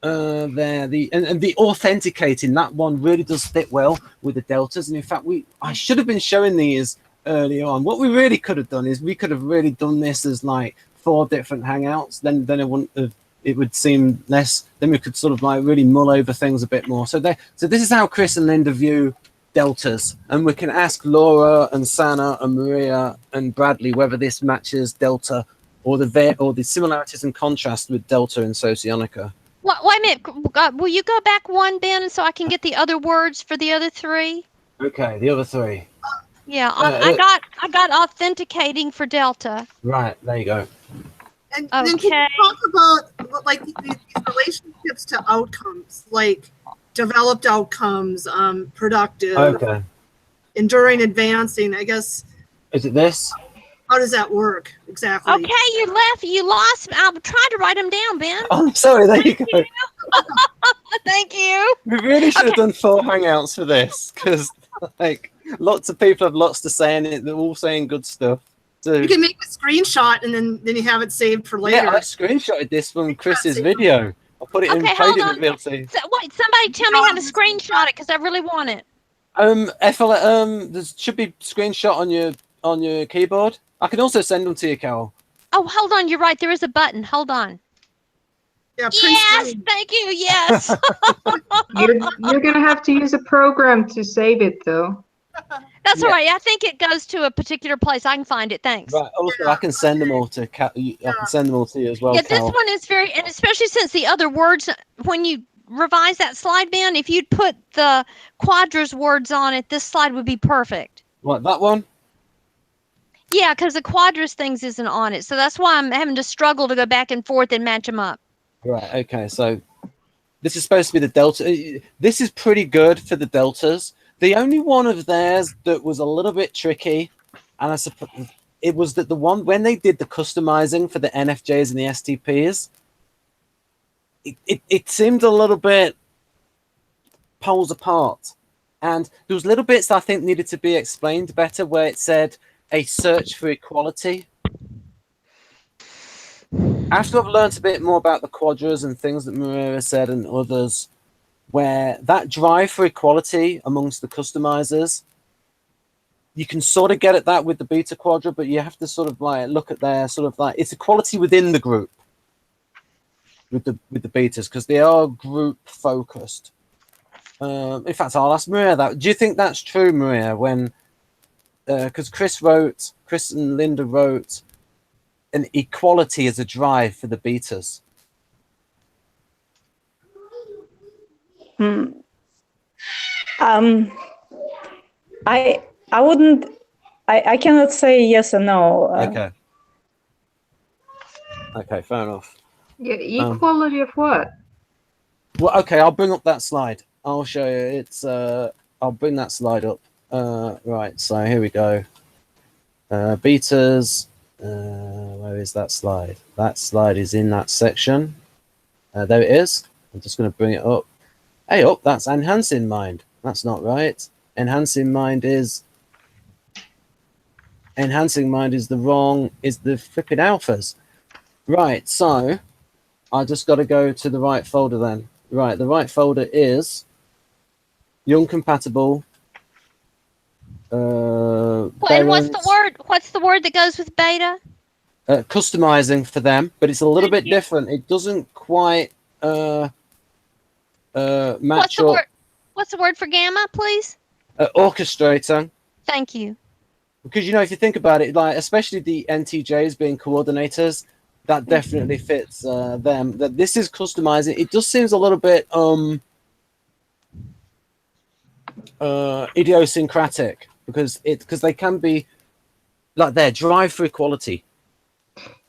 There, the authenticating, that one really does fit well with the deltas. And in fact, I should have been showing these earlier on. What we really could have done is we could have really done this as like 4 different hangouts. Then it wouldn't have. It would seem less. Then we could sort of like really mull over things a bit more. So this is how Chris and Linda view deltas, and we can ask Laura and Sana and Maria and Bradley whether this matches delta or the similarities and contrast with delta and Socionica. Wait a minute. Will you go back one, Ben, so I can get the other words for the other 3? Okay, the other 3. Yeah, I got authenticating for Delta. Right, there you go. And then can you talk about like these relationships to outcomes, like developed outcomes, productive, enduring, advancing? I guess. Is it this? How does that work exactly? Okay, you lost. I'm trying to write them down, Ben. Oh, I'm sorry. There you go. Thank you. We really should have done 4 hangouts for this, because like lots of people have lots to say, and they're all saying good stuff. So you can make a screenshot and then you have it saved for later. yeah, I screenshotted this from Chris's video. I'll put it in. Hold on. Wait, somebody tell me how to screenshot it because I really want it. FL, there should be screenshot on your on your keyboard? I can also send them to you, Carol. Oh, hold on. You're right. There is a button. Hold on. Yeah, Yes, thank you. Yes. You're gonna have to use a program to save it, though. That's all right. I think it goes to a particular place. I can find it. Thanks. Right. Also, I can send them all to I can send them all to you as well, Yeah, this Carol. one is very, and especially since the other words, when you revise that slide, Ben, if you'd put the Quadras words on it, this slide would be perfect. What, that one? Yeah, because the Quadras things isn't on it. So that's why I'm having to struggle to go back and forth and match them up. Right. Okay. So this is supposed to be the delta. This is pretty good for the deltas. The only one of theirs that was a little bit tricky, and I suppose it was that the one when they did the customizing for the NFJs and the STPs, it seemed a little bit poles apart, and there was little bits that I think needed to be explained better, where it said a search for equality. After I've learned a bit more about the quadras and things that Maria said and others, where that drive for equality amongst the customizers, you can sort of get at that with the beta quadra, but you have to sort of like look at their sort of like, it's equality within the group with the betas, because they are group focused. In fact, I'll ask Maria that. Do you think that's true, Maria? When because Chris and Linda wrote an equality as a drive for the betas. I wouldn't. I cannot say yes or no. Okay, fair enough. Yeah, equality of what? Well, okay, I'll bring up that slide. I'll show you. It's I'll bring that slide up. Right, so here we go. Betas. Where is that slide? That slide is in that section. There it is. I'm just going to bring it up. Hey, up, that's enhancing mind. That's not right. Enhancing mind is the flipping alphas. Right, so I just got to go to the right folder then. Right, the right folder is Young Compatible. And what's the word? What's the word that goes with beta? Customizing for them, but it's a little bit different. It doesn't quite match What's the up. word? What's the word for gamma, please? Orchestrator. Thank you. Because, you know, if you think about it, like especially the NTJs being coordinators, that definitely fits them. That this is customizing. It just seems a little bit idiosyncratic because they can be like their drive for equality.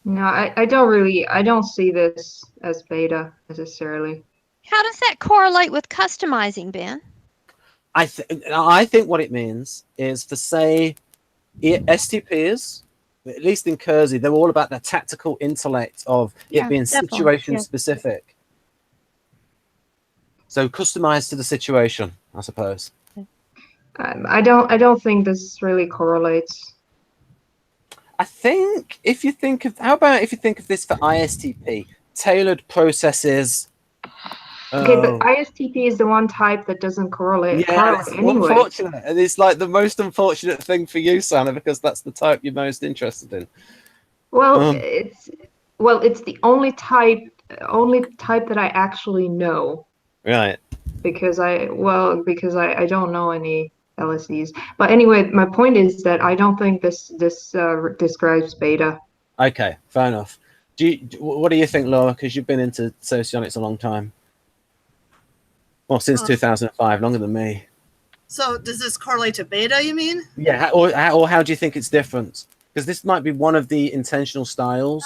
No, I don't see this as beta necessarily. How does that correlate with customizing, Ben? I think what it means is for, say, STPs, at least in Keirsey, they're all about the tactical intellect of it being situation specific. So customized to the situation, I suppose. I don't think this really correlates. I think if you think of this for ISTP, tailored processes. Okay, but ISTP is the one type that doesn't correlate. Yeah, it's anyway. unfortunate. And it's like the most unfortunate thing for you, Sana, because that's the type you're most interested in. Well, it's the only type that I actually know. Right. Because I don't know any LSEs. But anyway, my point is that I don't think this describes beta. Okay, fair enough. What do you think, Laura? Because you've been into socionics a long time. Well, since 2005, longer than me. So does this correlate to beta, you mean? Yeah, or how do you think it's different? Because this might be one of the intentional styles.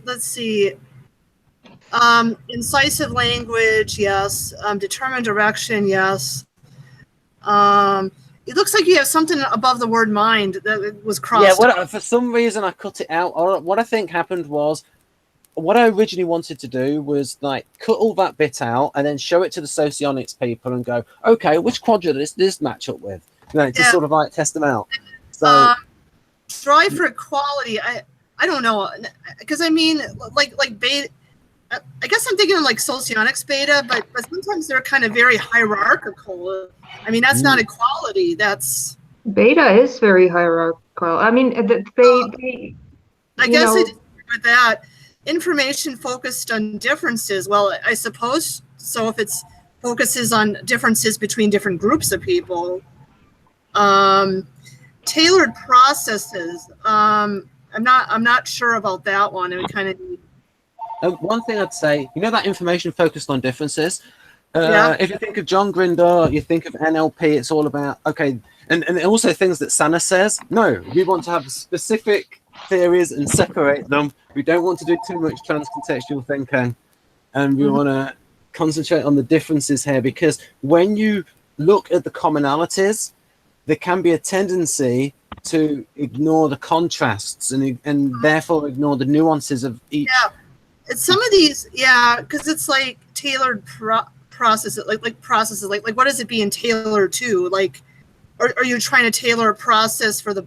Let's see. Incisive language, yes. Determined direction, yes. It looks like you have something above the word mind that was crossed. Yeah, for some reason I cut it out. What I think happened was, what I originally wanted to do was like cut all that bit out and then show it to the socionics people and go, okay, which quadra does this match up with? You know, to sort of like test them out. So drive for equality, I don't know, because I mean, like beta. I guess I'm thinking of like socionics beta, but sometimes they're kind of very hierarchical. I mean, that's not equality. That's Beta is very hierarchical. I mean, they I you guess I know, disagree with that. Information focused on differences. Well, I suppose so. If it's focuses on differences between different groups of people, tailored processes. I'm not sure about that one. It would kind of. One thing I'd say, you know, that information focused on differences. Yeah. If you think of John Grinder, you think of NLP. It's all about and also things that Sana says. No, we want to have specific theories and separate them. We don't want to do too much transcontextual thinking, and we want to concentrate on the differences here, because when you look at the commonalities, there can be a tendency to ignore the contrasts and therefore ignore the nuances of each. Yeah, it's some of these. Yeah, because it's like tailored processes, like processes, like what is it being tailored to? Like, are you trying to tailor a process for the?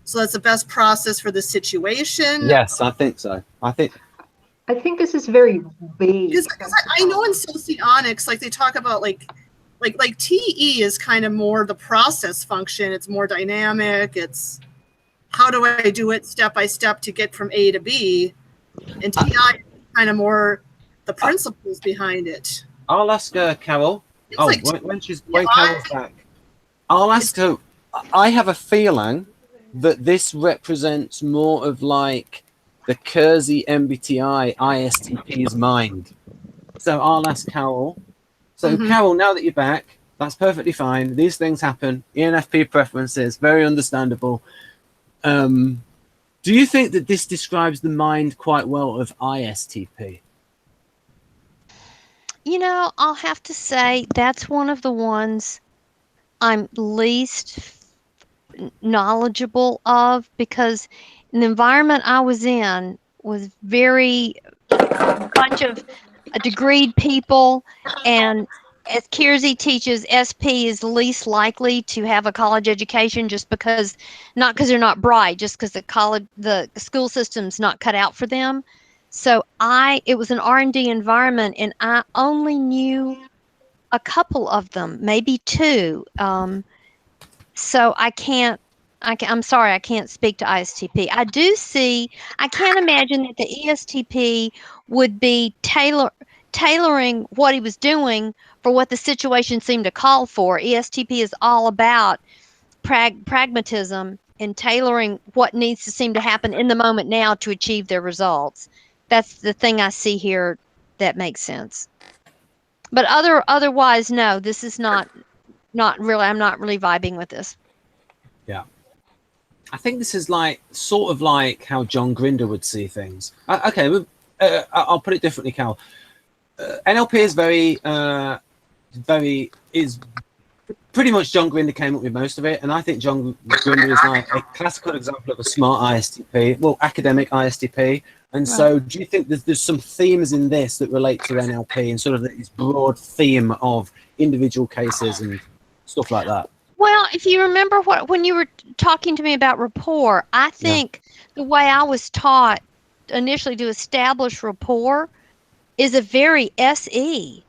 So that's the best process for the situation. Yes, I think so. I think this is very vague. Because I know in socionics, like they talk about like TE is kind of more the process function. It's more dynamic. It's how do I do it step by step to get from A to B, and TI is kind of more the principles behind it. I'll ask Carol. It's like When Carol's back, I'll ask her. I have a feeling that this represents more of like the Keirsey MBTI ISTP's mind. So I'll ask Carol. So Carol, now that you're back, that's perfectly fine. These things happen. ENFP preferences, very understandable. Do you think that this describes the mind quite well of ISTP? You know, I'll have to say that's one of the ones I'm least knowledgeable of, because the environment I was in was very bunch of degreed people, and as Keirsey teaches, SP is least likely to have a college education, just because, not because they're not bright, just because the school system's not cut out for them. So it was an R&D environment, and I only knew a couple of them, maybe two. So I'm sorry, I can't speak to ISTP. I can't imagine that the ESTP would be tailoring what he was doing for what the situation seemed to call for. ESTP is all about pragmatism and tailoring what needs to seem to happen in the moment now to achieve their results. That's the thing I see here that makes sense. But otherwise, no, this is not really, I'm not really vibing with this. Yeah. I think this is sort of like how John Grinder would see things. Okay, I'll put it differently, Cal. NLP is is pretty much John Grinder came up with most of it, and I think John Grinder is like a classical example of a smart ISTP, well, academic ISTP. And so, do you think there's some themes in this that relate to NLP and sort of this broad theme of individual cases and stuff like that? Well, if you remember when you were talking to me about rapport, I think the way I was taught initially to establish rapport is a very SE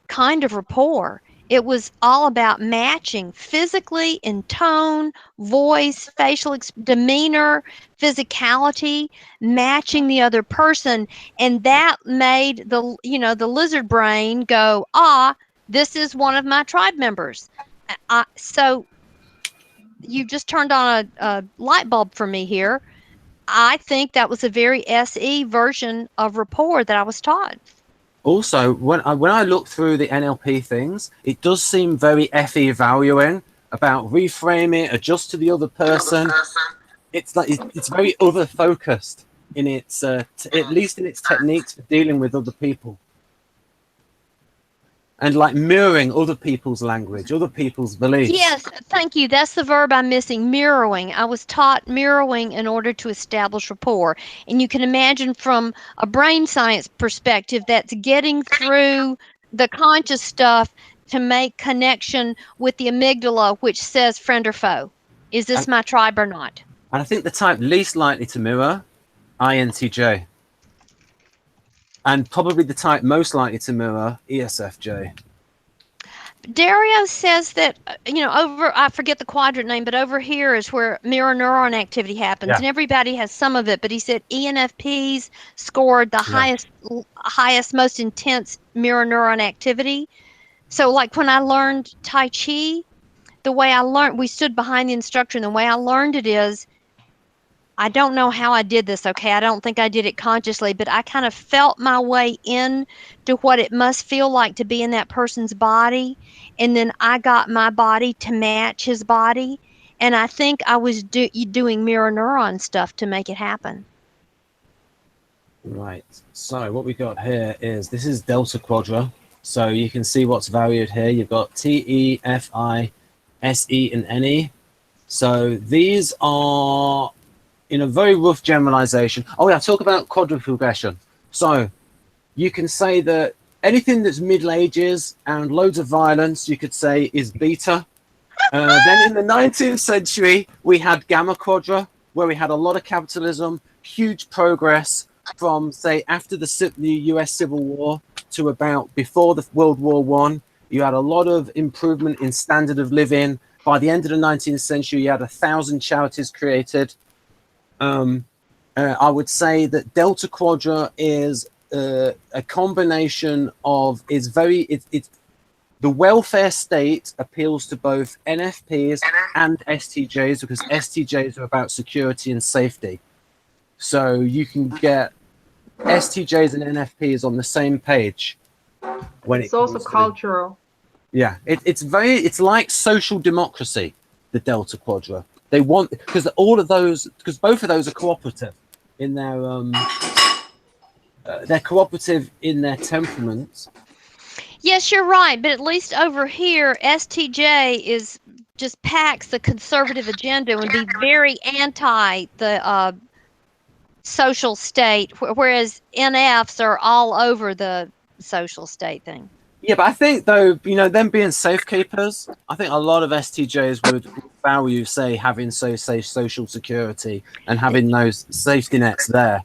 kind of rapport. It was all about matching physically in tone, voice, facial demeanor, physicality, matching the other person, and that made the lizard brain go, this is one of my tribe members. So you just turned on a light bulb for me here. I think that was a very SE version of rapport that I was taught. Also, when I look through the NLP things, it does seem very FE valuing about reframe it, adjust to the other person. It's like it's very other focused in its at least in its techniques for dealing with other people. And like mirroring other people's language, other people's beliefs. Yes, thank you. That's the verb I'm missing, mirroring. I was taught mirroring in order to establish rapport. And you can imagine from a brain science perspective, that's getting through the conscious stuff to make connection with the amygdala, which says friend or foe. Is this my tribe or not? And I think the type least likely to mirror, INTJ. and probably the type most likely to mirror ESFJ. Dario says that, over, I forget the quadrant name, but over here is where mirror neuron activity happens, Yeah. and everybody has some of it. But he said ENFPs scored the highest, most intense mirror neuron activity. So, like when I learned Tai Chi, the way I learned, we stood behind the instructor, and the way I learned it is, I don't know how I did this, okay? I don't think I did it consciously, but I kind of felt my way in to what it must feel like to be in that person's body, and then I got my body to match his body, and I think I was doing mirror neuron stuff to make it happen. Right. So what we got here is, this is Delta Quadra. So you can see what's valued here. You've got T, E, F, I, S, E, and N, E. So these are, in a very rough generalization. Oh yeah, talk about quadra progression. So you can say that anything that's Middle Ages and loads of violence, you could say is beta. Then in the 19th century, we had Gamma Quadra, where we had a lot of capitalism, huge progress from, say, after the US Civil War to about before the World War I. You had a lot of improvement in standard of living. By the end of the 19th century, you had 1,000 charities created. I would say that Delta Quadra is a combination of, the welfare state appeals to both NFPs and STJs, because STJs are about security and safety. So you can get STJs and NFPs on the same page. When It's also cultural. Yeah, it's like social democracy, the Delta Quadra. They want, because both of those are cooperative in their they're cooperative in their temperament. Yes, you're right, but at least over here, STJ just packs the conservative agenda and be very anti the social state, whereas NFs are all over the social state thing. Yeah, but I think, though, them being safekeepers, I think a lot of STJs would value, say, having social security and having those safety nets there.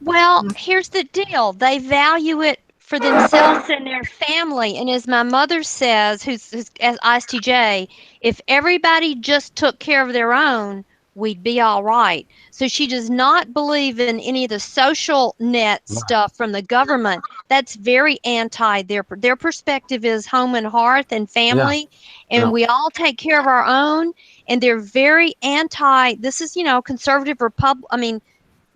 Well, here's the deal. They value it for themselves and their family. And as my mother says, who's ISTJ, if everybody just took care of their own, we'd be all right. So she does not believe in any of the social net stuff from the government. That's very anti their perspective is home and hearth and family, and we all take care of our own. And they're very anti. This is conservative Republic. I mean,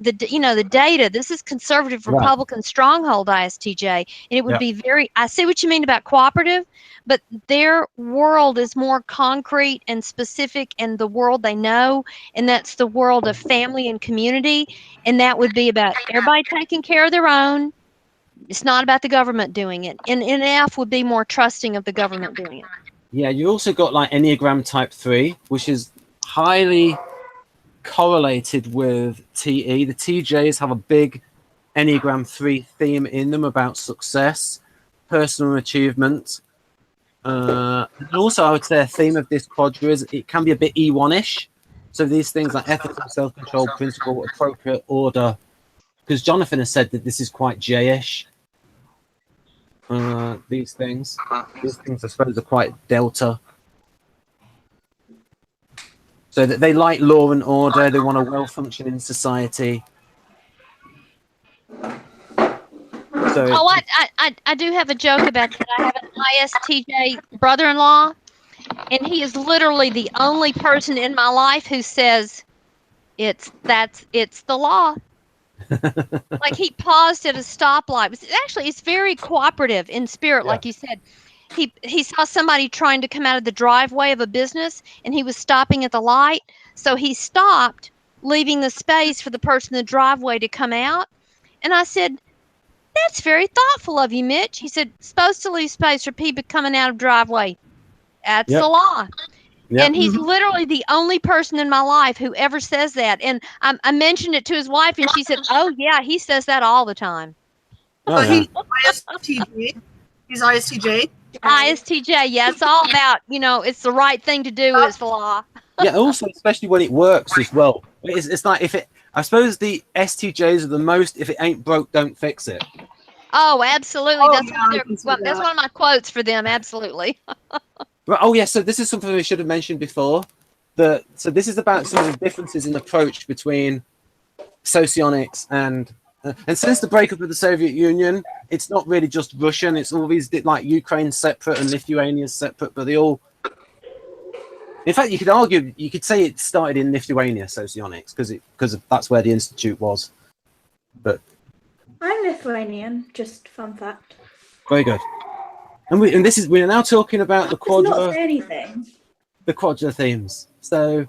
the data. This is conservative Republican stronghold ISTJ, and it would be very. I see what you mean about cooperative, but their world is more concrete and specific, and the world they know, and that's the world of family and community, and that would be about everybody taking care of their own. It's not about the government doing it. And NF would be more trusting of the government doing it. Yeah, you also got like Enneagram Type 3, which is highly correlated with TE. The TJs have a big Enneagram 3 theme in them about success, personal achievement. And also, I would say a theme of this quadra is it can be a bit E1-ish. So these things like ethical, self-control, principle, appropriate order. Because Jonathan has said that this is quite J-ish. These things, I suppose, are quite Delta. So that they like law and order. They want a well-functioning society. So, I do have a joke about that. I have an ISTJ brother-in-law, and he is literally the only person in my life who says it's the law. Like he paused at a stoplight. It's very cooperative in spirit, like you said. He saw somebody trying to come out of the driveway of a business, and he was stopping at the light. So he stopped, leaving the space for the person in the driveway to come out. And I said, "That's very thoughtful of you, Mitch." He said, "Supposed to leave space for people coming out of driveway. That's the law." And he's literally the only person in my life who ever says that. And I mentioned it to his wife, and she said, "Oh, yeah, he says that all the time." He's ISTJ. He's ISTJ. ISTJ, yeah, it's all about, it's the right thing to do. It's the law. Yeah, also, especially when it works as well. It's like I suppose the STJs are the most, if it ain't broke, don't fix it. Oh, absolutely. Oh, That's yeah, one of I their, can see well, that's that. one of my quotes for them. Absolutely. Right. Oh, yeah. So this is something we should have mentioned before. So this is about some of the differences in approach between socionics and since the breakup of the Soviet Union, it's not really just Russian. It's always like Ukraine separate and Lithuania separate, but they all. In fact, you could say it started in Lithuania, socionics, because that's where the institute was. But I'm Lithuanian, just fun fact. very good. And we're now talking about the Does not Quadra. say anything. The Quadra Themes. So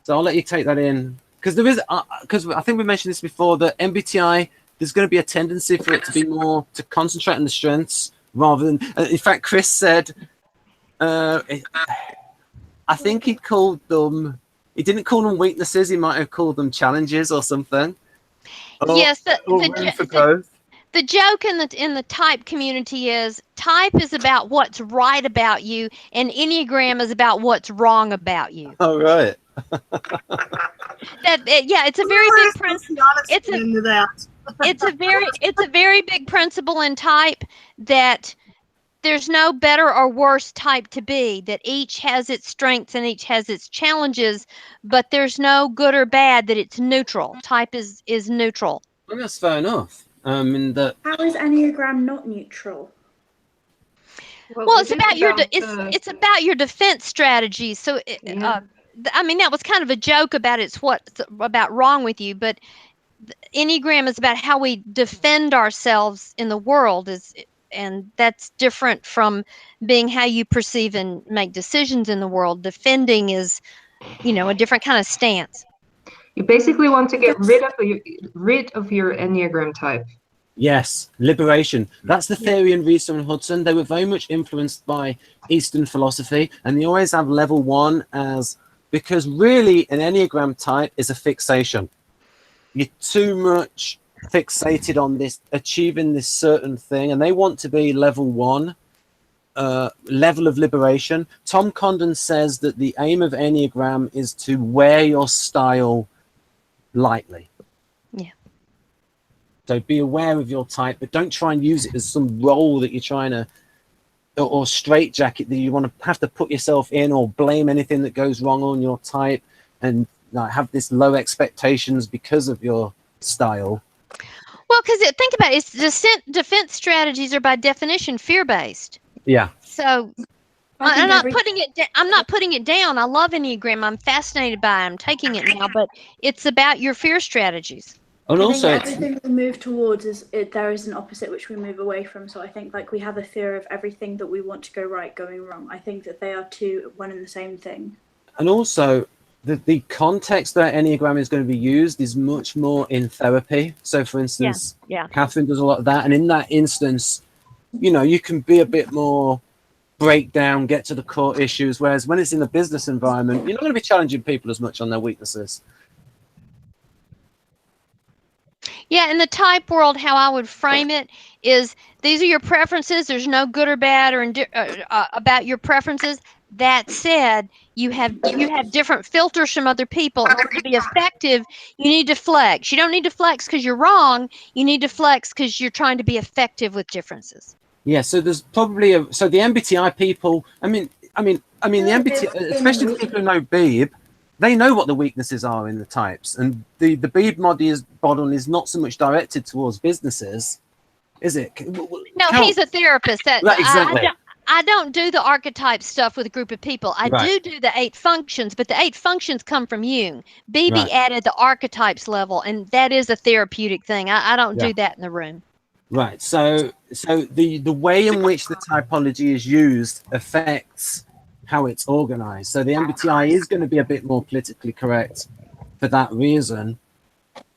I'll let you take that in because I think we mentioned this before that MBTI, there's going to be a tendency for it to be more to concentrate on the strengths rather than. In fact, Chris said, I think he called them. He didn't call them weaknesses. He might have called them challenges or something. Yes, Or room for growth. The joke in the type community is type is about what's right about you, and Enneagram is about what's wrong about you. Oh, right. It's a very big principle. It's a very big principle in type that there's no better or worse type to be. That each has its strengths and each has its challenges, but there's no good or bad. That it's neutral. Type is neutral. Well, that's fair enough. How is Enneagram not neutral? Well, it's about it's about your defense strategy. So, I mean, that was kind of a joke about what's about wrong with you, but Enneagram is about how we defend ourselves in the world, and that's different from being how you perceive and make decisions in the world. Defending is, a different kind of stance. You basically want to get rid of your Enneagram type. Yes, liberation. That's the theory in Riesel and Hudson. They were very much influenced by Eastern philosophy, and they always have level 1 because really an Enneagram type is a fixation. You're too much fixated on this, achieving this certain thing, and they want to be level 1, level of liberation. Tom Condon says that the aim of Enneagram is to wear your style lightly. Yeah. So be aware of your type, but don't try and use it as some role that you're trying to, or straitjacket that you want to have to put yourself in, or blame anything that goes wrong on your type, and have this low expectations because of your style. Well, because think about it, defense strategies are by definition fear-based. Yeah. So I'm not putting it down. I love Enneagram. I'm fascinated by it. I'm taking it now, but it's about your fear strategies. And also, everything we move towards there is an opposite which we move away from. So I think we have a fear of everything that we want to go right going wrong. I think that they are one and the same thing. And also, the context that Enneagram is going to be used is much more in therapy. So, for instance, Catherine does a lot of that, and in that instance, you can be a bit more breakdown, get to the core issues. Whereas when it's in the business environment, you're not going to be challenging people as much on their weaknesses. Yeah, in the type world, how I would frame it is these are your preferences. There's no good or bad or about your preferences. That said, you have different filters from other people. In order to be effective, you need to flex. You don't need to flex because you're wrong. You need to flex because you're trying to be effective with differences. Yeah, so there's probably so the MBTI people. I mean, the MBTI, especially the people who know Beeb, they know what the weaknesses are in the types, and the Beeb model is not so much directed towards businesses, is it? No, he's a therapist. Right, exactly. I don't do the archetype stuff with a group of people. I do the 8 functions, but the 8 functions come from Jung. BB added the archetypes level, and that is a therapeutic thing. I don't do that in the room. Right. So the way in which the typology is used affects how it's organized. So the MBTI is going to be a bit more politically correct for that reason.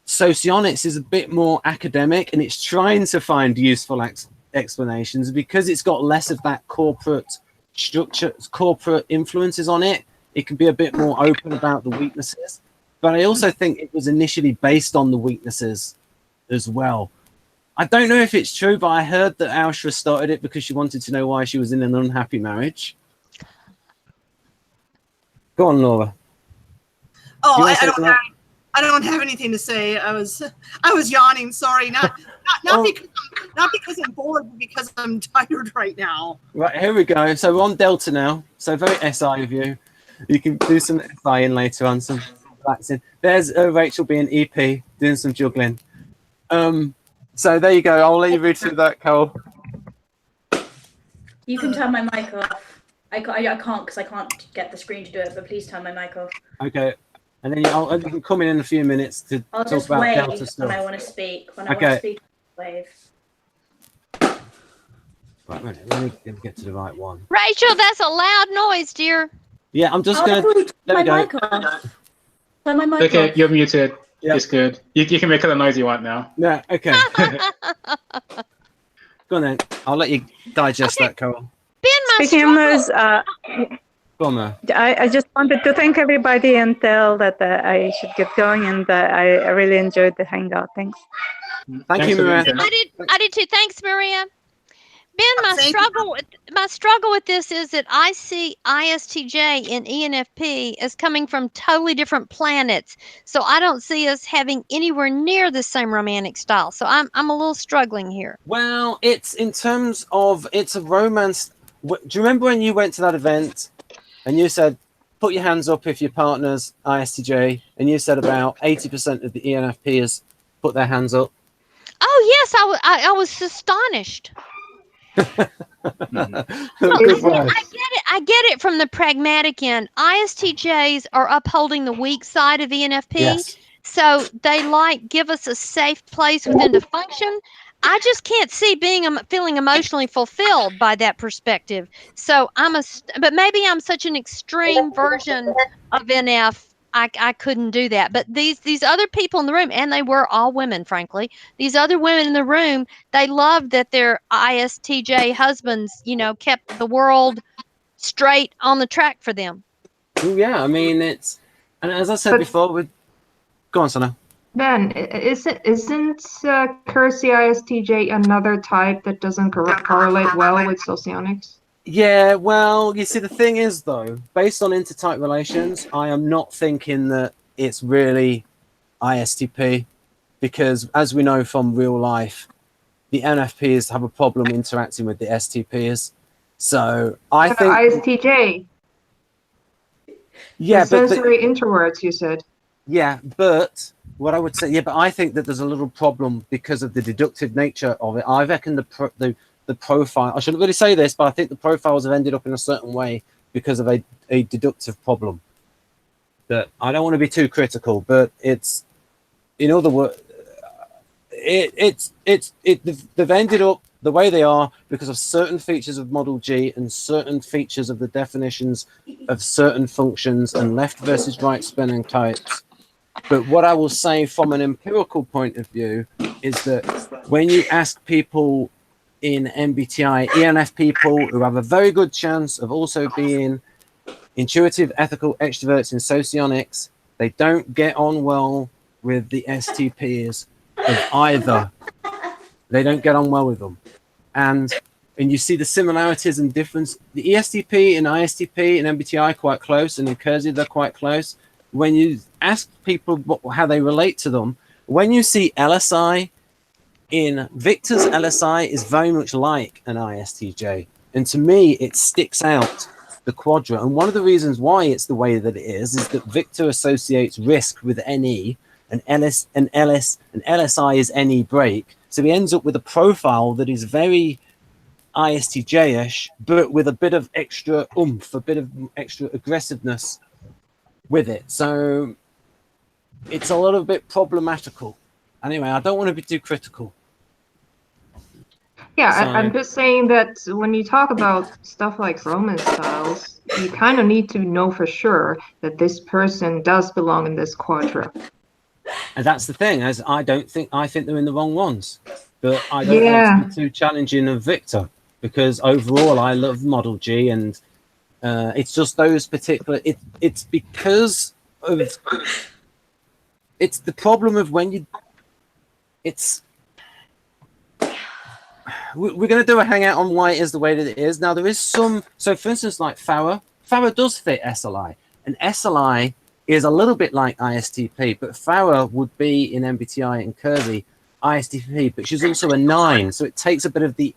Socionics is a bit more academic, and it's trying to find useful explanations because it's got less of that corporate structure, corporate influences on it. It can be a bit more open about the weaknesses, but I also think it was initially based on the weaknesses as well. I don't know if it's true, but I heard that Aushra started it because she wanted to know why she was in an unhappy marriage. Go on, Laura. Oh, I don't have anything to say. I was yawning. Sorry, not because I'm bored, but because I'm tired right now. Right, here we go. So we're on Delta now. So very SI of you. You can do some SI in later on, some relaxing. There's Rachel being EP, doing some juggling. So there you go. I'll leave you to that, Carol. You can turn my mic off. I can't because I can't get the screen to do it, but please turn my mic off. Okay. And then you can come in a few minutes to I'll talk just about wave Delta stuff. when I want to speak. When I want to speak, wave. Right, let me get to the right one. Rachel, that's a loud noise, dear. Yeah, I'm just going to... Turn my mic off. Turn my mic Okay, off. you're muted. Yep. It's good. You can make all the noise you want now. Yeah, okay. Go on then. I'll let you digest that, Carol. Ben, my Speaking of struggle. those, Go on, Mer. I just wanted to thank everybody and tell that I should get going, and I really enjoyed the hangout. Thanks. Thank you, Maria. I did too. Thanks, Maria. Ben, my struggle with this is that I see ISTJ and ENFP as coming from totally different planets. So I don't see us having anywhere near the same romantic style. So I'm a little struggling here. Well, it's in terms of, it's a romance. Do you remember when you went to that event and you said, put your hands up if your partner's ISTJ, and you said about 80% of the ENFPers put their hands up? Oh, yes, I was astonished. Good I get it from the pragmatic end. ISTJs are upholding the weak side of ENFP. Yes. So they give us a safe place within to function. I just can't see feeling emotionally fulfilled by that perspective. So but maybe I'm such an extreme version of NF. I couldn't do that. But these other people in the room, and they were all women, frankly, these other women in the room, they loved that their ISTJ husbands, kept the world straight on the track for them. Well, yeah, I mean, and as I said before, go on, Sana. Ben, isn't Keirsey ISTJ another type that doesn't correlate well with socionics? Yeah, well, you see, the thing is, though, based on intertype relations, I am not thinking that it's really ISTP, because as we know from real life, the NFPs have a problem interacting with the STPs. So I think ISTJ. Yeah, the sensory introverts, you said. Yeah, but what I would say, yeah, but I think that there's a little problem because of the deductive nature of it. I reckon the profile, I shouldn't really say this, but I think the profiles have ended up in a certain way because of a deductive problem. But I don't want to be too critical, but it's, in other words, they've ended up the way they are because of certain features of Model G and certain features of the definitions of certain functions and left versus right spelling types. But what I will say from an empirical point of view is that when you ask people in MBTI, ENF people who have a very good chance of also being intuitive, ethical extroverts in socionics, they don't get on well with the STPs of either. They don't get on well with them. And you see the similarities and difference. The ESTP and ISTP and MBTI are quite close, and in Keirsey they're quite close. When you ask people how they relate to them, when you see LSI, in Victor's LSI is very much like an ISTJ. And to me, it sticks out the quadra. And one of the reasons why it's the way that it is that Victor associates risk with NE, and LSI is NE break. So he ends up with a profile that is very ISTJ-ish, but with a bit of extra oomph, a bit of extra aggressiveness with it. So it's a little bit problematical. Anyway, I don't want to be too critical. Yeah, I'm just saying that when you talk about stuff like romance styles, you kind of need to know for sure that this person does belong in this quadra. And that's the thing, as I think they're in the wrong ones. But I don't want to be too challenging of Victor, because overall I love Model G, and it's just those particular, it's because of, it's the problem of when you, we're going to do a hangout on why it is the way that it is. Now there is some, so for instance, like Farah does fit SLI, and SLI is a little bit like ISTP, but Farah would be in MBTI and Keirsey ISTP, but she's also a 9, so it takes a bit of the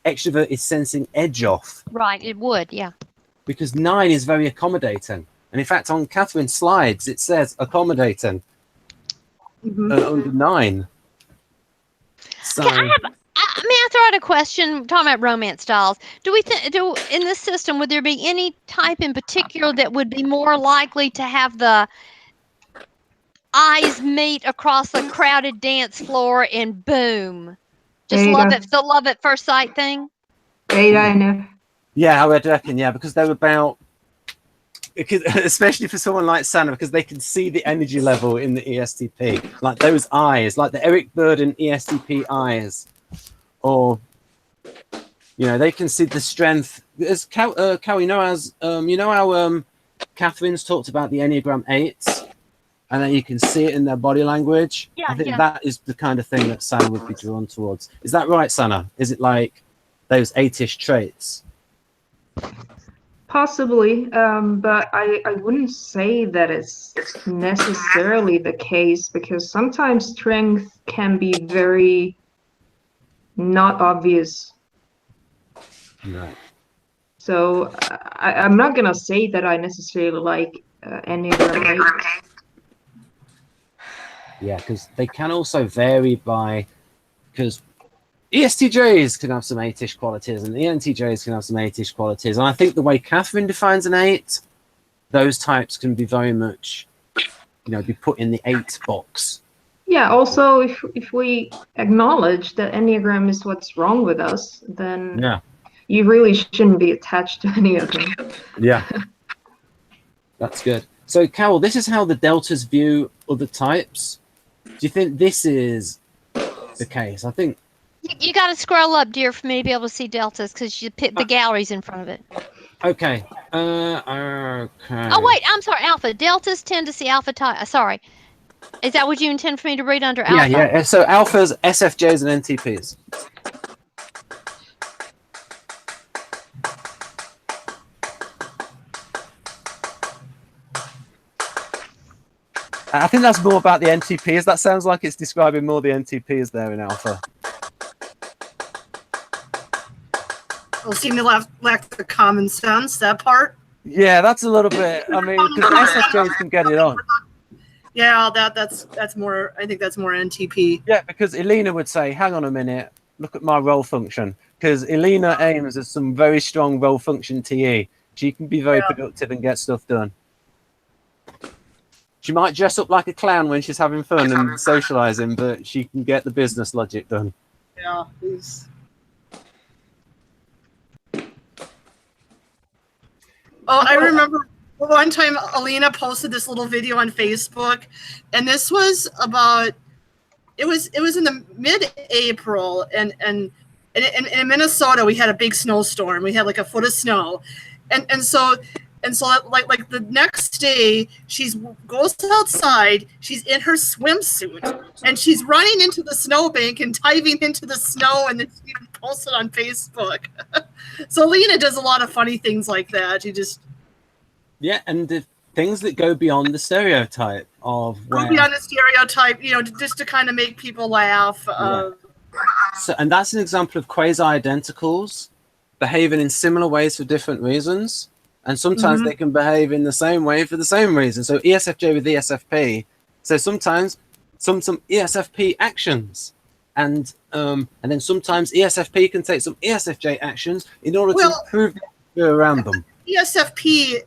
extroverted sensing edge off. Right, it would, yeah. Because 9 is very accommodating. And in fact, on Catherine's slides, it says accommodating under 9. So, May I throw out a question talking about romance styles? Do we in this system, would there be any type in particular that would be more likely to have the eyes meet across a crowded dance floor and boom, just love it, the love at first sight thing? Beta and F. yeah, I would reckon, yeah, because they're about, especially for someone like Sana, because they can see the energy level in the ESTP, like those eyes, like the Eric Burden ESTP eyes, or they can see the strength. As Cal, you know, as how Catherine's talked about the Enneagram 8s, and then you can see it in their body language. Yeah, I think that is the kind of thing that Sana would be drawn towards. Is that right, Sana? Is it like those 8ish traits? Possibly, but I wouldn't say that it's necessarily the case, because sometimes strength can be very not obvious. Right. So I'm not gonna say that I necessarily like Enneagram 8. Yeah, because they can also vary because ESTJs can have some 8ish qualities and ENTJs can have some 8ish qualities. And I think the way Catherine defines an 8, those types can be very much, be put in the 8 box. Yeah, also if we acknowledge that Enneagram is what's wrong with us, then you really shouldn't be attached to any of them. Yeah. That's good. So, Carol, this is how the deltas view other types. Do you think this is the case? I think you got to scroll up, dear, for me to be able to see deltas, because you put the galleries in front of it. Okay. Okay. Oh wait, I'm sorry, alpha. Deltas tend to see alpha type. Sorry, is that what you intend for me to read under alpha? Yeah. So alphas, SFJs, and NTPs. I think that's more about the NTPs. That sounds like it's describing more the NTPs there in alpha. Well, seem to lack the common sense, that part. Yeah, that's a little bit. I mean, because SFJs can get it on. Yeah, that's more. I think that's more NTP. Yeah, because Elena would say, "Hang on a minute, look at my role function." Because Elena aims at some very strong role function TE. She can be very productive and get stuff done. She might dress up like a clown when she's having fun and socializing, but she can get the business logic done. Yeah. Oh, I remember one time Alina posted this little video on Facebook, and this was about, it was in the mid-April, and in Minnesota we had a big snowstorm. We had like a foot of snow, and so like the next day goes outside, she's in her swimsuit and she's running into the snowbank and diving into the snow, and then she posted on Facebook. So Lena does a lot of funny things like that. She just and the things that go beyond the stereotype of just to kind of make people laugh. So, and that's an example of quasi-identicals behaving in similar ways for different reasons. And sometimes they can behave in the same way for the same reason. So ESFJ with ESFP. So sometimes some ESFP actions, and then sometimes ESFP can take some ESFJ actions in order to improve the atmosphere around them. ESFP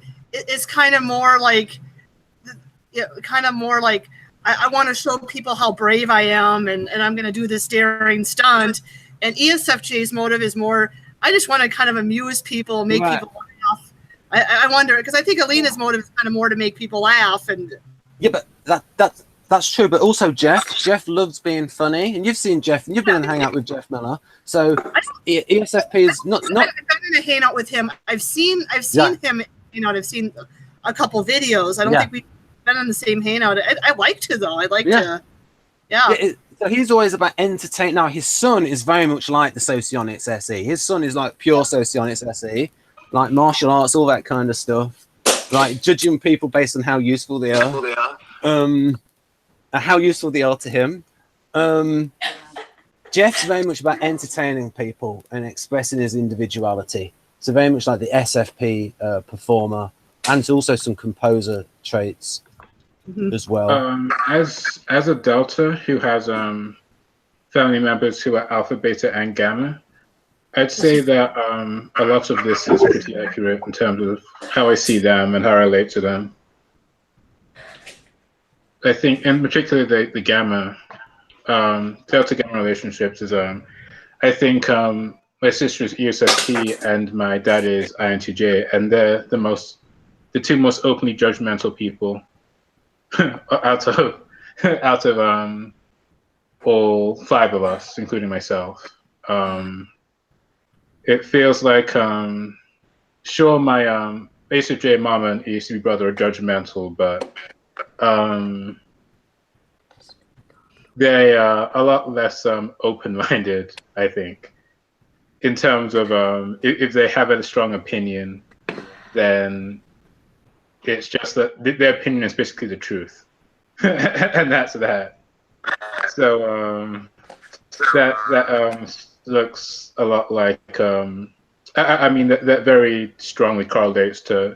is kind of more like, I want to show people how brave I am, and I'm going to do this daring stunt. And ESFJ's motive is more, I just want to kind of amuse people, make people laugh. I wonder, because I think Alina's motive is kind of more to make people laugh. And yeah, but that's true. But also Jeff loves being funny, and you've seen Jeff, and you've been in a hangout with Jeff Miller. So ESFP is not. I've been in a hangout with him. I've seen him. I've seen a couple videos. I don't think we've been in the same hangout. I liked to though. I like to. So he's always about entertain. Now his son is very much like the Socionics SE. His son is like pure Socionics SE, like martial arts, all that kind of stuff. like judging people based on how useful they are, how useful they are to him. Jeff's very much about entertaining people and expressing his individuality. So very much like the SFP performer, and also some composer traits as well. As a Delta who has family members who are Alpha, Beta, and Gamma, I'd say that a lot of this is pretty accurate in terms of how I see them and how I relate to them. I think, in particular, the Gamma, Delta Gamma relationships is, I think my sister is ESFP and my dad is INTJ, and they're the two most openly judgmental people out of all 5 of us, including myself. It feels like, sure, my ESFJ mom and ESFP brother are judgmental, but they are a lot less open-minded, I think, in terms of if they have a strong opinion, then it's just that their opinion is basically the truth, and that's that. So that looks a lot like I mean that very strongly correlates to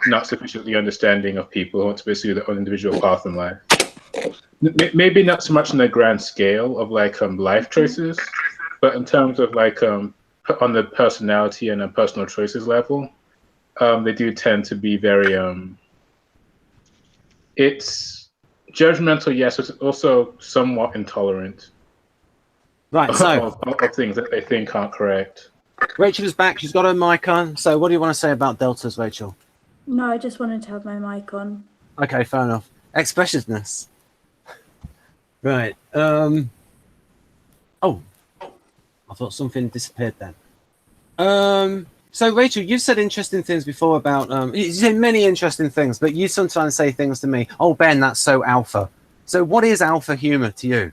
not sufficiently understanding of people who want to pursue their own individual path in life. Maybe not so much on the grand scale of like life choices, but in terms of like on the personality and a personal choices level, they do tend to be very it's judgmental, yes, it's also somewhat intolerant. Right, so of things that they think aren't correct. Rachel is back. She's got her mic on. So what do you want to say about Deltas, Rachel? No, I just wanted to have my mic on. Okay, fair enough. Expressiveness. Right. Oh, I thought something disappeared then. So Rachel, you've said interesting things before about you say many interesting things, but you sometimes say things to me, oh Ben, that's so alpha. So what is alpha humor to you?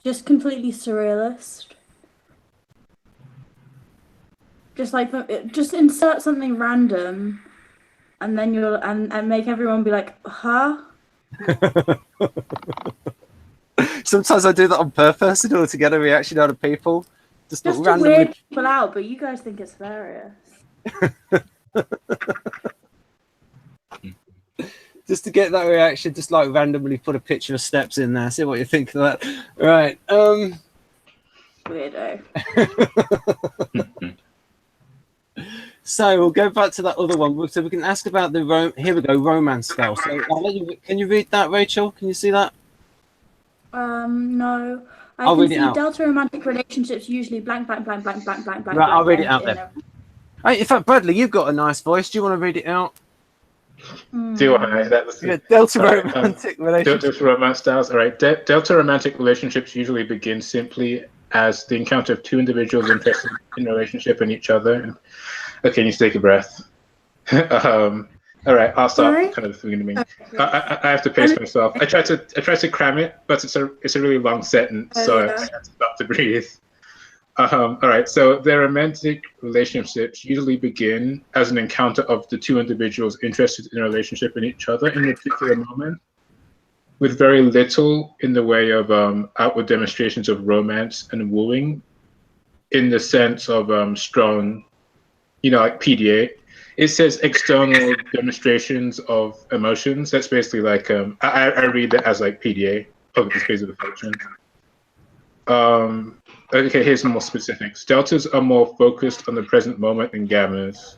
Just completely surrealist. Just like, just insert something random, and then you'll and make everyone be like, huh? Sometimes I do that on purpose in order to get a reaction out of people. Just to randomly weird people out, but you guys think it's hilarious. Just to get that reaction, just like randomly put a picture of steps in there. See what you think of that. Right. Weirdo. So we'll go back to that other one. So we can ask about the here we go, romance scale. So can you read that, Rachel? Can you see that? No. I'll read it out. Delta romantic relationships usually blank. Right, I'll read it out then. Hey, in fact, Bradley, you've got a nice voice. Do you want to read it out? Do I? Delta romantic relationships. Delta romance styles. All right. Delta romantic relationships usually begin simply as the encounter of two individuals interested in a relationship and each other. Okay, you need to take a breath. All right, I'll start kind of the beginning. I have to pace myself. I try to cram it, but it's a really long sentence, so I have to stop to breathe. All right, so their romantic relationships usually begin as an encounter of the two individuals interested in a relationship in each other in a particular moment, with very little in the way of outward demonstrations of romance and wooing, in the sense of strong, like PDA. It says external demonstrations of emotions. That's basically like I read that as like PDA, public displays of affection. Okay, here's some more specifics. Deltas are more focused on the present moment than Gammas,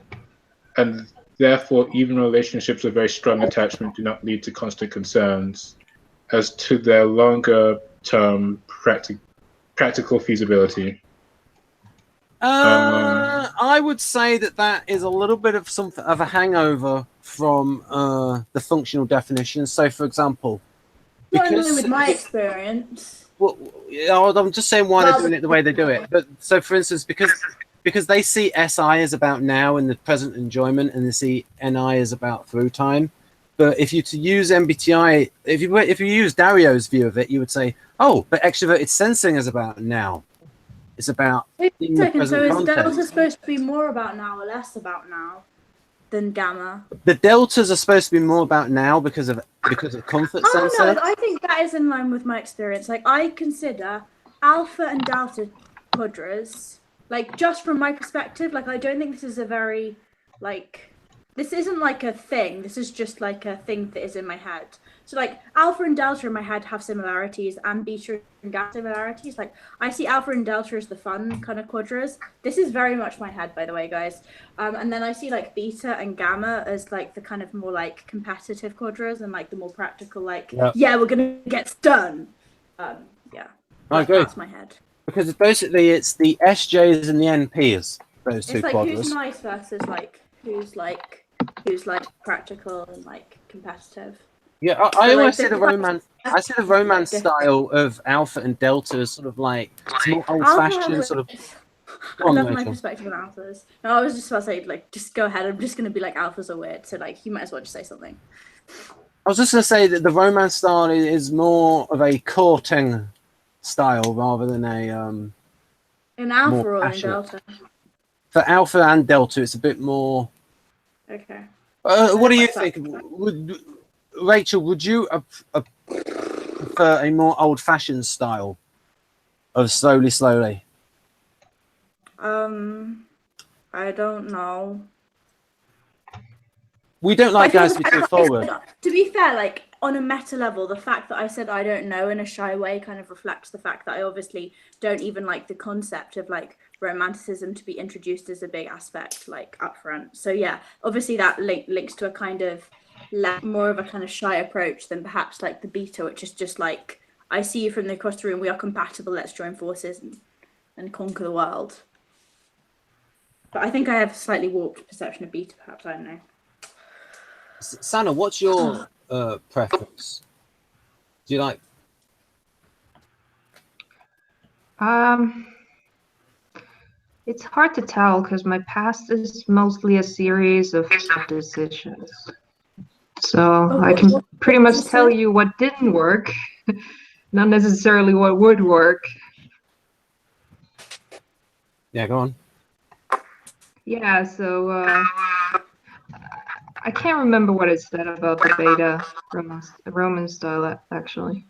and therefore even relationships of very strong attachment do not lead to constant concerns as to their longer term practical feasibility. I would say that is a little bit of something of a hangover from the functional definition. So, for example, with my experience. Well, I'm just saying why they're doing it the way they do it. But so, for instance, because they see SI as about now and the present enjoyment, and they see NI as about through time. But if you to use MBTI, if you use Dario's view of it, you would say, oh, but extroverted sensing is about now. It's about in the present So is context. Delta supposed to be more about now or less about now? than gamma. The deltas are supposed to be more about now because of comfort Oh sensor. no, I think that is in line with my experience. Like I consider alpha and delta quadras, like just from my perspective, like I don't think this is a very this isn't like a thing. This is just like a thing that is in my head. So like alpha and delta in my head have similarities, and beta and gamma similarities. Like I see alpha and delta as the fun kind of quadras. This is very much my head, by the way, guys. And then I see like beta and gamma as like the kind of more like competitive quadras, and like the more practical, like yeah, we're gonna get done. Yeah, I agree. That's my head. Because basically it's the SJs and the NPs. Those two It's like quadras. who's nice versus like who's practical and like competitive. Yeah, I always see the romance. I see the romance style of alpha and delta as sort of like it's more old-fashioned sort of. I love my perspective on alphas. No, I was just about to say like just go ahead. I'm just gonna be like alphas are weird, so like you might as well just say something. I was just gonna say that the romance style is more of a courting style rather than a in alpha more or in passionate. delta. For alpha and delta, it's a bit more. Okay. What do you think? Rachel, would you prefer a more old-fashioned style of slowly? I don't know. We don't like guys to be too forward. To be fair, like on a meta level, the fact that I said I don't know in a shy way kind of reflects the fact that I obviously don't even like the concept of like romanticism to be introduced as a big aspect like up front. So yeah, obviously that links to a kind of more of a kind of shy approach than perhaps like the beta, which is just like I see you from across the room, we are compatible, let's join forces and conquer the world. But I think I have a slightly warped perception of beta, perhaps. I don't know. Sana, what's your preference? Do you like? It's hard to tell because my past is mostly a series of decisions. So I can pretty much tell you what didn't work, not necessarily what would work. Yeah, go on. Yeah, so I can't remember what it said about the beta Roman style, actually.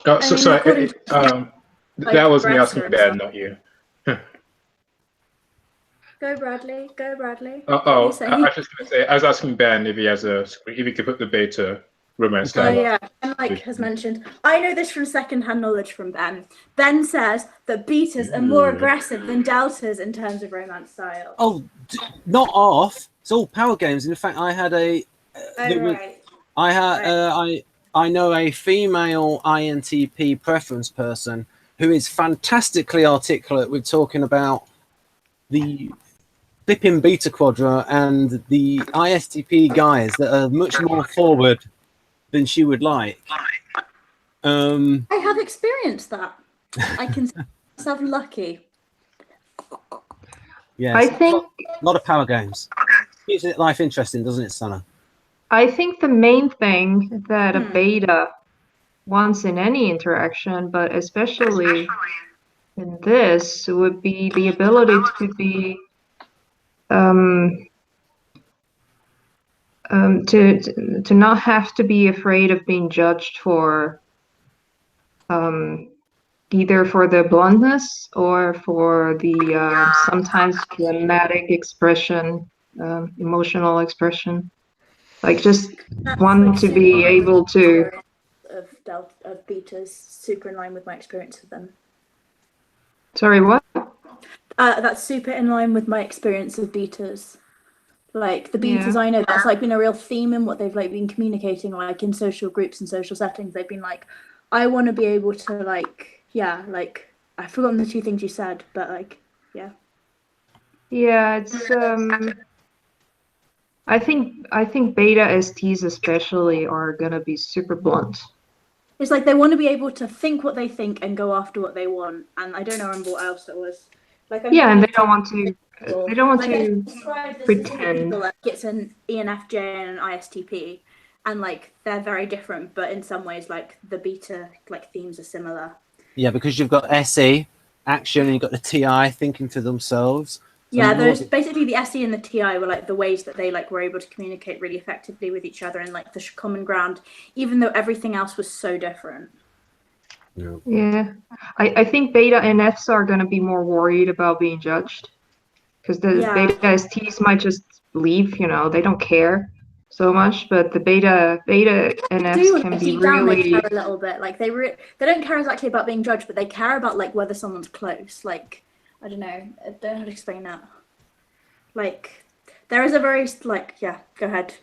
Oh, so sorry. That was me asking Ben, not you. Go Bradley. Go Bradley. I was just going to say, I was asking Ben if he could put the beta romance style. Oh yeah, Ben has mentioned. I know this from secondhand knowledge from Ben. Ben says that betas are more aggressive than deltas in terms of romance style. Oh, not off. It's all power games. In fact, I had a. I know a female INTP preference person who is fantastically articulate with talking about the flipping beta quadra and the ISTP guys that are much more forward than she would like. I have experienced that. I consider myself lucky. Yes, I think a lot of power games. Keeps life interesting, doesn't it, Sana? I think the main thing that a beta wants in any interaction, but especially in this, would be the ability to be to not have to be afraid of being judged for either for the bluntness or for the sometimes dramatic expression, emotional expression. Like just want to be able to of betas, super in line with my experience of them. Sorry, what? That's super in line with my experience of betas. Like the betas, I know that's like been a real theme in what they've like been communicating, like in social groups and social settings. They've been like, I want to be able to like, like I've forgotten the two things you said, but like, yeah. Yeah, it's I think beta STs especially are gonna be super blunt. It's like they want to be able to think what they think and go after what they want. And I don't remember what else it was. Like and they don't want to. They don't want to pretend. Like it's an ENFJ and an ISTP, and like they're very different, but in some ways, like the beta like themes are similar. Yeah, because you've got SE action and you've got the TI thinking to themselves. Yeah, And those more- basically the SE and the TI were like the ways that they like were able to communicate really effectively with each other and like the common ground, even though everything else was so different. Yeah, I think beta NFs are going to be more worried about being judged because the Yeah. beta STs might just leave, you know, they don't care so much, but the beta NFs can be Deep down they really, care a little bit. Like they don't care exactly about being judged, but they care about like whether someone's close. Like I don't know, I don't know how to explain that. Like there is a very like yeah. Go ahead.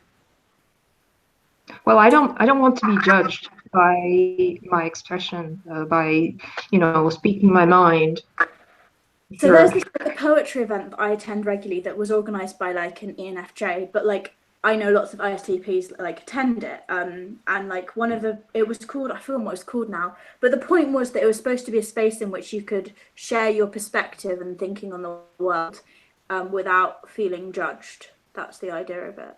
well, I don't want to be judged by my expression, by, you know, speaking my mind. So Sure. there's this like, a poetry event that I attend regularly that was organised by like an ENFJ, but like I know lots of ISTPs like attend it. And like it was called, I forget what it's called now, but the point was that it was supposed to be a space in which you could share your perspective and thinking on the world without feeling judged. That's the idea of it.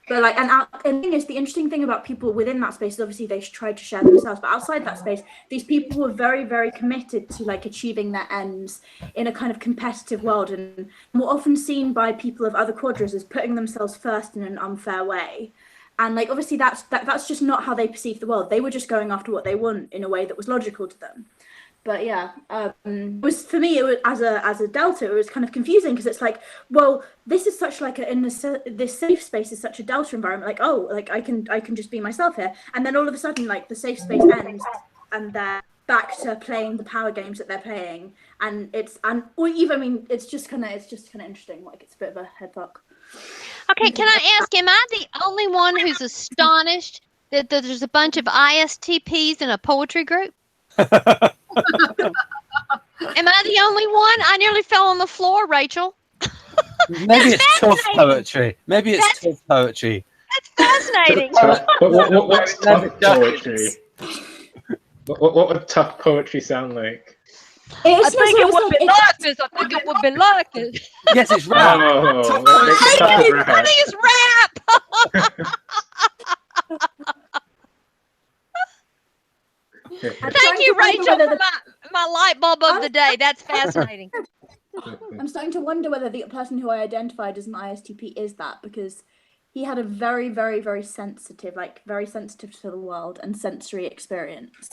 But like, and the thing is, the interesting thing about people within that space is obviously they tried to share themselves, but outside that space, these people were very, very committed to like achieving their ends in a kind of competitive world, and were often seen by people of other quadras as putting themselves first in an unfair way. And like, obviously that's just not how they perceive the world. They were just going after what they want in a way that was logical to them. But yeah, it was for me. It was as a delta. It was kind of confusing because it's like, well, this is such like this safe space is such a delta environment. Like, oh, like I can just be myself here, and then all of a sudden, like the safe space ends, and they're back to playing the power games that they're playing, or even I mean, it's just kind of interesting. Like it's a bit of a head fuck. Okay, can I ask, am I the only one who's astonished that there's a bunch of ISTPs in a poetry group? Am I the only one? I nearly fell on the floor, Rachel. Maybe it's tough poetry. Maybe it's tough poetry. That's fascinating. What's tough poetry? What would tough poetry sound like? I think it would be like this. I think it would be like this. Yes, it's rap. Oh, I think it's rap. Thank you, Rachel, for my light bulb of the day. That's fascinating. I'm starting to wonder whether the person who I identified as an ISTP is that, because he had a very, very, very sensitive to the world and sensory experience.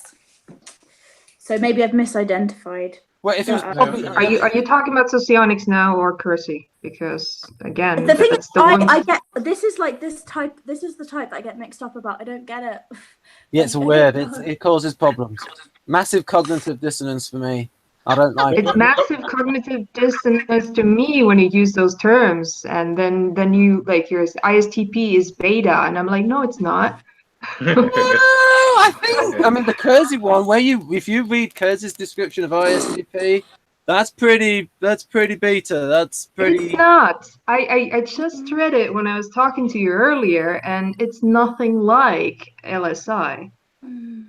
So maybe I've misidentified. Well, if it was probably, Are you talking about Socionics now or Keirsey? Because again, The thing that's is, the one. I get this is the type that I get mixed up about. I don't get it. yeah, it's weird. It causes problems. Massive cognitive dissonance for me. I don't like It's it. massive cognitive dissonance to me when you use those terms, and then you like your ISTP is beta, and I'm like, no, it's not. I mean the Keirsey one, if you read Keirsey's description of ISTP, that's pretty beta. That's pretty. It's not. I just read it when I was talking to you earlier, and it's nothing like LSI.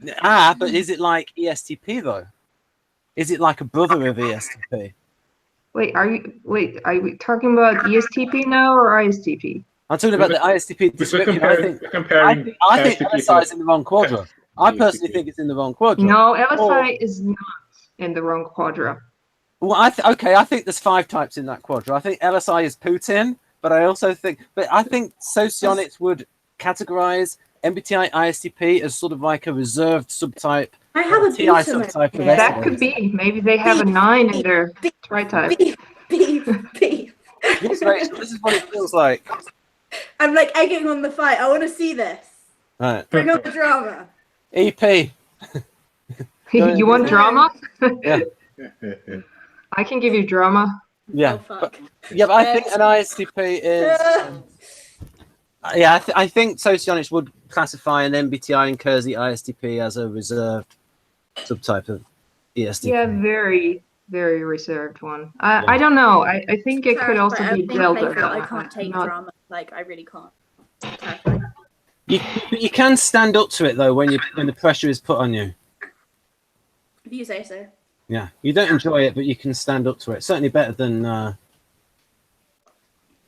But is it like ESTP though? Is it like a brother of ESTP? Wait, are we talking about ESTP now or ISTP? I'm talking about the ISTP description. I think LSI is in the wrong quadra. I personally think it's in the wrong quadra. No, LSI is not in the wrong quadra. Well, I think there's 5 types in that quadra. I think LSI is Putin, but I think Socionics would categorize MBTI ISTP as sort of like a reserved subtype. I have a TI Putin subtype of That SOCIONICS. could be. Maybe they have a 9 in their tri-type. Beef. Yes, Rachel, this is what it feels like. I'm like egging on the fight. I want to see this. Right. Bring on the drama. EP. You want drama? Yeah. I can give you drama. Yeah. Oh, fuck. But I think an ISTP is. I think Socionics would classify an MBTI and Keirsey ISTP as a reserved subtype of ESTP. Yeah, very, very reserved one. I don't know. I think it could also be Delta. I can't take drama. Like I really can't. You can stand up to it though when the pressure is put on you. If you say so. Yeah, you don't enjoy it, but you can stand up to it. Certainly better than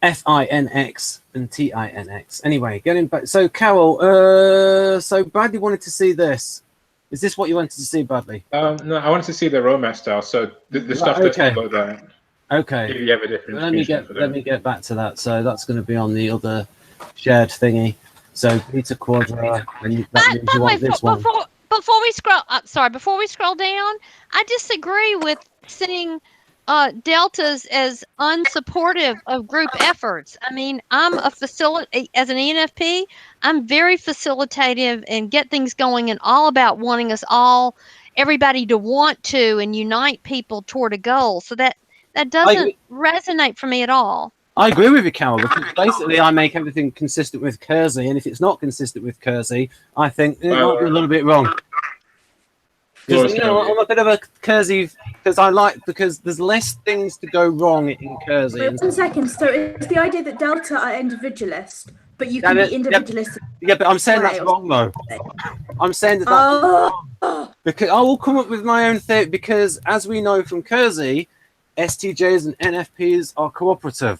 FINX and TINX. Anyway, getting back. So Carol, so Bradley wanted to see this. Is this what you wanted to see, Bradley? No, I wanted to see the romance style. So the stuff that's about that. Okay. If you have a different Let me get back to that. So that's going to be on the other shared thingy. So beta quadra, and that means you want this one. Before we scroll down, I disagree with seeing deltas as unsupportive of group efforts. I mean, I'm a as an ENFP, I'm very facilitative and get things going and all about wanting everybody to want to and unite people toward a goal. So that doesn't resonate for me at all. I agree with you, Carol, because basically I make everything consistent with Keirsey, and if it's not consistent with Keirsey, I think it might be a little bit wrong. Because I'm a bit of a Keirsey, because there's less things to go wrong in Keirsey. Wait, 1 second. So it's the idea that delta are individualist, but you can be individualist. Yeah, but I'm saying that's wrong though. I'm saying that's wrong. Because I will come up with my own theory, because as we know from Keirsey, STJs and NFPs are cooperative.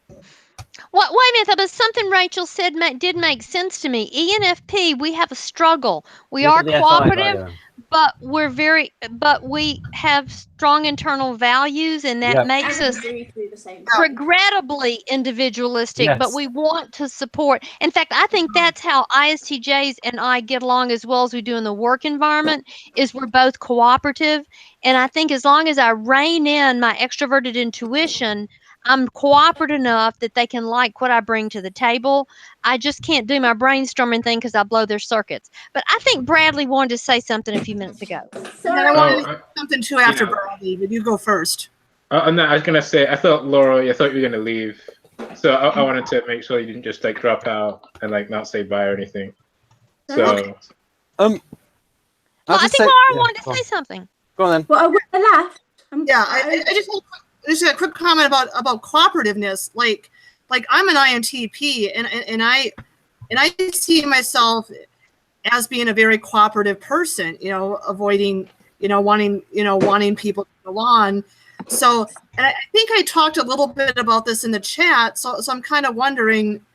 Wait a minute, but something Rachel said did make sense to me. ENFP, we have a struggle. We are cooperative, but we have strong internal values, and that makes us regrettably individualistic, but we want to support. In fact, I think that's how ISTJs and I get along as well as we do in the work environment, is we're both cooperative. And I think as long as I rein in my extroverted intuition, I'm cooperative enough that they can like what I bring to the table. I just can't do my brainstorming thing because I blow their circuits. But I think Bradley wanted to say something a few minutes ago. I wanted to say something too after Bradley, but you go first. No, I was going to say, I thought you were going to leave. So I wanted to make sure you didn't just like drop out and like not say bye or anything. So, well, I think Laura wanted to say something. Go on then. Well, I left. I just a quick comment about cooperativeness. Like I'm an INTP, and I see myself as being a very cooperative person. Avoiding, wanting people to go on. So, and I think I talked a little bit about this in the chat. So I'm kind of wondering,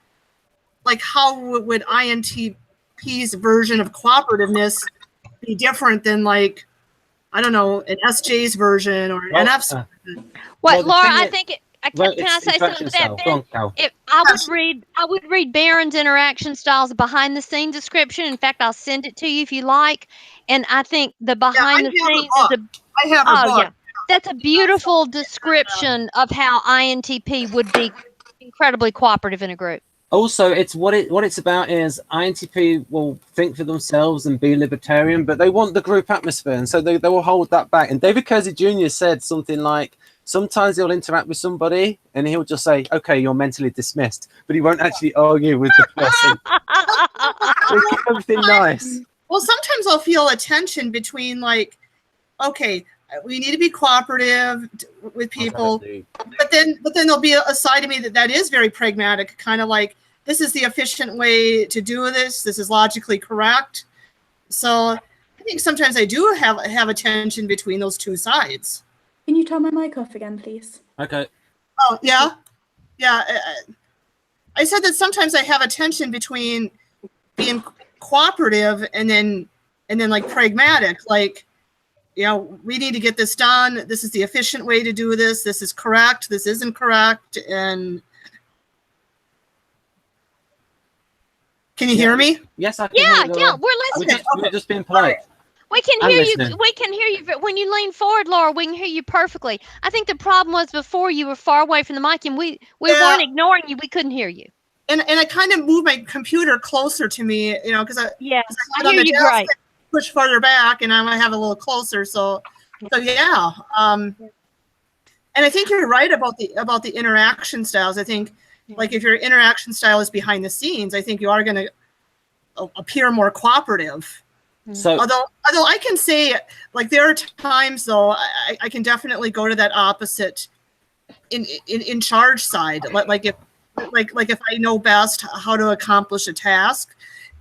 like, how would INTP's version of cooperativeness be different than, like, I don't know, an SJ's version or an NF's version? What, Laura? I think can I say something to that? Ben? I would read Barron's interaction styles behind the scene description. In fact, I'll send it to you if you like. And I think the behind the scenes is that's a beautiful description of how INTP would be incredibly cooperative in a group. Also, it's what it's about is INTP will think for themselves and be libertarian, but they want the group atmosphere, and so they will hold that back. And David Keirsey Jr. said something like, sometimes he'll interact with somebody and he'll just say, okay, you're mentally dismissed, but he won't actually argue with the person. Everything nice. Well, sometimes I'll feel a tension between, like, okay, we need to be cooperative with people, but then there'll be a side of me that is very pragmatic, kind of like, this is the efficient way to do this. This is logically correct. So I think sometimes I do have a tension between those two sides. Can you turn my mic off again, please? Okay. Oh, yeah. Yeah. I said that sometimes I have a tension between being cooperative and then like pragmatic, like, we need to get this done. This is the efficient way to do this. This is correct. This isn't correct. And can you hear me? Yes, I can. Yeah, we're listening. We're just being polite. We can hear you. We can hear you when you lean forward, Laura. We can hear you perfectly. I think the problem was before you were far away from the mic, and we weren't ignoring you. We couldn't hear you. And I kind of moved my computer closer to me, because I hear you great. Push further back, and I might have a little closer. So yeah. And I think you're right about the interaction styles. I think, like, if your interaction style is behind the scenes, I think you are going to appear more cooperative. So although I can say, like, there are times though I can definitely go to that opposite in charge side. Like if I know best how to accomplish a task,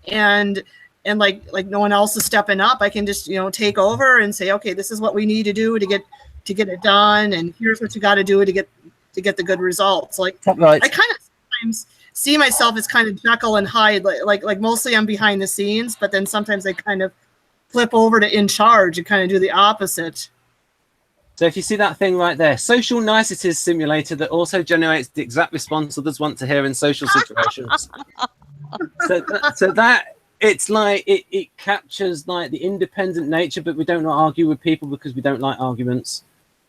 and like no one else is stepping up, I can just take over and say, okay, this is what we need to do to get it done, and here's what you got to do to get the good results. Like, right. I kind of sometimes see myself as kind of Jekyll and Hyde, like mostly I'm behind the scenes, but then sometimes I kind of flip over to in charge and kind of do the opposite. So if you see that thing right there, social niceties simulator that also generates the exact response others want to hear in social situations. so that it's like it captures like the independent nature, but we don't argue with people because we don't like arguments,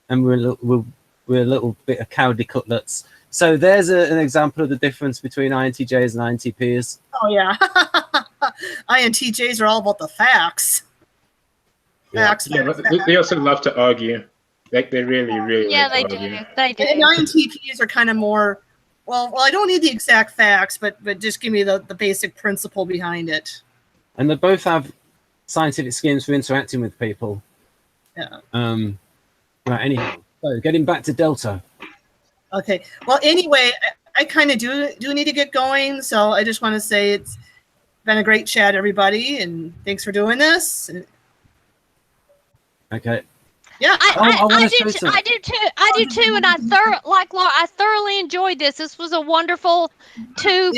and we're a little bit of cowardly cutlets. So there's an example of the difference between INTJs and INTPs. Oh yeah, INTJs are all about the facts. Facts. Yeah, but they also love to argue. Like they really Yeah, like they to argue. do. They do. And INTPs are kind of more. Well, I don't need the exact facts, but just give me the basic principle behind it. And they both have scientific schemes for interacting with people. Yeah. Right. Anyhow, so getting back to Delta. Okay. Well, anyway, I kind of do need to get going, so I just want to say it's been a great chat, everybody, and thanks for doing this. Okay. Yeah. I do too, and I thoroughly enjoyed this. This was a wonderful 2+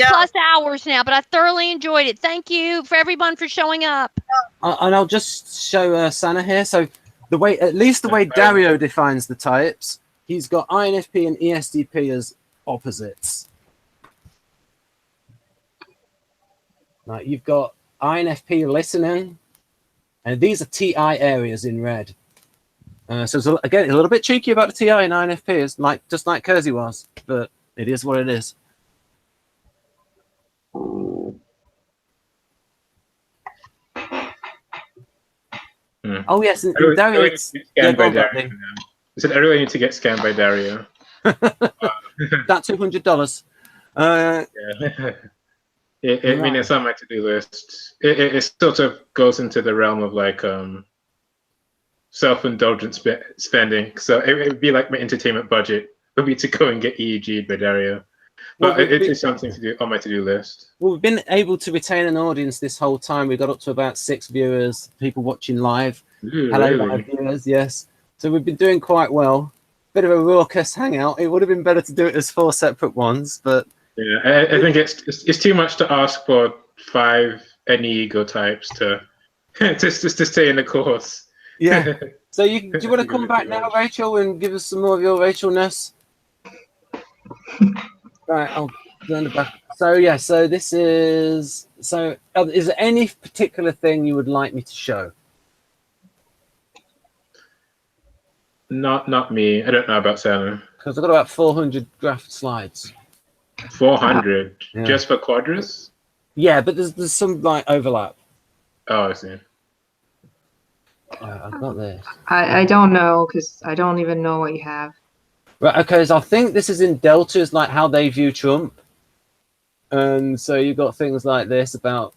hours now, but I thoroughly enjoyed it. Thank you for everyone for showing up. And I'll just show Sana here. So at least the way Dario defines the types, he's got INFP and ESTP as opposites. Like you've got INFP listening, and these are TI areas in red. So again, a little bit cheeky about the TI and INFPs, just like Keirsey was, but it is what it is. Oh yes, and Dario. I said I really need to get scanned by Dario. That $200. Yeah. I mean, it's on my to-do list. It sort of goes into the realm of like self-indulgent spending. So it would be like my entertainment budget would be to go and get EEG'd by Dario. But it is something to do on my to-do list. Well, we've been able to retain an audience this whole time. We got up to about 6 viewers, people watching live. Hello, really? live viewers, yes. So we've been doing quite well. Bit of a raucous hangout. It would have been better to do it as 4 separate ones, but yeah, I think it's too much to ask for 5 ego types to to stay in the course. yeah. So do you want to come back now, Rachel, and give us some more of your Rachelness? Right, I'll turn it back. So yeah, so this is is there any particular thing you would like me to show? Not me. I don't know about Sana. Because I've got about 400 graph slides. 400 Yeah. just for quadras? Yeah, but there's some like overlap. Oh, I see. I've got this. I don't know because I don't even know what you have. Right, okay, so I think this is in deltas, like how they view Trump. And so you've got things like this about,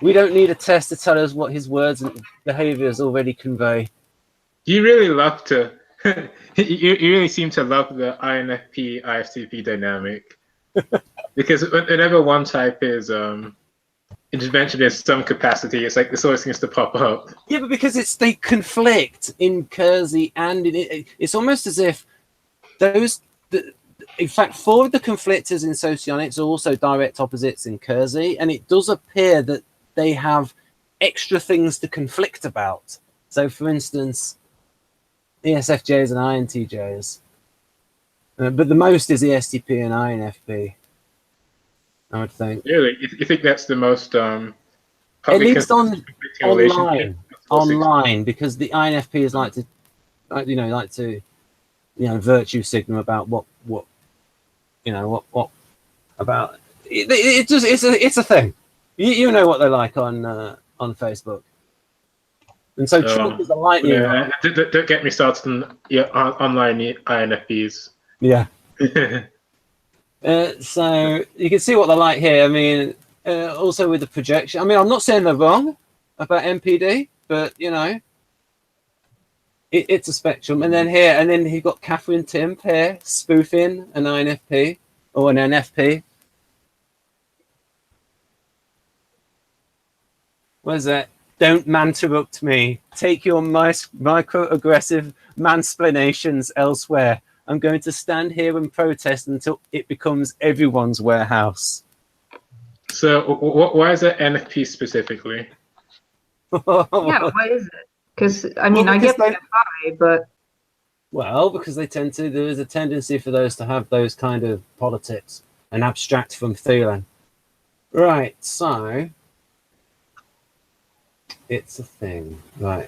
we don't need a test to tell us what his words and behaviors already convey. You really love to, you really seem to love the INFP, ISTP dynamic. Because whenever one type is intervention in some capacity, it's like this always seems to pop up. Yeah, but because they conflict in Keirsey and it's almost as if in fact, 4 of the conflictors in Socionics are also direct opposites in Keirsey, and it does appear that they have extra things to conflict about. So, for instance, ESFJs and INTJs. But the most is ESTP and INFP, I would think. Really? You think that's the most... At least online, because the INFPs like to virtue signal about what about it. It's a thing. You know what they like on Facebook. And so Trump is a lightning rod. Don't get me started on online INFPs. Yeah. So you can see what they're like here. I mean, also with the projection. I mean, I'm not saying they're wrong about MPD, but it's a spectrum. And then he got Catherine Timp here spoofing an INFP or an NFP. What is that? Don't man-interrupt me. Take your microaggressive mansplanations elsewhere. I'm going to stand here and protest until it becomes everyone's warehouse. So why is it NFP specifically? Yeah, why is it? Because I mean, I get the FI, but Well, because there is a tendency for those to have those kind of politics and abstract from feeling. Right, so it's a thing. Right.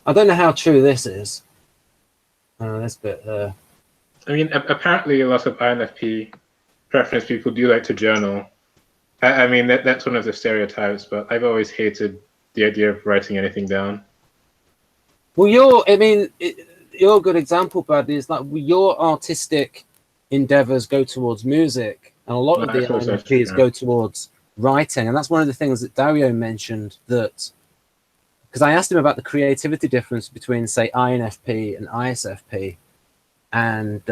I don't know how true this is. This bit there. I mean, apparently a lot of INFP preference people do like to journal. I mean, that's one of the stereotypes, but I've always hated the idea of writing anything down. Well, you're a good example, Bradley, is like your artistic endeavors go towards music, and a lot of the INFPs go towards writing. And that's one of the things that Dario mentioned, that because I asked him about the creativity difference between, say, INFP and ISFP, and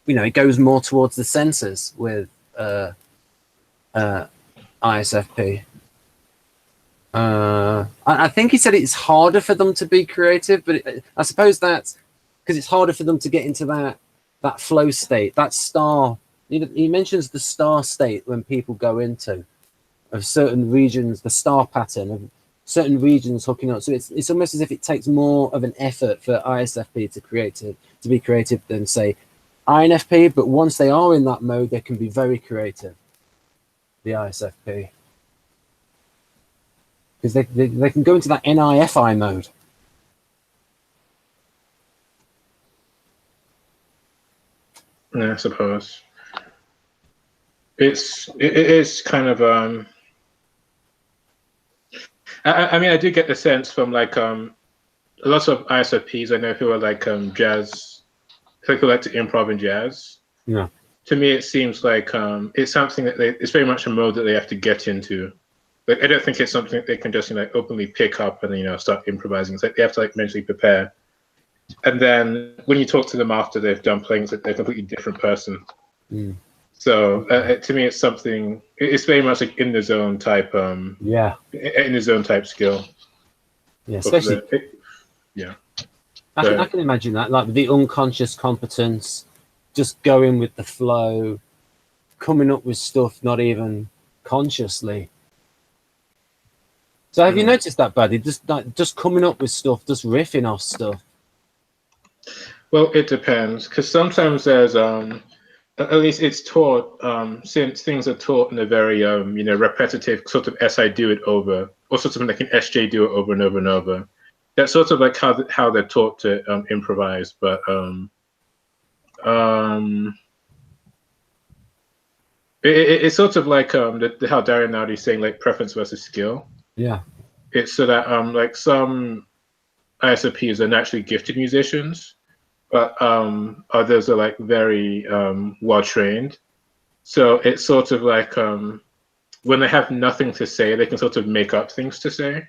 it goes more towards the senses with ISFP. I think he said it's harder for them to be creative, but I suppose that's because it's harder for them to get into that flow state, that star. He mentions the star state when people go into of certain regions, the star pattern of certain regions hooking up. So it's almost as if it takes more of an effort for ISFP to be creative than, say, INFP. But once they are in that mode, they can be very creative. The ISFP. Because they can go into that NIFI mode. Yeah, I suppose. It is kind of I mean, I do get the sense from like a lot of ISFPs I know who are like jazz, who like to improv in jazz. Yeah. To me, it seems like it's something that it's very much a mode that they have to get into. Like, I don't think it's something that they can just openly pick up and start improvising. It's like they have to mentally prepare, and then when you talk to them after they've done playing, it's like they're a completely different person. Mm. So to me, it's something. It's very much like in the zone type. In the zone type skill. Yeah, especially. I can imagine that, like the unconscious competence, just going with the flow, coming up with stuff not even consciously. So have you noticed that, Buddy? Just coming up with stuff, just riffing off stuff. Well, it depends, because sometimes there's at least it's taught, since things are taught in a very repetitive sort of SI do it over, or sort of like an SJ do it over and over and over. That's sort of like how they're taught to improvise, but it's sort of like how Dario Nardi is saying, like, preference versus skill. Yeah. It's so that like some ISFPs are naturally gifted musicians, but others are like very well trained. So it's sort of like when they have nothing to say, they can sort of make up things to say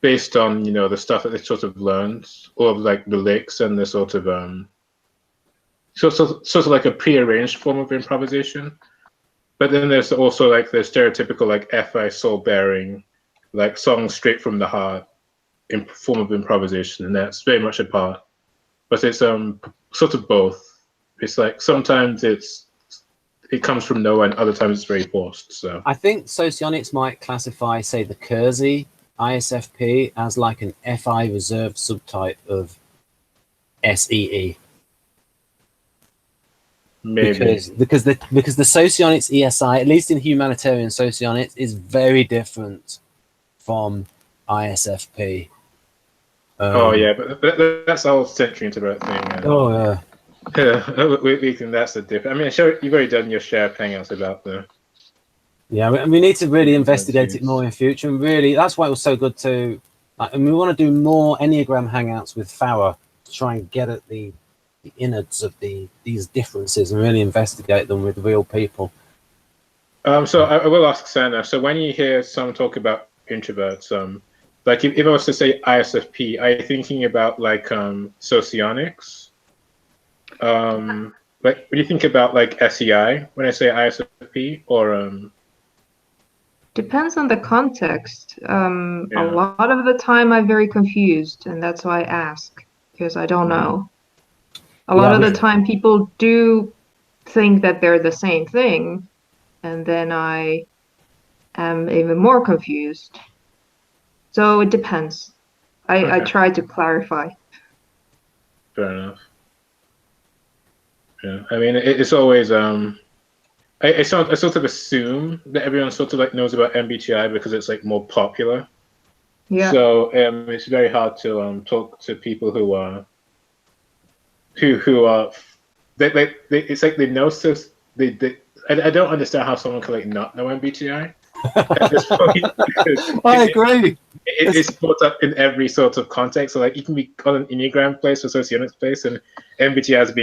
based on the stuff that they sort of learned, or like the licks and the sort of sort of like a prearranged form of improvisation. But then there's also like the stereotypical like FI soul bearing, like songs straight from the heart in form of improvisation, and that's very much a part. But it's sort of both. It's like sometimes it comes from nowhere, and other times it's very forced. So I think Socionics might classify, say, the Keirsey ISFP as like an FI reserved subtype of SEE. maybe Because the Socionics ESI, at least in humanitarian Socionics, is very different from ISFP. oh yeah, but that's the whole century introvert thing. Oh yeah. Yeah, we can. That's the difference. I mean, you've already done your share of hangouts about the. Yeah, we need to really investigate it more in future, and really that's why it was so good to. And we want to do more Enneagram hangouts with Farah to try and get at the innards of these differences and really investigate them with real people. So I will ask Sana. So when you hear some talk about introverts, like if I was to say ISFP, are you thinking about like socionics? Like, what do you think about like SEI when I say ISFP, or Depends on the context. A lot of the time I'm very confused, and that's why I ask, because I don't know. A lot of the time people do think that they're the same thing, and then I am even more confused. So it depends. I try to clarify. Fair enough. Yeah, I mean, it's always I sort of assume that everyone sort of like knows about MBTI because it's like more popular. Yeah. So it's very hard to talk to people who are it's like they know, so I don't understand how someone can like not know MBTI at this point. I agree. It's brought up in every sort of context. So like you can be on an Enneagram place or Socionics place, and MBTI is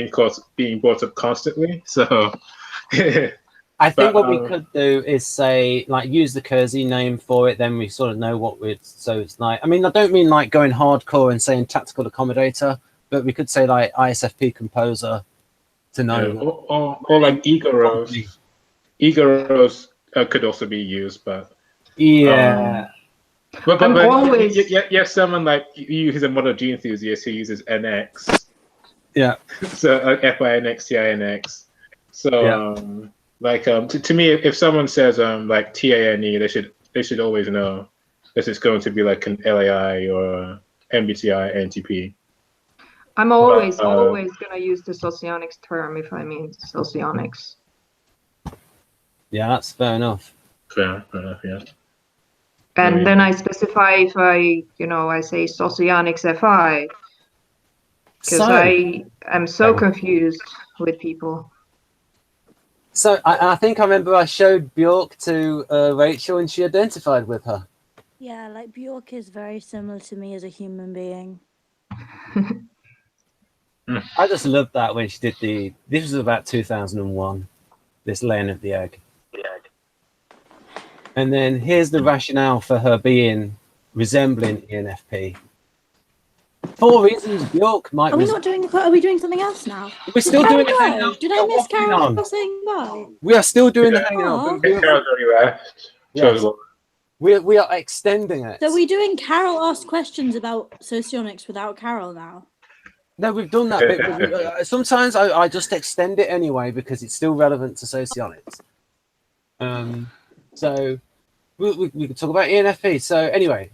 being brought up constantly. So I think what we could do is say, like, use the Keirsey name for it. Then we sort of know what we're. So it's like, I mean, I don't mean like going hardcore and saying tactical accommodator, but we could say like ISFP composer to know. Or like ego rose. Ego rose could also be used, but yeah. But always... you have someone like you who's a model G enthusiast who uses NX. Yeah. So FINX, CINX. So to me, if someone says like TANE, they should always know that it's going to be like an LAI or MBTI NTP. I'm always gonna use the socionics term if I mean socionics. Yeah, that's fair enough. Fair enough, yeah. And then I specify if I say socionics FI, because I am so confused with people. So I think I remember I showed Bjork to Rachel, and she identified with her. Yeah, like Bjork is very similar to me as a human being. I just loved that when she did this was about 2001, this laying of the egg. And then here's the rationale for her being resembling ENFP. 4 reasons Bjork might. Are we not doing? Are we doing something else now? We're still doing the hangout. Did I miss Carol saying bye? We are still doing the hangout. Carol's already left. Yes. We are extending it. So are we doing Carol asked questions about socionics without Carol now? No, we've done that bit. But sometimes I just extend it anyway because it's still relevant to socionics. So we can talk about ENFP. So anyway,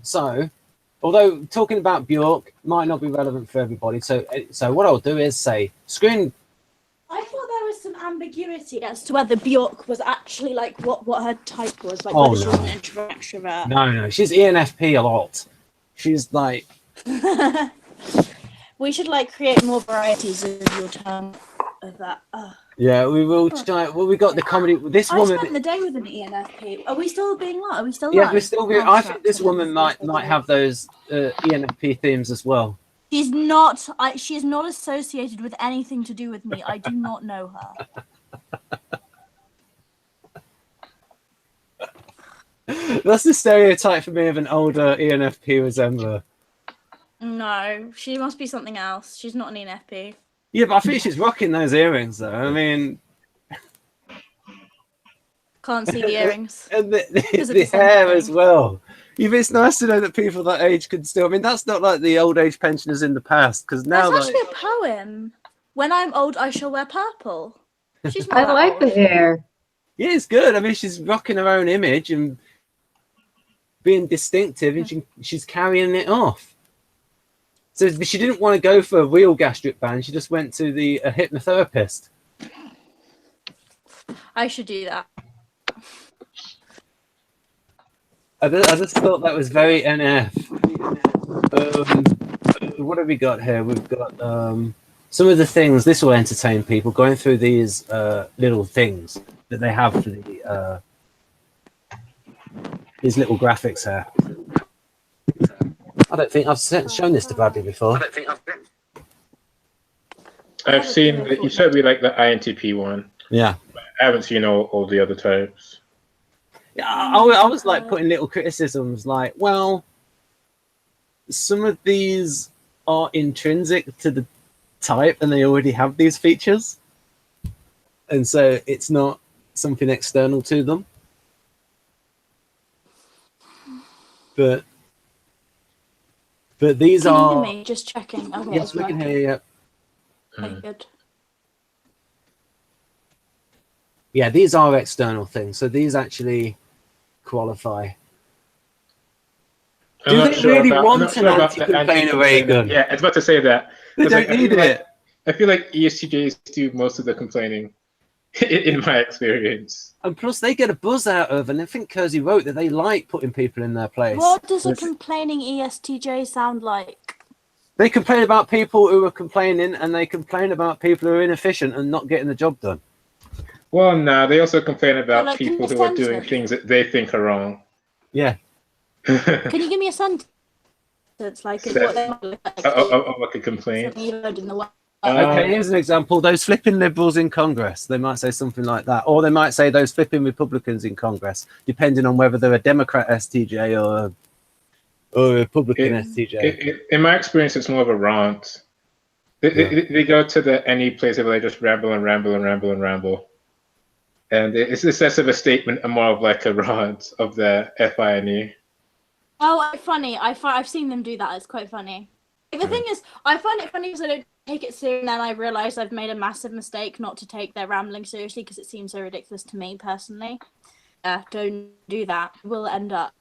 although talking about Bjork might not be relevant for everybody, so what I'll do is say screen. I thought there was some ambiguity as to whether Bjork was actually like what her type was, like Oh, whether she no. was an introvert, extrovert. No, she's ENFP a lot. She's like. We should like create more varieties of your term of that. Yeah, we will try. Well, we got the comedy. This I woman. spent the day with an ENFP. Are we still being live? Are we still Yeah, live? we're still. I think this woman might have those ENFP themes as well. She's not. She is not associated with anything to do with me. I do not know her. That's the stereotype for me of an older ENFP resembler. No, she must be something else. She's not an ENFP. Yeah, but I think she's rocking those earrings, though. I mean, can't see the earrings. And the hair as well. Yeah, but it's nice to know that people that age can still. I mean, that's not like the old age pensioners in the past, because now there's actually a poem. When I'm old, I shall wear purple. She's not I like old. the hair. Yeah, it's good. I mean, she's rocking her own image and being distinctive, and she's carrying it off. So she didn't want to go for a real gastric band. She just went to the hypnotherapist. I should do that. I just thought that was very NF. What have we got here? We've got some of the things. This will entertain people. Going through these little things that they have for the these little graphics here. I don't think I've shown this to Bradley before. I've seen you showed me like the INTP one. Yeah. I haven't seen all the other types. Yeah, I was like putting little criticisms like, well, some of these are intrinsic to the type and they already have these features. And so it's not something external to them. But these Can are. you hear me? Just checking. Okay, Yes, we can hear you. Okay, good. Yeah, these are external things. So these actually qualify. Do they really want an anti-campaigner ray gun? Yeah, I was about to say that. They don't need it. I feel like ESTJs do most of the complaining, in my experience. And plus, they get a buzz out of, and I think Keirsey wrote that they like putting people in their place. What does a complaining ESTJ sound like? They complain about people who are complaining, and they complain about people who are inefficient and not getting the job done. Well, no, they also complain about like, people who are doing things that they think are wrong. Yeah. Can you give me a sentence? Like, what they might look like? Like a complaint. Something you heard in the world. Okay, here's an example. Those flipping liberals in Congress. They might say something like that. Or they might say those flipping Republicans in Congress, depending on whether they're a Democrat STJ or a Republican STJ. In my experience, it's more of a rant. They go to any place where they just ramble and ramble and ramble and ramble. And it's less of a statement and more of like a rant of the FINE. Oh, funny. I've seen them do that. It's quite funny. The thing is, I find it funny because I don't take it seriously, and then I realise I've made a massive mistake not to take their rambling seriously because it seems so ridiculous to me personally. Don't do that. We'll end up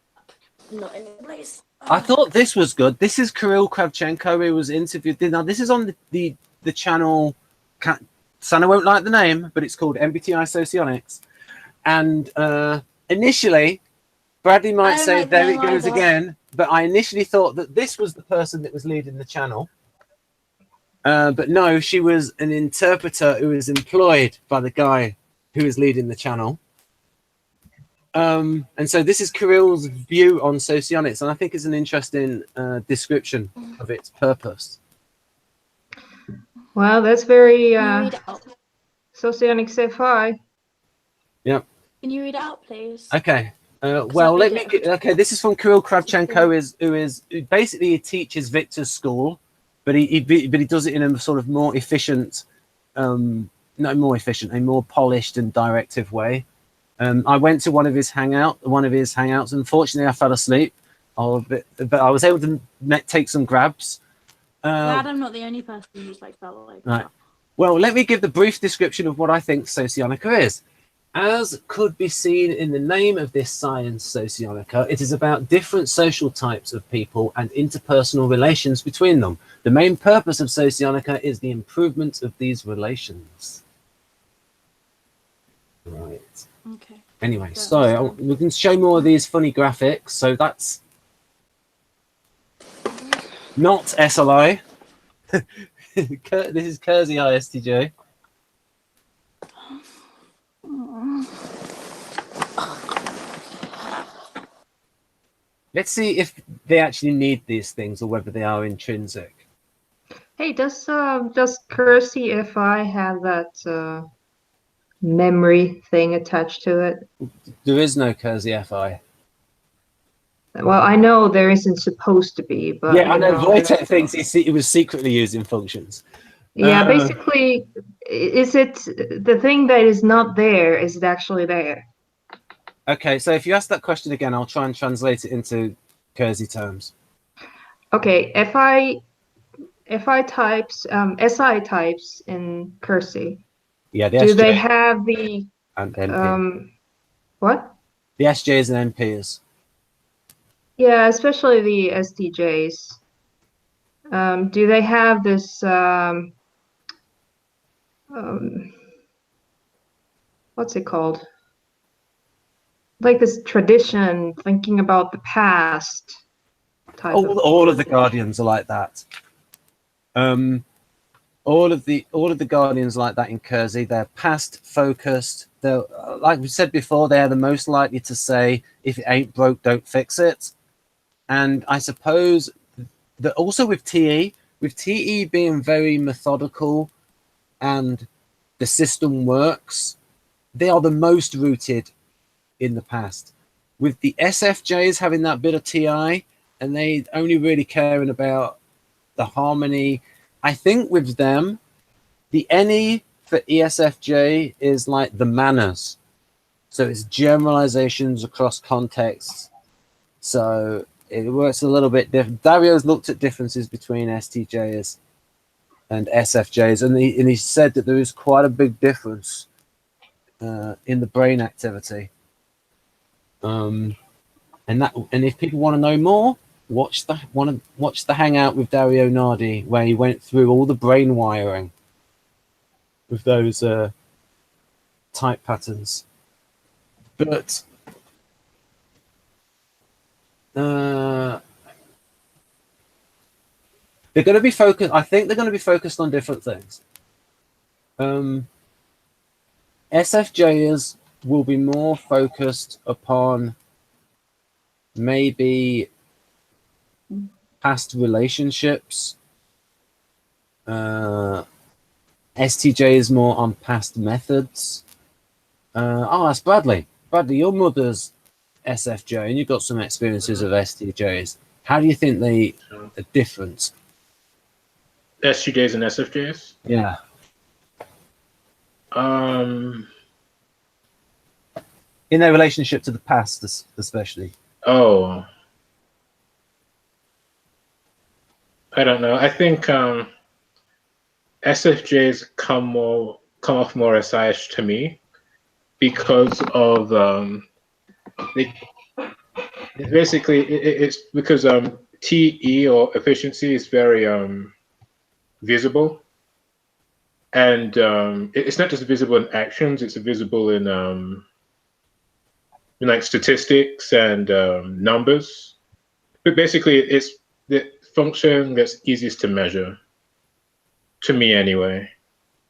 not in a place. I thought this was good. This is Kirill Kravchenko, who was interviewed. Now, this is on the channel. Sana won't like the name, but it's called MBTI Socionics. And initially, Bradley might say, like, there it goes again. But I initially thought that this was the person that was leading the channel. But no, she was an interpreter who was employed by the guy who is leading the channel. And so this is Kirill's view on Socionics, and I think it's an interesting description of its purpose. Well, that's very Socionics FI. Yep. Can you read it out, please? Okay. Well, let me. Okay, this is from Kirill Kravchenko, who basically teaches Victor's school, but he does it in a sort of more efficient, a more polished and directive way. I went to one of his hangouts. Unfortunately, I fell asleep, but I was able to take some grabs. Glad I'm not the only person who's like felt like right. Well, let me give the brief description of what I think Socionica is. As could be seen in the name of this science, Socionica, it is about different social types of people and interpersonal relations between them. The main purpose of Socionica is the improvement of these relations. Right. Okay. Anyway, so we can show more of these funny graphics. So that's not SLI. This is Keirsey ISTJ. Let's see if they actually need these things or whether they are intrinsic. Hey, does Keirsey FI have that memory thing attached to it? There is no Keirsey FI. Well, I know there isn't supposed to be, but yeah, I know Wojtek thinks it was secretly using functions. Yeah, basically, is it the thing that is not there? Is it actually there? Okay, so if you ask that question again, I'll try and translate it into Keirsey terms. Okay, FI types, SI types in Keirsey. Yeah, do they have the and NP. What? The SJs and NPs. Yeah, especially the STJs. Do they have this? What's it called? Like this tradition, thinking about the past. All of the Guardians are like that. All of the Guardians like that in Keirsey. They're past focused. They're, like we said before, they're the most likely to say, "If it ain't broke, don't fix it." And I suppose that also with TE being very methodical, and the system works, they are the most rooted in the past. With the SFJs having that bit of TI, and they only really caring about the harmony. I think with them, the NE for ESFJ is like the manners. So it's generalizations across contexts. So it works a little bit different. Dario's looked at differences between STJs and SFJs, and he said that there is quite a big difference in the brain activity. And if people want to know more, watch the Hangout with Dario Nardi, where he went through all the brain wiring with those type patterns. But they're going to be focused. I think they're going to be focused on different things. SFJs will be more focused upon maybe past relationships. STJ is more on past methods. That's Bradley. Bradley, your mother's SFJ, and you've got some experiences of STJs. How do you think they are different? STJs and SFJs? Yeah. In their relationship to the past, especially. Oh. I don't know. I think SFJs come off more as SIH to me because of it's because TE or efficiency is very visible, and it's not just visible in actions; it's visible in like statistics and numbers. But basically, it's the function that's easiest to measure, to me anyway.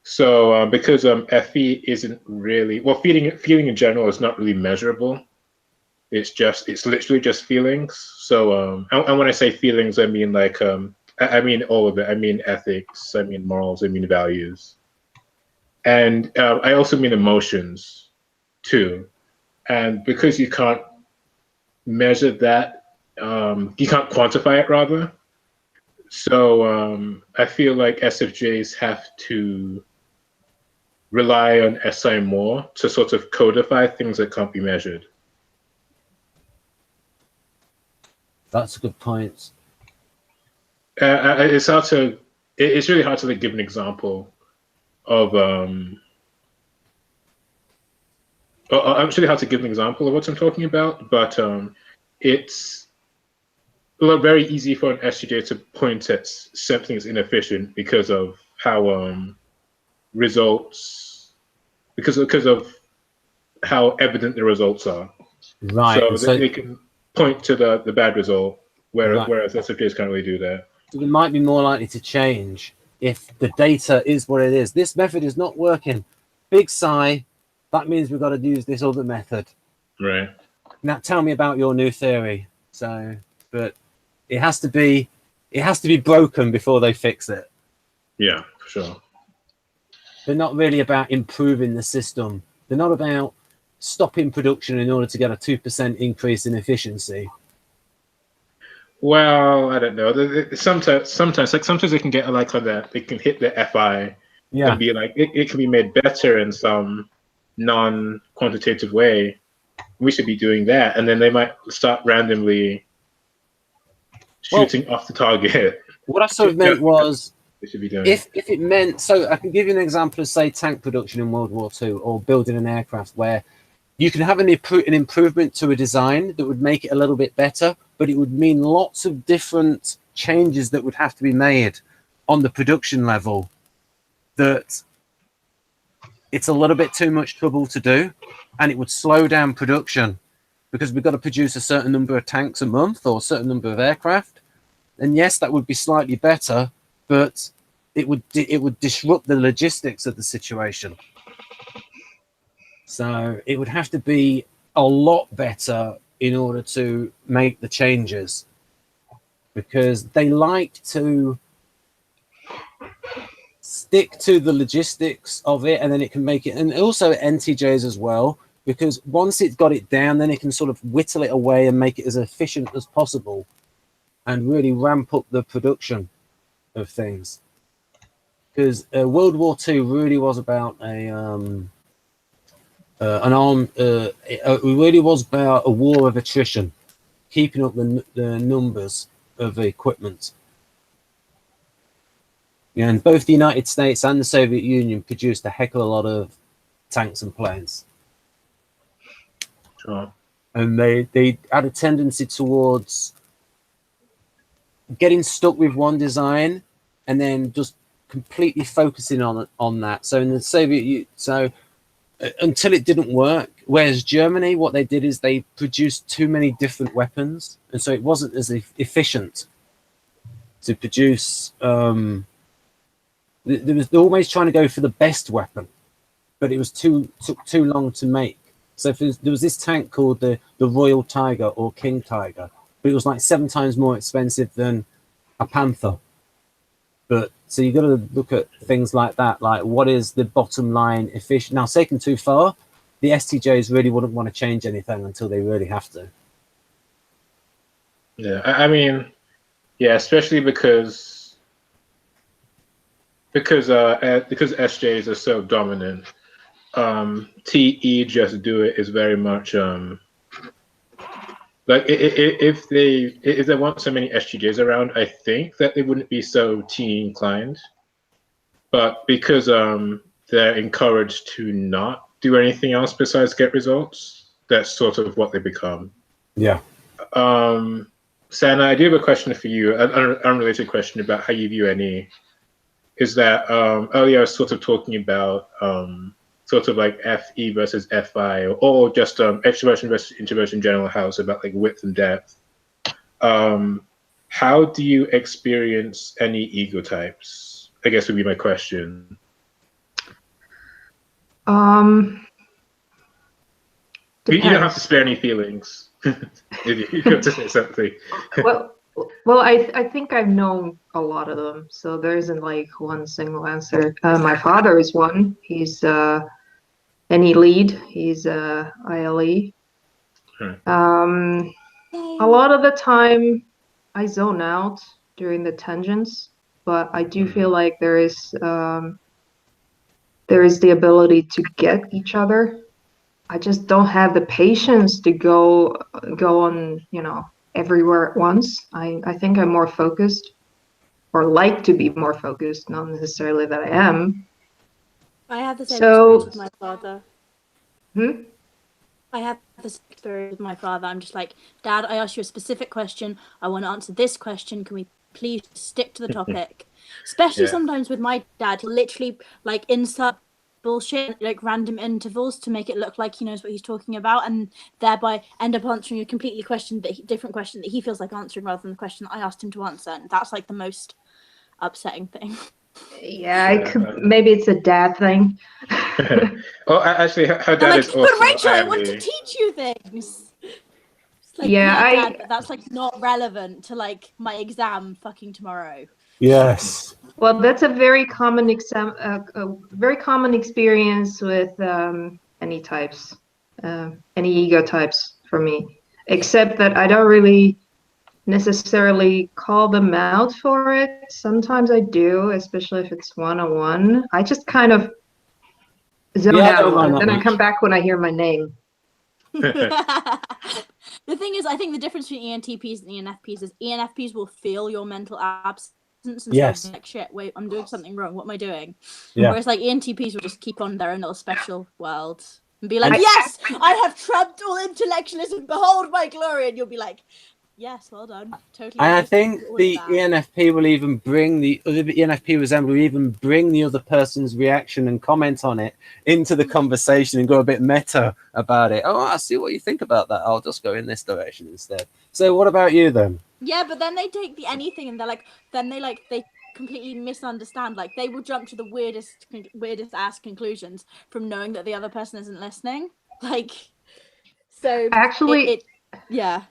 So because FE isn't really, well, feeling in general is not really measurable. It's literally just feelings. So and when I say feelings, I mean like I mean all of it. I mean ethics. I mean morals. I mean values. And I also mean emotions too. And because you can't measure that, you can't quantify it rather. So I feel like SFJs have to rely on SI more to sort of codify things that can't be measured. That's a good point. It's really hard to like give an example of it's really hard to give an example of what I'm talking about, but it's very easy for an STJ to point at something that's inefficient because of how results, because of how evident the results are. Right. So they can point to the bad result, whereas SFJs can't really do that. So they might be more likely to change if the data is what it is. This method is not working. Big sigh. That means we've got to use this other method. Right. Now tell me about your new theory. So, but it has to be broken before they fix it. Yeah, for sure. They're not really about improving the system. They're not about stopping production in order to get a 2% increase in efficiency. Well, I don't know. Sometimes they can get like on that. They can hit the FI and be like, it can be made better in some non-quantitative way. We should be doing that, and then they might start randomly shooting off the target. What I sort of meant was, they should be doing. If it meant, so I can give you an example of, say, tank production in World War II or building an aircraft, where you can have an improvement to a design that would make it a little bit better, but it would mean lots of different changes that would have to be made on the production level, that it's a little bit too much trouble to do, and it would slow down production because we've got to produce a certain number of tanks a month or a certain number of aircraft. And yes, that would be slightly better, but it would disrupt the logistics of the situation. So it would have to be a lot better in order to make the changes, because they like to stick to the logistics of it, and then it can make it, and also NTJs as well, because once it's got it down, then it can sort of whittle it away and make it as efficient as possible and really ramp up the production of things. Because World War II really was about it really was about a war of attrition, keeping up the numbers of equipment. Yeah, and both the United States and the Soviet Union produced a heck of a lot of tanks and planes. Sure. And they had a tendency towards getting stuck with one design and then just completely focusing on that. So in the Soviet, until it didn't work. Whereas Germany, what they did is they produced too many different weapons, and so it wasn't as efficient to produce. They're always trying to go for the best weapon, but it was took too long to make. So there was this tank called the Royal Tiger or King Tiger, but it was like 7 times more expensive than a Panther. But so you got to look at things like that, like what is the bottom line efficient. Now, taken too far, the STJs really wouldn't want to change anything until they really have to. Yeah, I mean, yeah, especially because SJs are so dominant. TE just do it is very much like if they want so many STJs around, I think that they wouldn't be so TE inclined. But because they're encouraged to not do anything else besides get results, that's sort of what they become. Yeah. Sana, I do have a question for you, an unrelated question about how you view NE. Is that earlier I was sort of talking about sort of like FE versus FI, or just extroversion versus introversion general house, about like width and depth. How do you experience any ego types? I guess would be my question. Depends. You don't have to spare any feelings if you have to say something. Well, I think I've known a lot of them, so there isn't like one single answer. My father is one. He's NE lead. He's ILE. A lot of the time, I zone out during the tangents, but I do feel like there is the ability to get each other. I just don't have the patience to go on, everywhere at once. I think I'm more focused, or like to be more focused, not necessarily that I am. I have the same experience with my father. I have this experience with my father. I'm just like, Dad, I asked you a specific question. I want to answer this question. Can we please stick to the topic? Especially sometimes with my dad, he'll literally like insert bullshit, like random intervals to make it look like he knows what he's talking about, and thereby end up answering a completely different question that he feels like answering rather than the question I asked him to answer. And that's like the most upsetting thing. Yeah, maybe it's a dad thing. Oh, actually, her dad is also. But Rachel, I want to teach you things. It's like, Dad, but that's like not relevant to like my exam fucking tomorrow. Yes. Well, that's a very common experience with any types, any ego types for me. Except that I don't really necessarily call them out for it. Sometimes I do, especially if it's one-on-one. I just kind of zone out, and then I come back when I hear my name. The thing is, I think the difference between ENTPs and ENFPs is ENFPs will feel your mental absence and say, like, shit, wait, I'm doing something wrong. What am I doing? Yeah. Whereas like ENTPs will just keep on their own little special world and be like, yes, I have trumped all intellectualism. Behold my glory. And you'll be like, yes, well done. Totally. And I think the ENFP will even bring the ENFP will even bring the other person's reaction and comment on it into the conversation and go a bit meta about it. Oh, I see what you think about that. I'll just go in this direction instead. So what about you then? Yeah, but then they take the anything and they're like, they completely misunderstand. Like they will jump to the weirdest ass conclusions from knowing that the other person isn't listening. Like, so actually, yeah.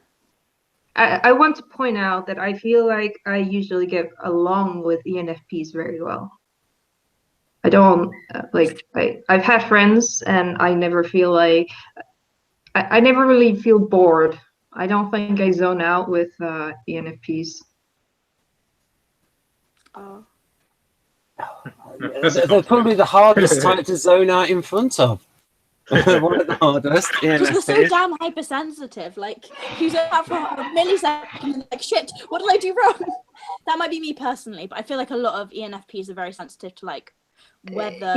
I want to point out that I feel like I usually get along with ENFPs very well. I don't I've had friends and I never feel like I never really feel bored. I don't think I zone out with ENFPs. Oh. They're probably the hardest type to zone out in front of. One of the hardest. Because they're so damn hypersensitive. Like, you say that for a millisecond and like, shit, what did I do wrong? That might be me personally, but I feel like a lot of ENFPs are very sensitive to like whether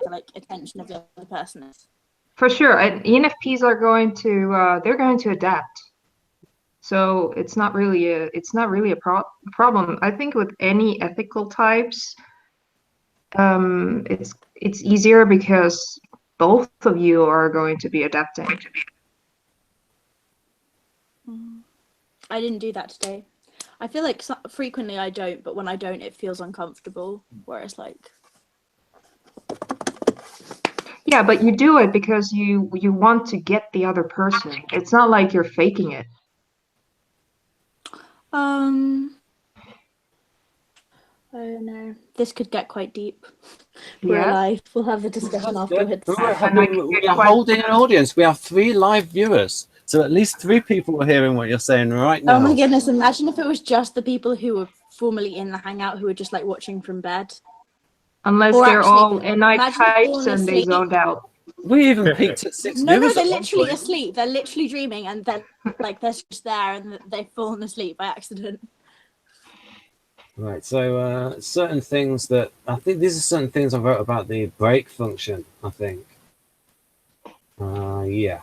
like attention of the other person is. For sure, and ENFPs are going to they're going to adapt. So it's not really a problem. I think with any ethical types, it's easier because both of you are going to be adapting. I didn't do that today. I feel like frequently I don't, but when I don't, it feels uncomfortable. Whereas like, Yeah, but you do it because you want to get the other person. It's not like you're faking it. I don't know. This could get quite deep. We're Yes. alive. We'll have the discussion afterwards. We are holding an audience. We have 3 live viewers. So at least 3 people are hearing what you're saying right now. Oh my goodness, imagine if it was just the people who were formerly in the Hangout who were just like watching from bed. Unless Or they're actually, all NI imagine types falling and they asleep. zoned out. We even peaked at 6 No, viewers. they're at one literally point. asleep. They're literally dreaming and then like they're just there and they've fallen asleep by accident. Right, so certain things that I think these are certain things I wrote about the break function, I think. Yeah.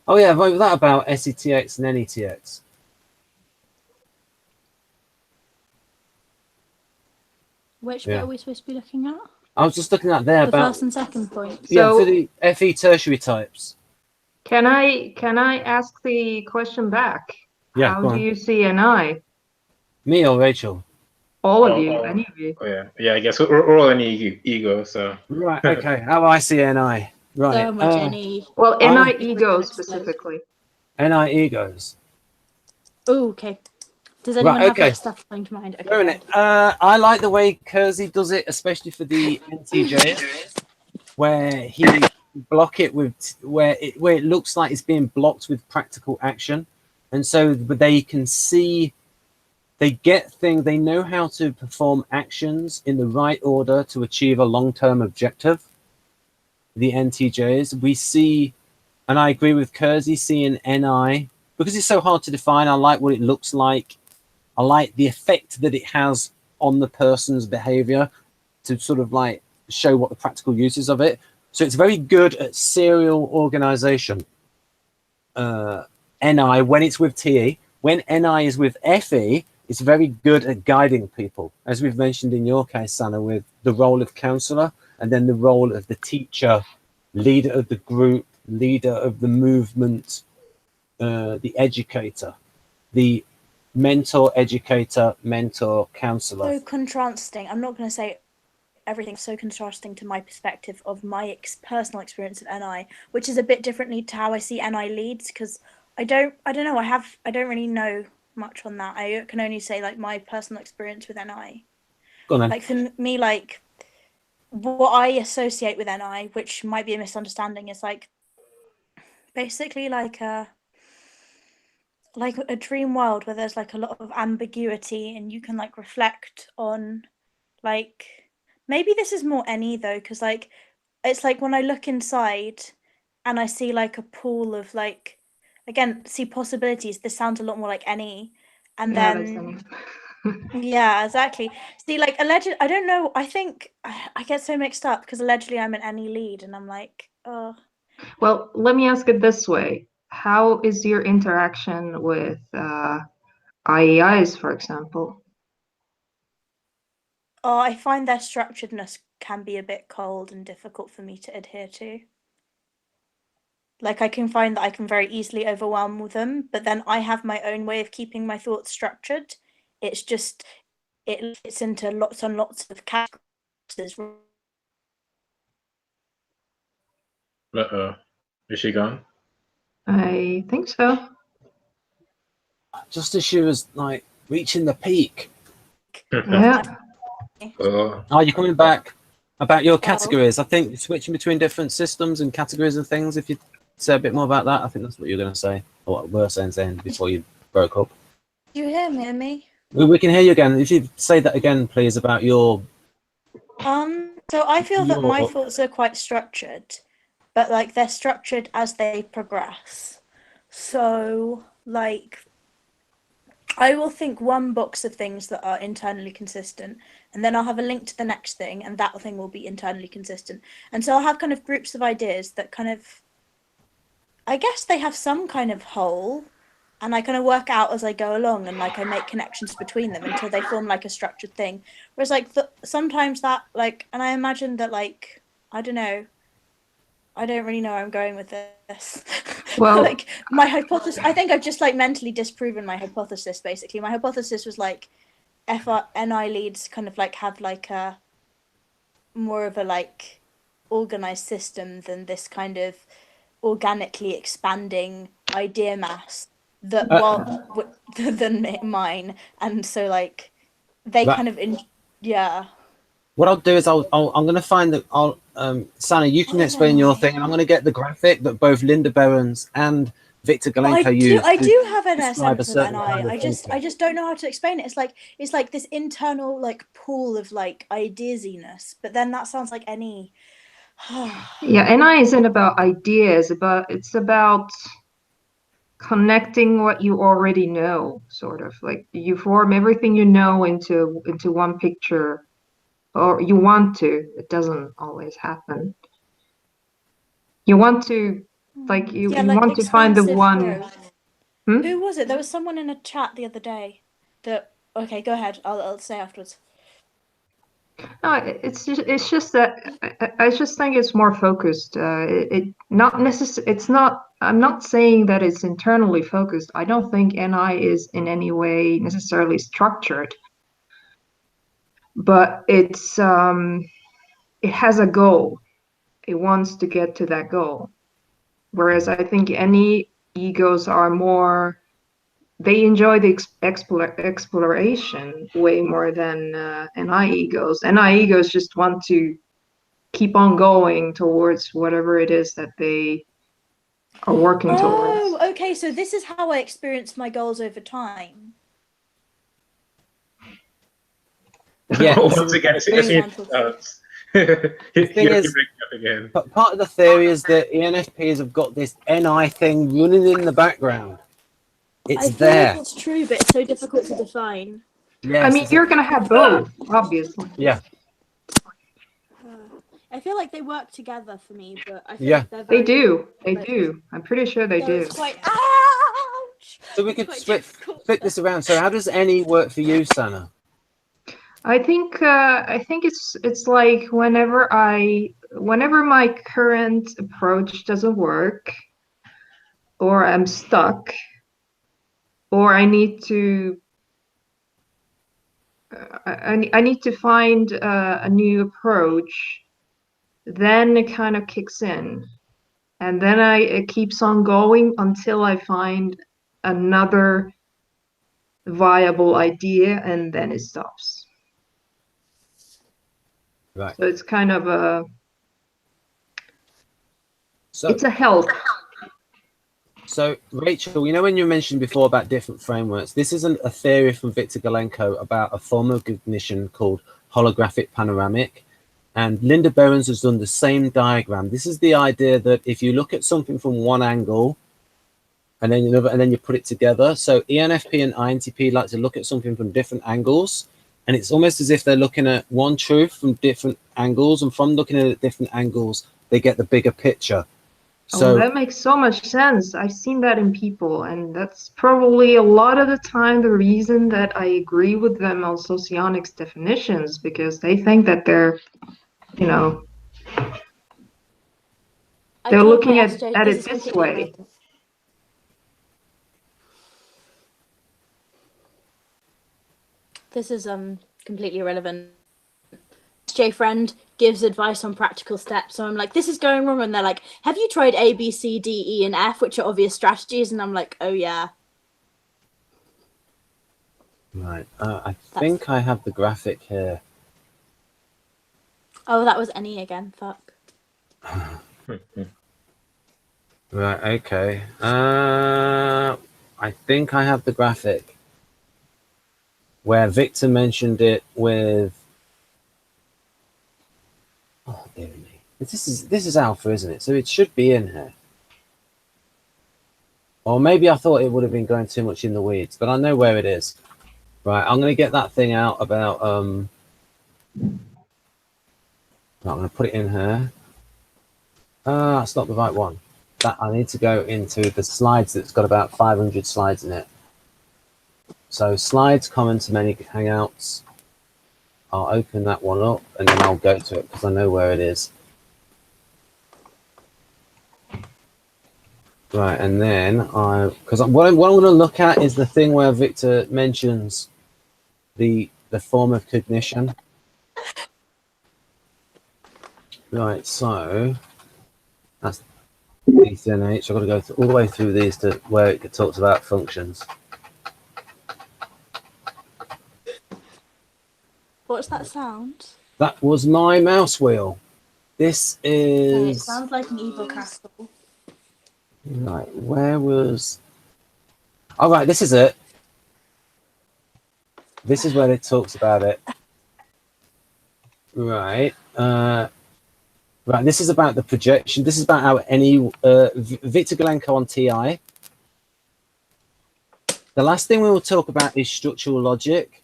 Oh yeah, I wrote that about SETX and NETX. Which Yeah. bit are we supposed to be looking at? I was just looking at there The about first and second point. yeah, So- for the FE tertiary types. Can I ask the question back? Yeah, How go do on. you see NI? Me or Rachel? All of Oh, you, oh. any of you. Oh yeah, I guess we're all in ego. So Right, okay. How I see NI. Right. So much any. Well, I'm- NI ego specifically. NI egos. Oh, okay. Does anyone Right, have okay. like stuff coming to mind? Okay. Wait a minute. I like the way Keirsey does it, especially for the NTJs, where he block it with where it looks like it's being blocked with practical action, and so they can see, they get things, they know how to perform actions in the right order to achieve a long-term objective. The NTJs, we see, and I agree with Keirsey, seeing NI because it's so hard to define. I like what it looks like. I like the effect that it has on the person's behavior to sort of like show what the practical uses of it. So it's very good at serial organization. NI, when it's with TE, when NI is with FE, it's very good at guiding people. As we've mentioned in your case, Sana, with the role of counselor and then the role of the teacher, leader of the group, leader of the movement, the educator, the mentor, educator, mentor, counselor. So contrasting. I'm not going to say everything's so contrasting to my perspective of my personal experience of NI, which is a bit differently to how I see NI leads, because I don't know. I don't really know much on that. I can only say like my personal experience with NI. Go on then. Like for me, like what I associate with NI, which might be a misunderstanding, is like basically like a dream world where there's like a lot of ambiguity and you can like reflect on like, maybe this is more NE though, because like it's like when I look inside and I see like a pool of like, again, see possibilities, this sounds a lot more like NE. And Yeah, then that's yeah, exactly. See, like alleged, I don't know. I think I get so mixed up because allegedly I'm an NE lead, and I'm like, oh, Well, let me ask it this way. How is your interaction with IEIs, for example? oh, I find their structuredness can be a bit cold and difficult for me to adhere to. Like I can find that I can very easily overwhelm with them, but then I have my own way of keeping my thoughts structured. It's just it fits into lots and lots of categories. Is she gone? I think so. Just as she was like reaching the peak. Yeah. Oh, Oh, you're coming back about your categories. I think you're switching between different systems and categories and things. If you say a bit more about that, I think that's what you're going to say, or what we're saying before you broke up. Do you hear me? We can hear you again. If you say that again, please, about your. So I feel that my Your- thoughts are quite structured, but like they're structured as they progress. So like I will think one box of things that are internally consistent, and then I'll have a link to the next thing, and that thing will be internally consistent. And so I'll have kind of groups of ideas that kind of, I guess they have some kind of whole, and I kind of work out as I go along, and like I make connections between them until they form like a structured thing. Whereas like sometimes that like, and I imagine that like, I don't know, I don't really know where I'm going with this. Well, like my hypothesis, I think I've just like mentally disproven my hypothesis. Basically, my hypothesis was like NI leads kind of like have like a more of a like organized system than this kind of organically expanding idea mass that than mine, and so like they kind of yeah. What I'll do is I'm going to find that Sana, you can explain your thing, and I'm going to get the graphic that both Linda Behrens and Victor Galenko use. I do have an describe a sense of certain kind NI. of I just don't know how to explain it. It's like this internal like pool of like ideasiness, but then that sounds like any. yeah, NI isn't about ideas, it's about connecting what you already know, sort of like you form everything you know into one picture, or you want to. It doesn't always happen. You want to, like you Yeah, like want to find the expansive one. growth. Who was it? There was someone in a chat the other day that. Okay, go ahead. I'll say afterwards. No, it's just that I just think it's more focused. It not necessarily. It's not. I'm not saying that it's internally focused. I don't think NI is in any way necessarily structured, but it's it has a goal. It wants to get to that goal. Whereas I think any egos are more. They enjoy the exploration way more than NI egos. NI egos just want to keep on going towards whatever it is that they are working towards. Oh, okay. So this is how I experience my goals over time. Yeah. Once again, it's The thing is, part of the theory is that ENFPs have got this NI thing running in the background. It's there. It's true, but it's so difficult to define. Yes, I mean, you're going to have both, obviously. Yeah. I feel like they work together for me, but I feel Yeah. like they're They very do. They do. I'm pretty sure they do. It's quite ouch. So we could flip this around. So how does any work for you, Sana? I think it's like whenever my current approach doesn't work, or I'm stuck, or I need to I need to find a new approach, then it kind of kicks in, and then it keeps on going until I find another viable idea, and then it stops. Right. So it's kind of it's a help. So, Rachel, you know when you mentioned before about different frameworks, this is a theory from Victor Galenko about a form of cognition called holographic panoramic. And Linda Behrens has done the same diagram. This is the idea that if you look at something from one angle and then you put it together. So ENFP and INTP like to look at something from different angles. And it's almost as if they're looking at one truth from different angles. And from looking at it at different angles, they get the bigger picture. So that makes so much sense. I've seen that in people, and that's probably a lot of the time the reason that I agree with them on socionics definitions, because they think that they're, they're looking at it this way. This is completely irrelevant. SJ friend gives advice on practical steps, so I'm like, this is going wrong, and they're like, have you tried A, B, C, D, E, and F, which are obvious strategies? And I'm like, oh yeah. Right. I think I have the graphic here. Oh, that was any again. Fuck. Right. Okay. I think I have the graphic where Victor mentioned it with. Oh, dear me. This is alpha, isn't it? So it should be in here. Or maybe I thought it would have been going too much in the weeds, but I know where it is. Right, I'm going to get that thing out about, I'm going to put it in here. That's not the right one. that I need to go into the slides that's got about 500 slides in it. So slides common to many Hangouts. I'll open that one up and then I'll go to it because I know where it is. Right, and then because what I'm going to look at is the thing where Victor mentions the form of cognition. Right, so that's ECNH. I've got to go all the way through these to where it talks about functions. What's that sound? That was my mouse wheel. This Okay, it is sounds like an evil castle. right. Where was? All right, this is it. This is where it talks about it. Right. Right. This is about the projection. This is about how Victor Galenko on TI. The last thing we will talk about is structural logic.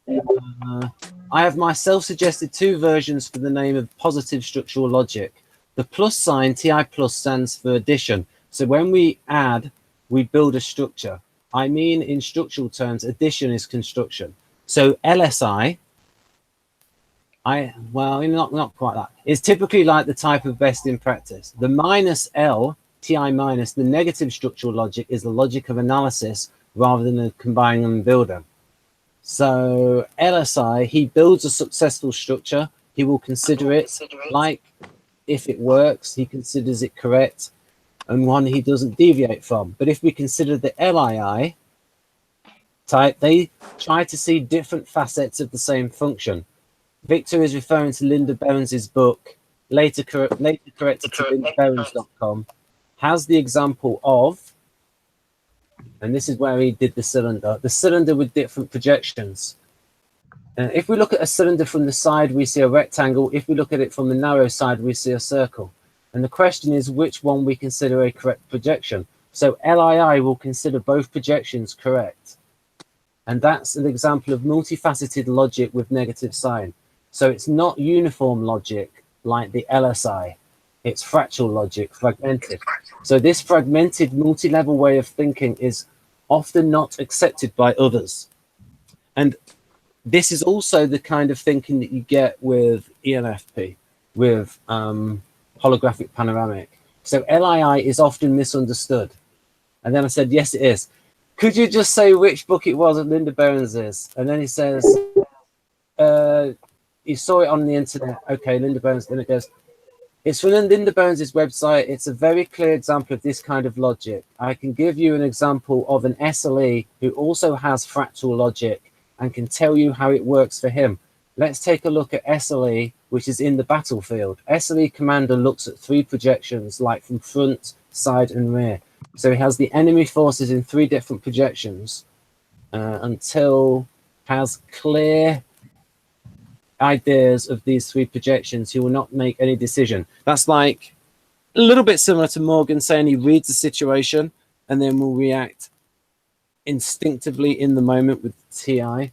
I have myself suggested 2 versions for the name of positive structural logic. The plus sign, TI plus, stands for addition. So when we add, we build a structure. I mean, in structural terms, addition is construction. So LSI, well, not quite that. It's typically like the type of best in practice. The minus L, TI minus, the negative structural logic is the logic of analysis rather than a combining and builder. So LSI, he builds a successful structure. He will consider it like if it works, he considers it correct and one he doesn't deviate from. But if we consider the LII type, they try to see different facets of the same function. Victor is referring to Linda Berens's book, later corrected to lindaberens.com, has the example of, and this is where he did the cylinder with different projections. If we look at a cylinder from the side, we see a rectangle. If we look at it from the narrow side, we see a circle. And the question is which one we consider a correct projection. So LII will consider both projections correct. And that's an example of multifaceted logic with negative sign. So it's not uniform logic like the LSI. It's fractal logic, fragmented. So this fragmented multi-level way of thinking is often not accepted by others. And this is also the kind of thinking that you get with ENFP, with holographic panoramic. So LII is often misunderstood. And then I said, yes, it is. Could you just say which book it was that Linda Berens is? And then he says, you saw it on the internet. Okay, Linda Berens. Then it goes, it's from Linda Berens' website. It's a very clear example of this kind of logic. I can give you an example of an SLE who also has fractal logic and can tell you how it works for him. Let's take a look at SLE, which is in the battlefield. SLE commander looks at 3 projections, like from front, side, and rear. So he has the enemy forces in 3 different projections until has clear ideas of these 3 projections. He will not make any decision. That's like a little bit similar to Morgan saying he reads the situation and then will react instinctively in the moment with TI.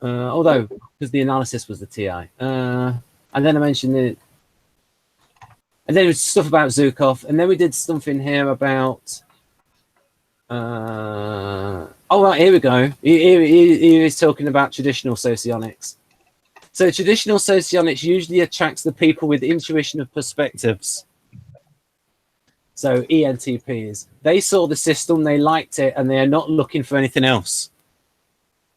Although, because the analysis was the TI. And then I mentioned it. And then it was stuff about Zukov. And then we did something here about... oh, right, here we go. He is talking about traditional socionics. So traditional socionics usually attracts the people with intuition of perspectives. So ENTPs. They saw the system, they liked it, and they are not looking for anything else.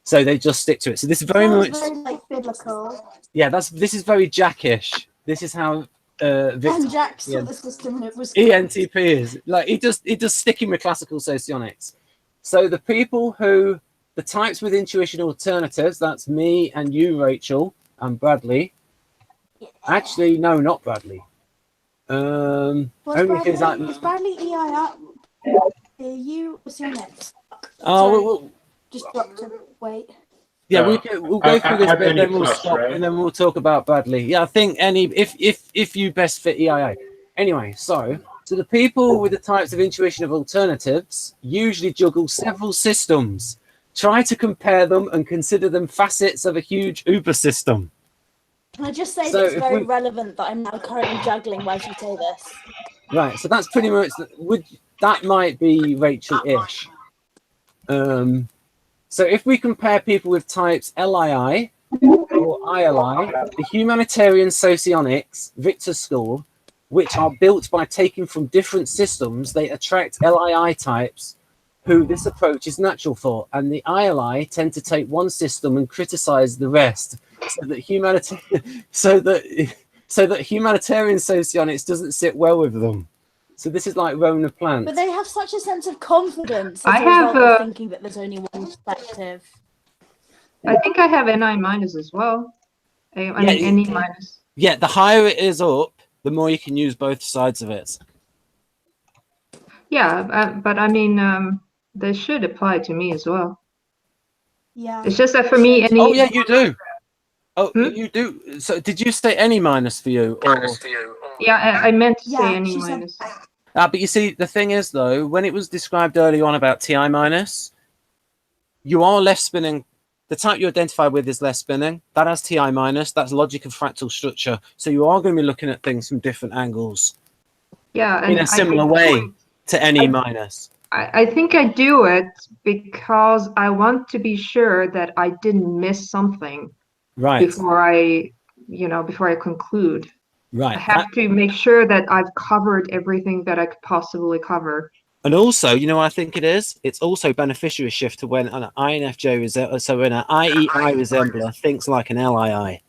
So they just stick to it. So this is very much... very, like, biblical. Yeah, this is very Jackish. This is how... And Jack saw the system and it was... ENTP is. Like, he does sticking with classical socionics. So the people who... The types with intuition alternatives, that's me and you, Rachel, and Bradley. Yeah. Actually, no, not Bradley. Was Bradley EIR? You was your next. Oh, just dropped to wait. Yeah, we'll go through this bit, then we'll stop, right? And then we'll talk about Bradley. Yeah, I think if you best fit EIA. Anyway, so the people with the types of intuition of alternatives usually juggle several systems. Try to compare them and consider them facets of a huge Uber system. Can I just say that it's very relevant that I'm now currently juggling while you say this? Right, so that's pretty much that might be Rachel-ish. So if we compare people with types LII or ILI, the humanitarian socionics, Victor's school, which are built by taking from different systems, they attract LII types who this approach is natural for, and the ILI tend to take one system and criticize the rest, so that humanitarian socionics doesn't sit well with them. So this is like Rona Plant. But they have such a sense of confidence as I a result have, of thinking that there's only one perspective. I think I have NI minus as well. I mean, NE minus. Yeah, the higher it is up, the more you can use both sides of it. Yeah, but I mean, they should apply to me as well. Yeah. It's just that for me, NE. Oh yeah, you do. Oh, you do. So did you say any minus for you? Or... Yeah, I meant to say Yeah, NE she said- minus. But you see, the thing is, though, when it was described early on about TI minus, you are left spinning. The type you identify with is left spinning. That has TI minus. That's logic of fractal structure. So you are going to be looking at things from different angles. Yeah, In a similar way to NE minus. I think I do it because I want to be sure that I didn't miss something Right. before I conclude. Right. I have to make sure that I've covered everything that I could possibly cover. And also, you know what I think it is? It's also beneficiary shift to when an INFJ so when an IEI resembler thinks like an LII.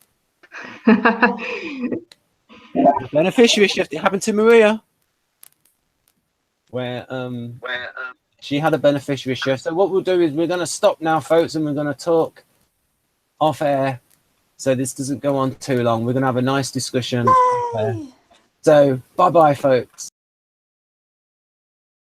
Beneficiary shift. It happened to Maria, where she had a beneficiary shift. So what we'll do is we're going to stop now, folks, and we're going to talk off air, so this doesn't go on too long. We're going to have a nice discussion. So bye bye, folks.